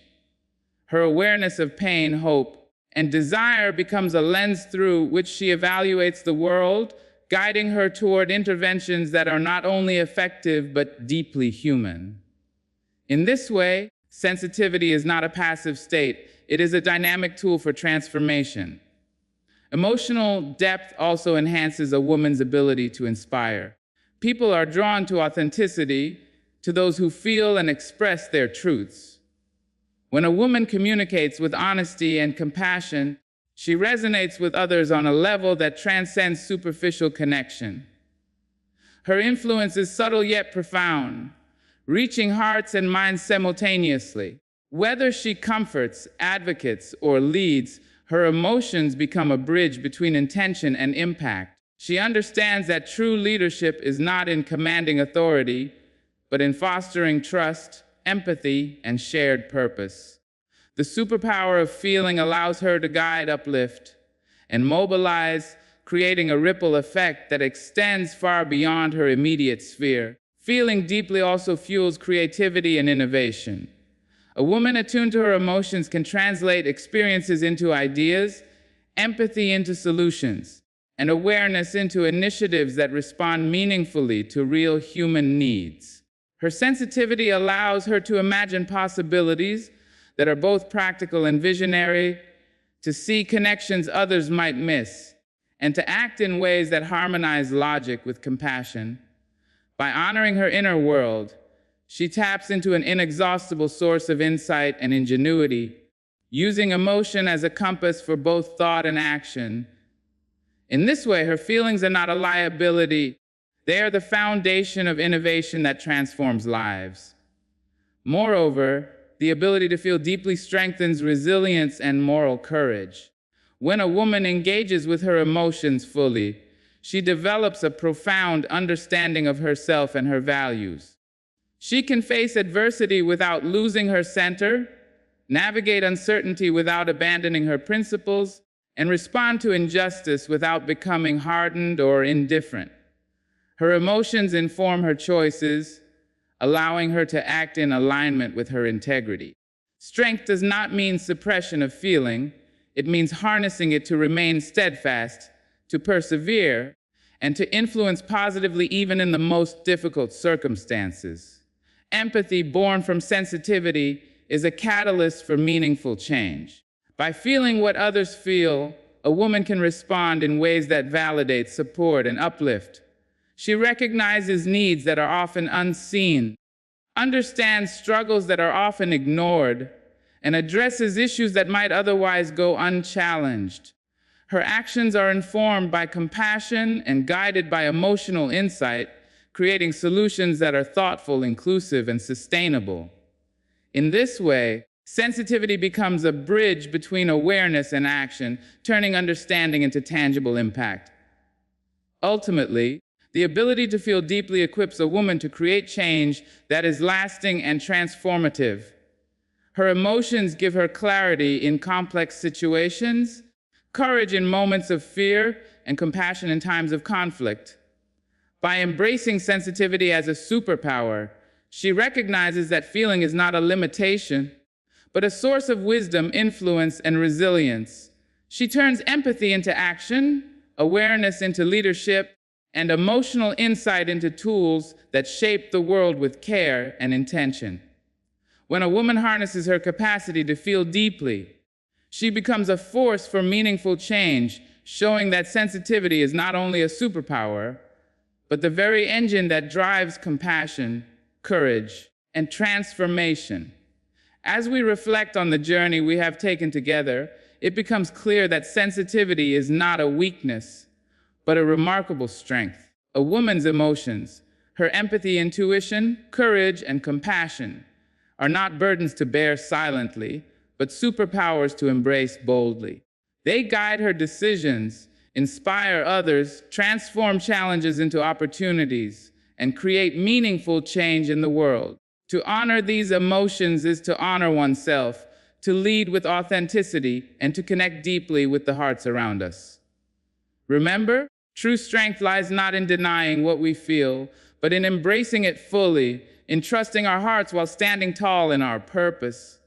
Her awareness of pain, hope, and desire becomes a lens through which she evaluates the world, guiding her toward interventions that are not only effective but deeply human. In this way, sensitivity is not a passive state, it is a dynamic tool for transformation. Emotional depth also enhances a woman's ability to inspire. People are drawn to authenticity, to those who feel and express their truths. When a woman communicates with honesty and compassion, she resonates with others on a level that transcends superficial connection. Her influence is subtle yet profound, reaching hearts and minds simultaneously. Whether she comforts, advocates, or leads, her emotions become a bridge between intention and impact. She understands that true leadership is not in commanding authority, but in fostering trust, empathy, and shared purpose. The superpower of feeling allows her to guide, uplift, and mobilize, creating a ripple effect that extends far beyond her immediate sphere. Feeling deeply also fuels creativity and innovation. A woman attuned to her emotions can translate experiences into ideas, empathy into solutions, and awareness into initiatives that respond meaningfully to real human needs. Her sensitivity allows her to imagine possibilities that are both practical and visionary, to see connections others might miss, and to act in ways that harmonize logic with compassion. By honoring her inner world, she taps into an inexhaustible source of insight and ingenuity, using emotion as a compass for both thought and action. In this way, her feelings are not a liability. They are the foundation of innovation that transforms lives. Moreover, the ability to feel deeply strengthens resilience and moral courage. When a woman engages with her emotions fully, she develops a profound understanding of herself and her values. She can face adversity without losing her center, navigate uncertainty without abandoning her principles, and respond to injustice without becoming hardened or indifferent. Her emotions inform her choices, allowing her to act in alignment with her integrity. Strength does not mean suppression of feeling, it means harnessing it to remain steadfast, to persevere, and to influence positively even in the most difficult circumstances. Empathy, born from sensitivity, is a catalyst for meaningful change. By feeling what others feel, a woman can respond in ways that validate, support, and uplift. She recognizes needs that are often unseen, understands struggles that are often ignored, and addresses issues that might otherwise go unchallenged. Her actions are informed by compassion and guided by emotional insight, creating solutions that are thoughtful, inclusive, and sustainable. In this way, sensitivity becomes a bridge between awareness and action, turning understanding into tangible impact. Ultimately, The ability to feel deeply equips a woman to create change that is lasting and transformative. Her emotions give her clarity in complex situations, courage in moments of fear, and compassion in times of conflict. By embracing sensitivity as a superpower, she recognizes that feeling is not a limitation, but a source of wisdom, influence, and resilience. She turns empathy into action, awareness into leadership, and emotional insight into tools that shape the world with care and intention. When a woman harnesses her capacity to feel deeply, she becomes a force for meaningful change, showing that sensitivity is not only a superpower, but the very engine that drives compassion, courage, and transformation. As we reflect on the journey we have taken together, it becomes clear that sensitivity is not a weakness, but a remarkable strength. A woman's emotions, her empathy, intuition, courage, and compassion are not burdens to bear silently, but superpowers to embrace boldly. They guide her decisions, inspire others, transform challenges into opportunities, and create meaningful change in the world. To honor these emotions is to honor oneself, to lead with authenticity, and to connect deeply with the hearts around us. Remember, true strength lies not in denying what we feel, but in embracing it fully, in trusting our hearts while standing tall in our purpose.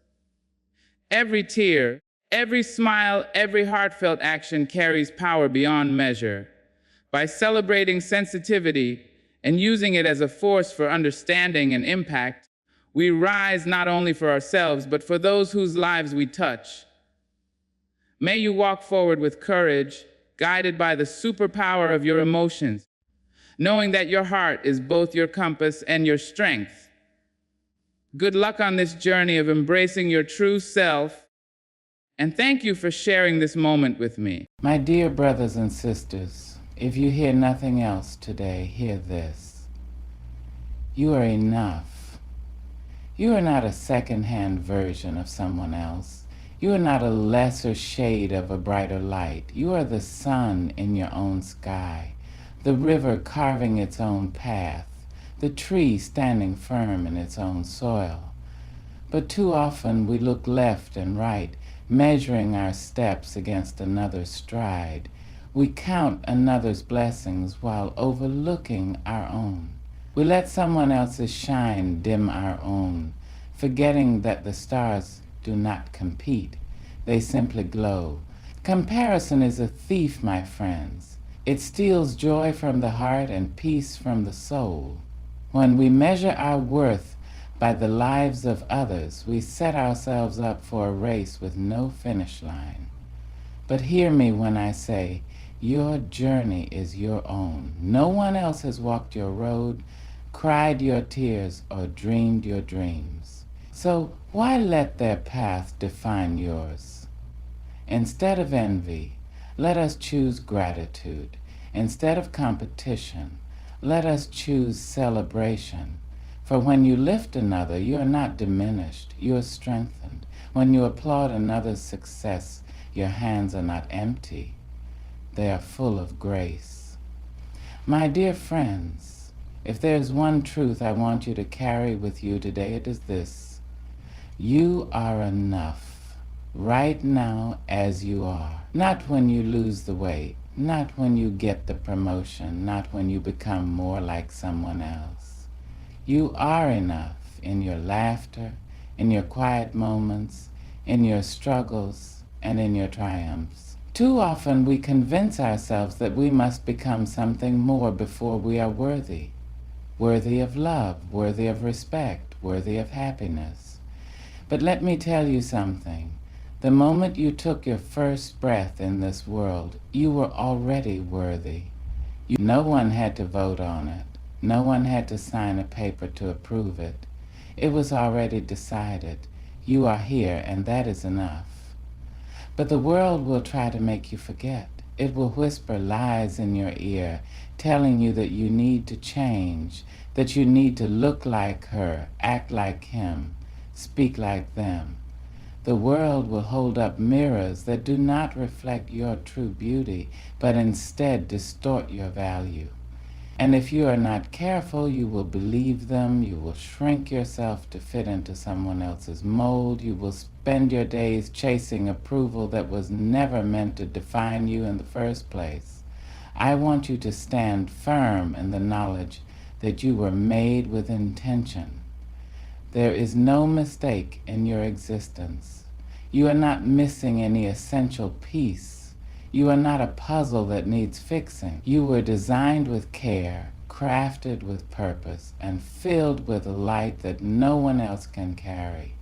Every tear, every smile, every heartfelt action carries power beyond measure. By celebrating sensitivity and using it as a force for understanding and impact, we rise not only for ourselves, but for those whose lives we touch. May you walk forward with courage, guided by the superpower of your emotions, knowing that your heart is both your compass and your strength. Good luck on this journey of embracing your true self, and thank you for sharing this moment with me. My dear brothers and sisters, if you hear nothing else today, hear this. You are enough. You are not a second-hand version of someone else. You are not a lesser shade of a brighter light. You are the sun in your own sky, the river carving its own path, the tree standing firm in its own soil. But too often we look left and right, measuring our steps against another's stride. We count another's blessings while overlooking our own. We let someone else's shine dim our own, forgetting that the stars do not compete. They simply glow. Comparison is a thief, my friends. It steals joy from the heart and peace from the soul. When we measure our worth by the lives of others, we set ourselves up for a race with no finish line. But hear me when I say, your journey is your own. No one else has walked your road, cried your tears, or dreamed your dreams. So why let their path define yours? Instead of envy, let us choose gratitude. Instead of competition, let us choose celebration. For when you lift another, you are not diminished, you are strengthened. When you applaud another's success, your hands are not empty, they are full of grace. My dear friends, if there is one truth I want you to carry with you today, it is this. You are enough, right now as you are. Not when you lose the weight, not when you get the promotion, not when you become more like someone else. You are enough in your laughter, in your quiet moments, in your struggles, and in your triumphs. Too often we convince ourselves that we must become something more before we are worthy. Worthy of love, worthy of respect, worthy of happiness. But let me tell you something. The moment you took your first breath in this world, you were already worthy. No one had to vote on it. No one had to sign a paper to approve it. It was already decided. You are here, and that is enough. But the world will try to make you forget. It will whisper lies in your ear, telling you that you need to change, that you need to look like her, act like him, speak like them. The world will hold up mirrors that do not reflect your true beauty, but instead distort your value. And if you are not careful, you will believe them, you will shrink yourself to fit into someone else's mold, you will spend your days chasing approval that was never meant to define you in the first place. I want you to stand firm in the knowledge that you were made with intention. There is no mistake in your existence. You are not missing any essential piece. You are not a puzzle that needs fixing. You were designed with care, crafted with purpose, and filled with a light that no one else can carry.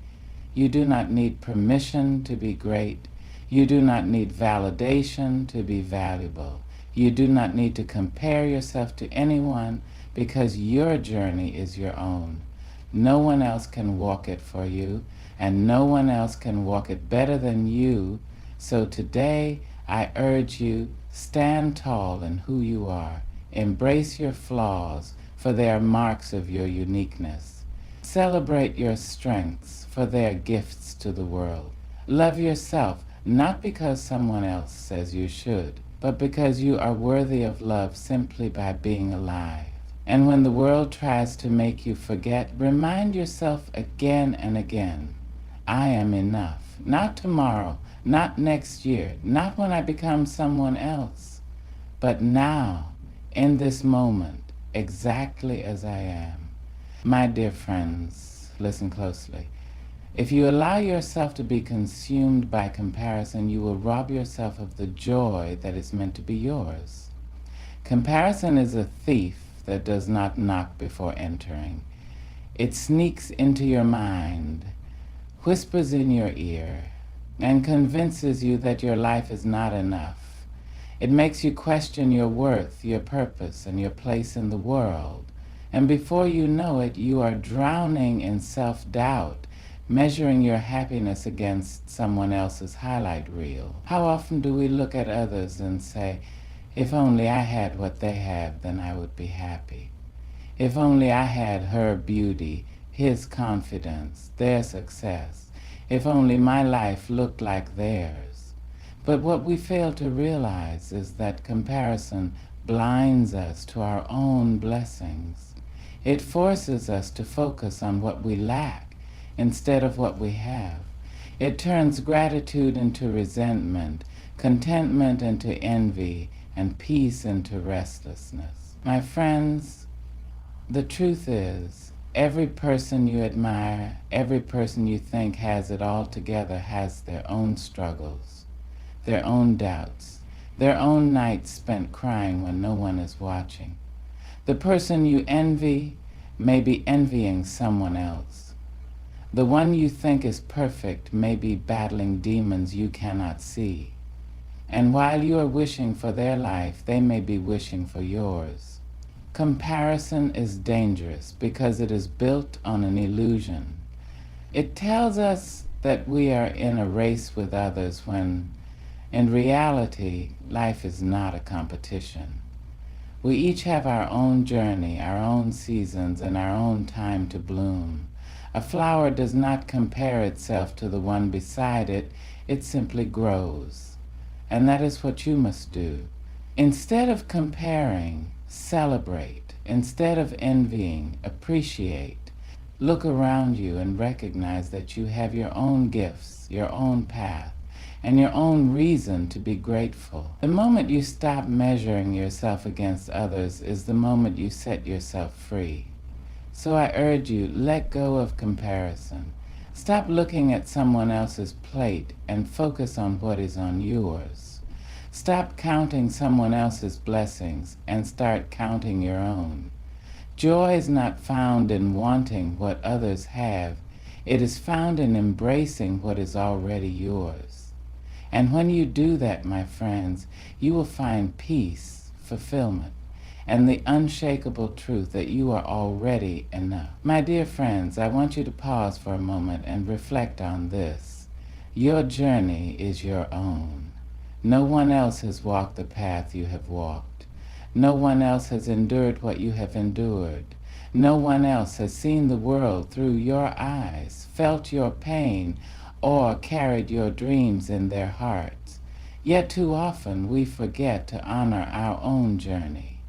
You do not need permission to be great. You do not need validation to be valuable. You do not need to compare yourself to anyone because your journey is your own. No one else can walk it for you, and no one else can walk it better than you. So today, I urge you, stand tall in who you are. Embrace your flaws, for they are marks of your uniqueness. Celebrate your strengths, for they are gifts to the world. Love yourself, not because someone else says you should, but because you are worthy of love simply by being alive. And when the world tries to make you forget, remind yourself again and again, I am enough. Not tomorrow, not next year, not when I become someone else, but now, in this moment, exactly as I am. My dear friends, listen closely. If you allow yourself to be consumed by comparison, you will rob yourself of the joy that is meant to be yours. Comparison is a thief that does not knock before entering. It sneaks into your mind, whispers in your ear, and convinces you that your life is not enough. It makes you question your worth, your purpose, and your place in the world. And before you know it, you are drowning in self-doubt, measuring your happiness against someone else's highlight reel. How often do we look at others and say, if only I had what they have, then I would be happy. If only I had her beauty, his confidence, their success. If only my life looked like theirs. But what we fail to realize is that comparison blinds us to our own blessings. It forces us to focus on what we lack instead of what we have. It turns gratitude into resentment, contentment into envy, and peace into restlessness. My friends, the truth is, every person you admire, every person you think has it all together has their own struggles, their own doubts, their own nights spent crying when no one is watching. The person you envy may be envying someone else. The one you think is perfect may be battling demons you cannot see. And while you are wishing for their life, they may be wishing for yours. Comparison is dangerous because it is built on an illusion. It tells us that we are in a race with others when, in reality, life is not a competition. We each have our own journey, our own seasons, and our own time to bloom. A flower does not compare itself to the one beside it, it simply grows. And that is what you must do. Instead of comparing, celebrate. Instead of envying, appreciate. Look around you and recognize that you have your own gifts, your own path, and your own reason to be grateful. The moment you stop measuring yourself against others is the moment you set yourself free. So I urge you, let go of comparison. Stop looking at someone else's plate and focus on what is on yours. Stop counting someone else's blessings and start counting your own. Joy is not found in wanting what others have. It is found in embracing what is already yours. And when you do that, my friends, you will find peace, fulfillment, and the unshakable truth that you are already enough. My dear friends, I want you to pause for a moment and reflect on this. Your journey is your own. No one else has walked the path you have walked. No one else has endured what you have endured. No one else has seen the world through your eyes, felt your pain, or carried your dreams in their hearts. Yet too often we forget to honor our own journey.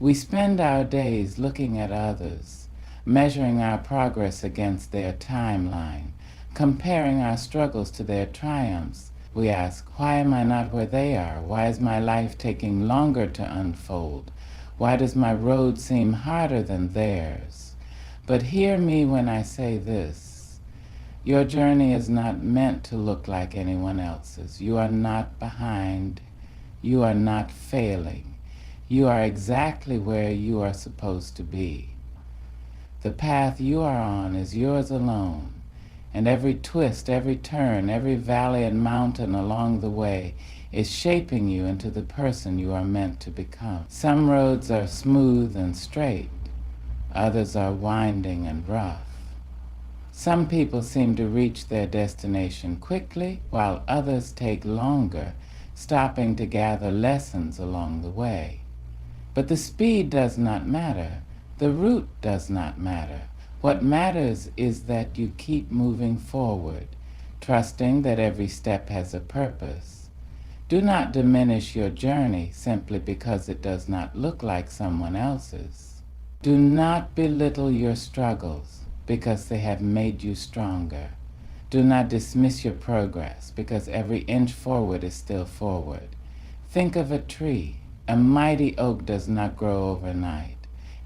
We spend our days looking at others, measuring our progress against their timeline, comparing our struggles to their triumphs. We ask, why am I not where they are? Why is my life taking longer to unfold? Why does my road seem harder than theirs? But hear me when I say this. Your journey is not meant to look like anyone else's. You are not behind. You are not failing. You are exactly where you are supposed to be. The path you are on is yours alone, and every twist, every turn, every valley and mountain along the way is shaping you into the person you are meant to become. Some roads are smooth and straight, others are winding and rough. Some people seem to reach their destination quickly, while others take longer, stopping to gather lessons along the way. But the speed does not matter. The route does not matter. What matters is that you keep moving forward, trusting that every step has a purpose. Do not diminish your journey simply because it does not look like someone else's. Do not belittle your struggles because they have made you stronger. Do not dismiss your progress because every inch forward is still forward. Think of a tree. A mighty oak does not grow overnight.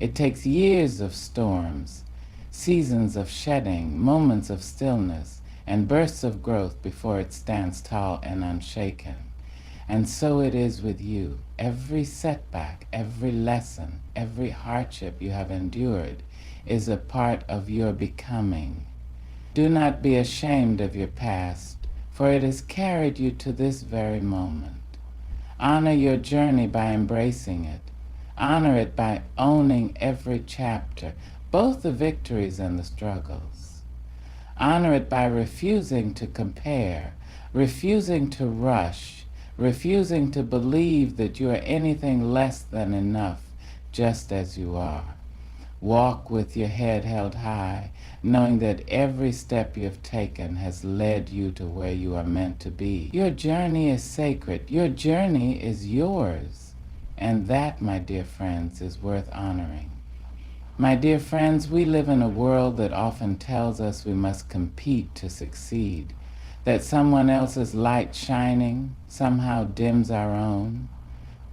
It takes years of storms, seasons of shedding, moments of stillness, and bursts of growth before it stands tall and unshaken. And so it is with you. Every setback, every lesson, every hardship you have endured is a part of your becoming. Do not be ashamed of your past, for it has carried you to this very moment. Honor your journey by embracing it. Honor it by owning every chapter, both the victories and the struggles. Honor it by refusing to compare, refusing to rush, refusing to believe that you are anything less than enough, just as you are. Walk with your head held high, knowing that every step you have taken has led you to where you are meant to be. Your journey is sacred. Your journey is yours. And that, my dear friends, is worth honoring. My dear friends, we live in a world that often tells us we must compete to succeed, that someone else's light shining somehow dims our own.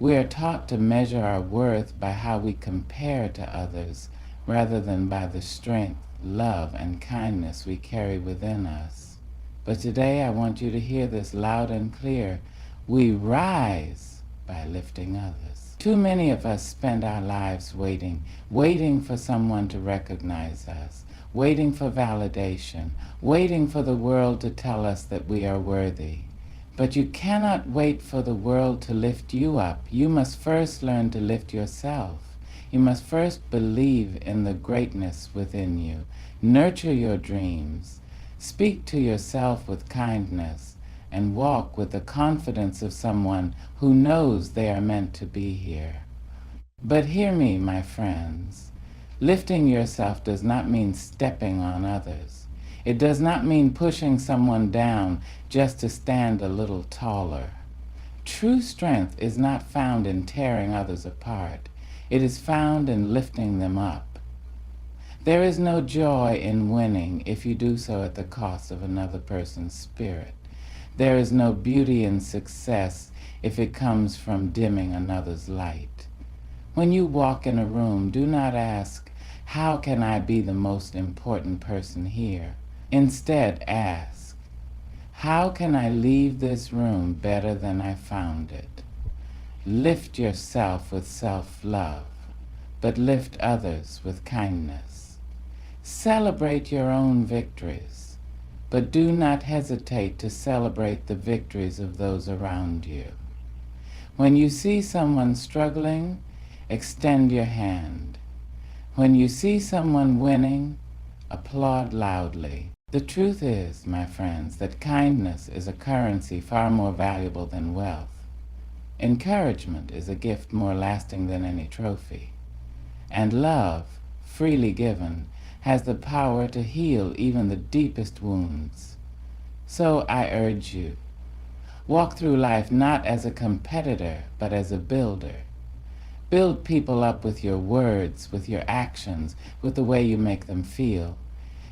We are taught to measure our worth by how we compare to others, rather than by the strength, love, and kindness we carry within us. But today I want you to hear this loud and clear. We rise by lifting others. Too many of us spend our lives waiting for someone to recognize us, waiting for validation, waiting for the world to tell us that we are worthy. But you cannot wait for the world to lift you up. You must first learn to lift yourself. You must first believe in the greatness within you. Nurture your dreams. Speak to yourself with kindness and walk with the confidence of someone who knows they are meant to be here. But hear me, my friends. Lifting yourself does not mean stepping on others. It does not mean pushing someone down just to stand a little taller. True strength is not found in tearing others apart. It is found in lifting them up. There is no joy in winning if you do so at the cost of another person's spirit. There is no beauty in success if it comes from dimming another's light. When you walk in a room, do not ask, how can I be the most important person here? Instead, ask, how can I leave this room better than I found it? Lift yourself with self-love, but lift others with kindness. Celebrate your own victories, but do not hesitate to celebrate the victories of those around you. When you see someone struggling, extend your hand. When you see someone winning, applaud loudly. The truth is, my friends, that kindness is a currency far more valuable than wealth. Encouragement is a gift more lasting than any trophy. And love, freely given, has the power to heal even the deepest wounds. So I urge you, walk through life not as a competitor, but as a builder. Build people up with your words, with your actions, with the way you make them feel.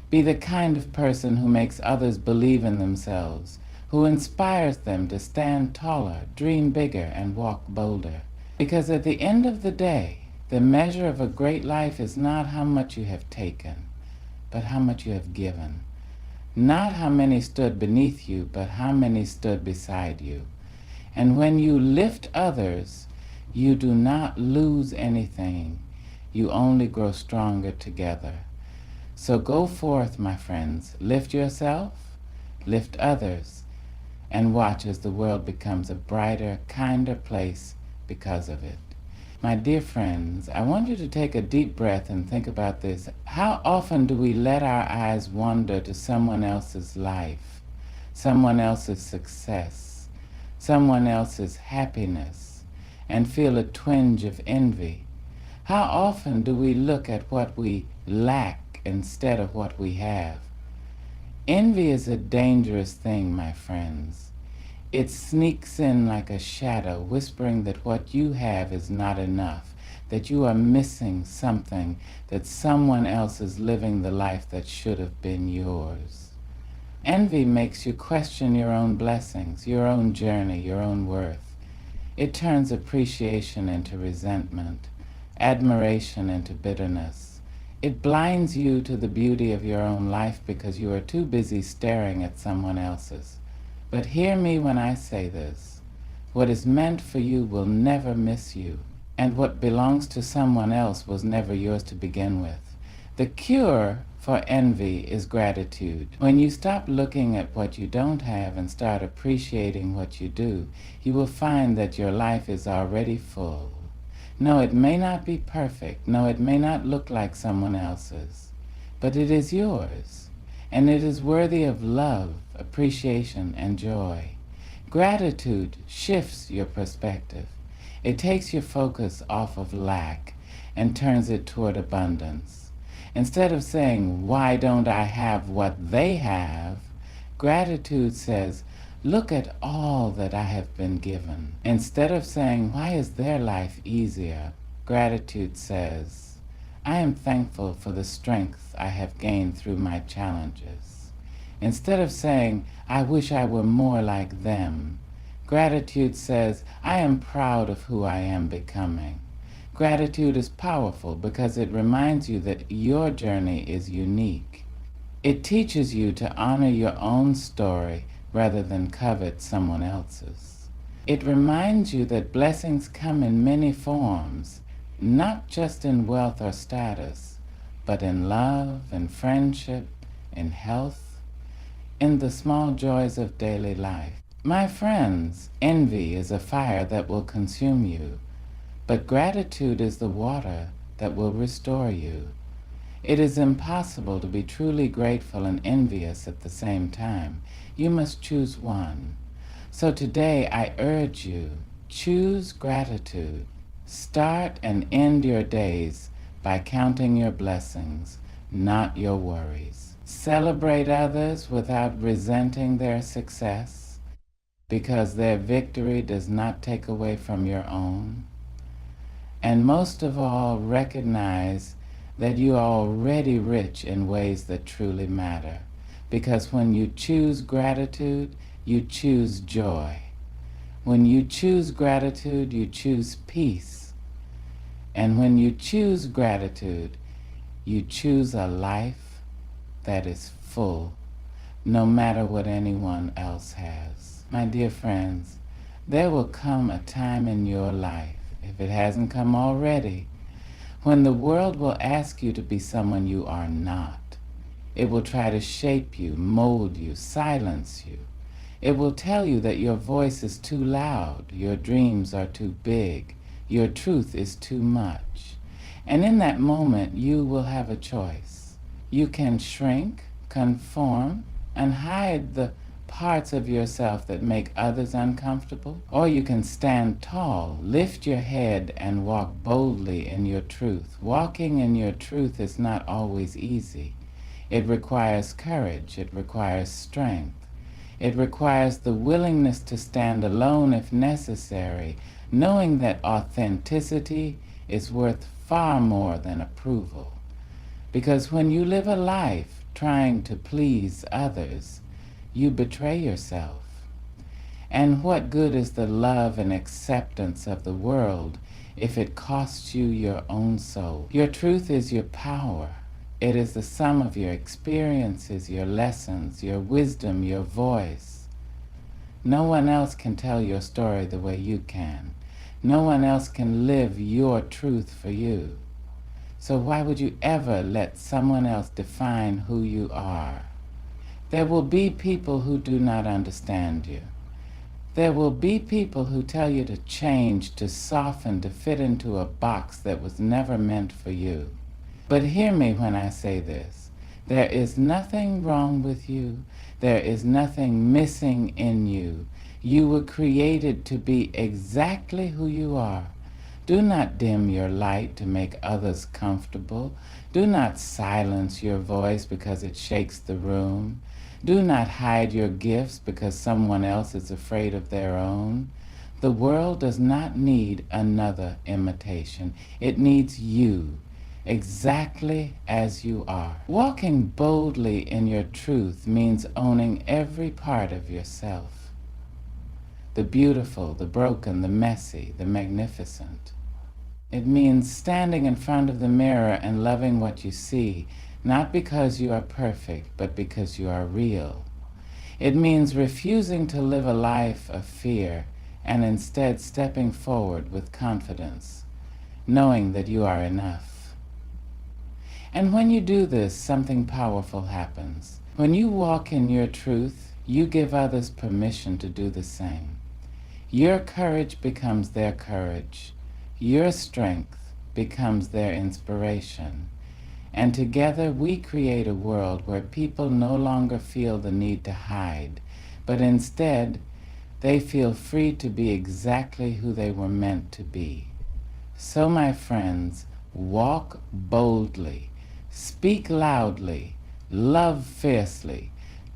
Be the kind of person who makes others believe in themselves, who inspires them to stand taller, dream bigger, and walk bolder. Because at the end of the day, the measure of a great life is not how much you have taken, but how much you have given. Not how many stood beneath you, but how many stood beside you. And when you lift others, you do not lose anything. You only grow stronger together. So go forth, my friends. Lift yourself, lift others, and watch as the world becomes a brighter, kinder place because of it. My dear friends, I want you to take a deep breath and think about this. How often do we let our eyes wander to someone else's life, someone else's success, someone else's happiness, and feel a twinge of envy? How often do we look at what we lack instead of what we have? Envy is a dangerous thing, my friends. It sneaks in like a shadow, whispering that what you have is not enough, that you are missing something, that someone else is living the life that should have been yours. Envy makes you question your own blessings, your own journey, your own worth. It turns appreciation into resentment, admiration into bitterness. It blinds you to the beauty of your own life because you are too busy staring at someone else's. But hear me when I say this. What is meant for you will never miss you, and what belongs to someone else was never yours to begin with. The cure for envy is gratitude. When you stop looking at what you don't have and start appreciating what you do, you will find that your life is already full. No, it may not be perfect. No, it may not look like someone else's, but it is yours. And it is worthy of love, appreciation, and joy. Gratitude shifts your perspective. It takes your focus off of lack and turns it toward abundance. Instead of saying, why don't I have what they have, gratitude says, look at all that I have been given. Instead of saying, why is their life easier, gratitude says, I am thankful for the strength I have gained through my challenges. Instead of saying, I wish I were more like them, gratitude says, I am proud of who I am becoming. Gratitude is powerful because it reminds you that your journey is unique. It teaches you to honor your own story rather than covet someone else's. It reminds you that blessings come in many forms, not just in wealth or status, but in love, in friendship, in health, in the small joys of daily life. My friends, envy is a fire that will consume you, but gratitude is the water that will restore you. It is impossible to be truly grateful and envious at the same time. You must choose one. So today I urge you, choose gratitude. Start and end your days by counting your blessings, not your worries. Celebrate others without resenting their success, because their victory does not take away from your own. And most of all, recognize that you are already rich in ways that truly matter, because when you choose gratitude, you choose joy. When you choose gratitude, you choose peace. And when you choose gratitude, you choose a life that is full, no matter what anyone else has. My dear friends, there will come a time in your life, if it hasn't come already, when the world will ask you to be someone you are not. It will try to shape you, mold you, silence you. It will tell you that your voice is too loud, your dreams are too big, your truth is too much. And in that moment, you will have a choice. You can shrink, conform, and hide the parts of yourself that make others uncomfortable, or you can stand tall, lift your head, and walk boldly in your truth. Walking in your truth is not always easy. It requires courage. It requires strength. It requires the willingness to stand alone if necessary, knowing that authenticity is worth far more than approval. Because when you live a life trying to please others, you betray yourself. And what good is the love and acceptance of the world if it costs you your own soul? Your truth is your power. It is the sum of your experiences, your lessons, your wisdom, your voice. No one else can tell your story the way you can. No one else can live your truth for you. So why would you ever let someone else define who you are? There will be people who do not understand you. There will be people who tell you to change, to soften, to fit into a box that was never meant for you. But hear me when I say this. There is nothing wrong with you. There is nothing missing in you. You were created to be exactly who you are. Do not dim your light to make others comfortable. Do not silence your voice because it shakes the room. Do not hide your gifts because someone else is afraid of their own. The world does not need another imitation. It needs you, exactly as you are. Walking boldly in your truth means owning every part of yourself. The beautiful, the broken, the messy, the magnificent. It means standing in front of the mirror and loving what you see, not because you are perfect, but because you are real. It means refusing to live a life of fear and instead stepping forward with confidence, knowing that you are enough. And when you do this, something powerful happens. When you walk in your truth, you give others permission to do the same. Your courage becomes their courage. Your strength becomes their inspiration. And together we create a world where people no longer feel the need to hide, but instead they feel free to be exactly who they were meant to be. So my friends, walk boldly, speak loudly, love fiercely.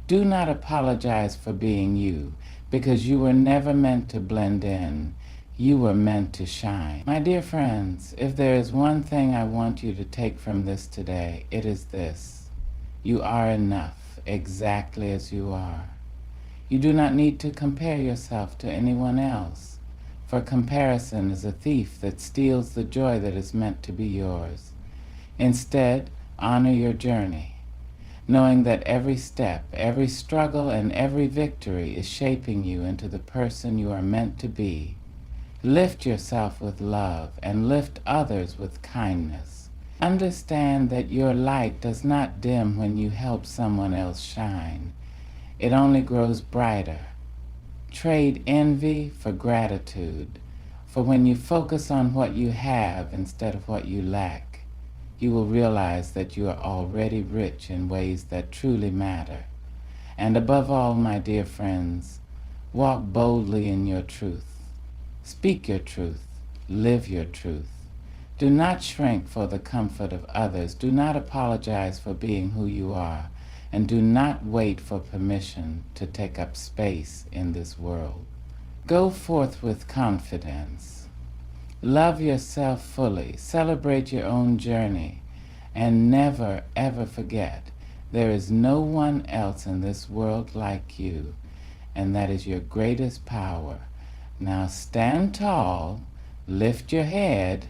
Do not apologize for being you, because you were never meant to blend in. You were meant to shine. My dear friends, if there is one thing I want you to take from this today, it is this. You are enough, exactly as you are. You do not need to compare yourself to anyone else, for comparison is a thief that steals the joy that is meant to be yours. Instead, honor your journey, knowing that every step, every struggle, and every victory is shaping you into the person you are meant to be. Lift yourself with love and lift others with kindness. Understand that your light does not dim when you help someone else shine. It only grows brighter. Trade envy for gratitude, for when you focus on what you have instead of what you lack, you will realize that you are already rich in ways that truly matter. And above all, my dear friends, walk boldly in your truth. Speak your truth. Live your truth. Do not shrink for the comfort of others. Do not apologize for being who you are. And do not wait for permission to take up space in this world. Go forth with confidence. Love yourself fully. Celebrate your own journey. And never, ever forget, there is no one else in this world like you. And that is your greatest power. Now stand tall, lift your head,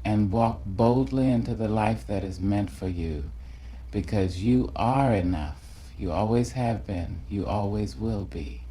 and walk boldly into the life that is meant for you, because you are enough. You always have been. You always will be.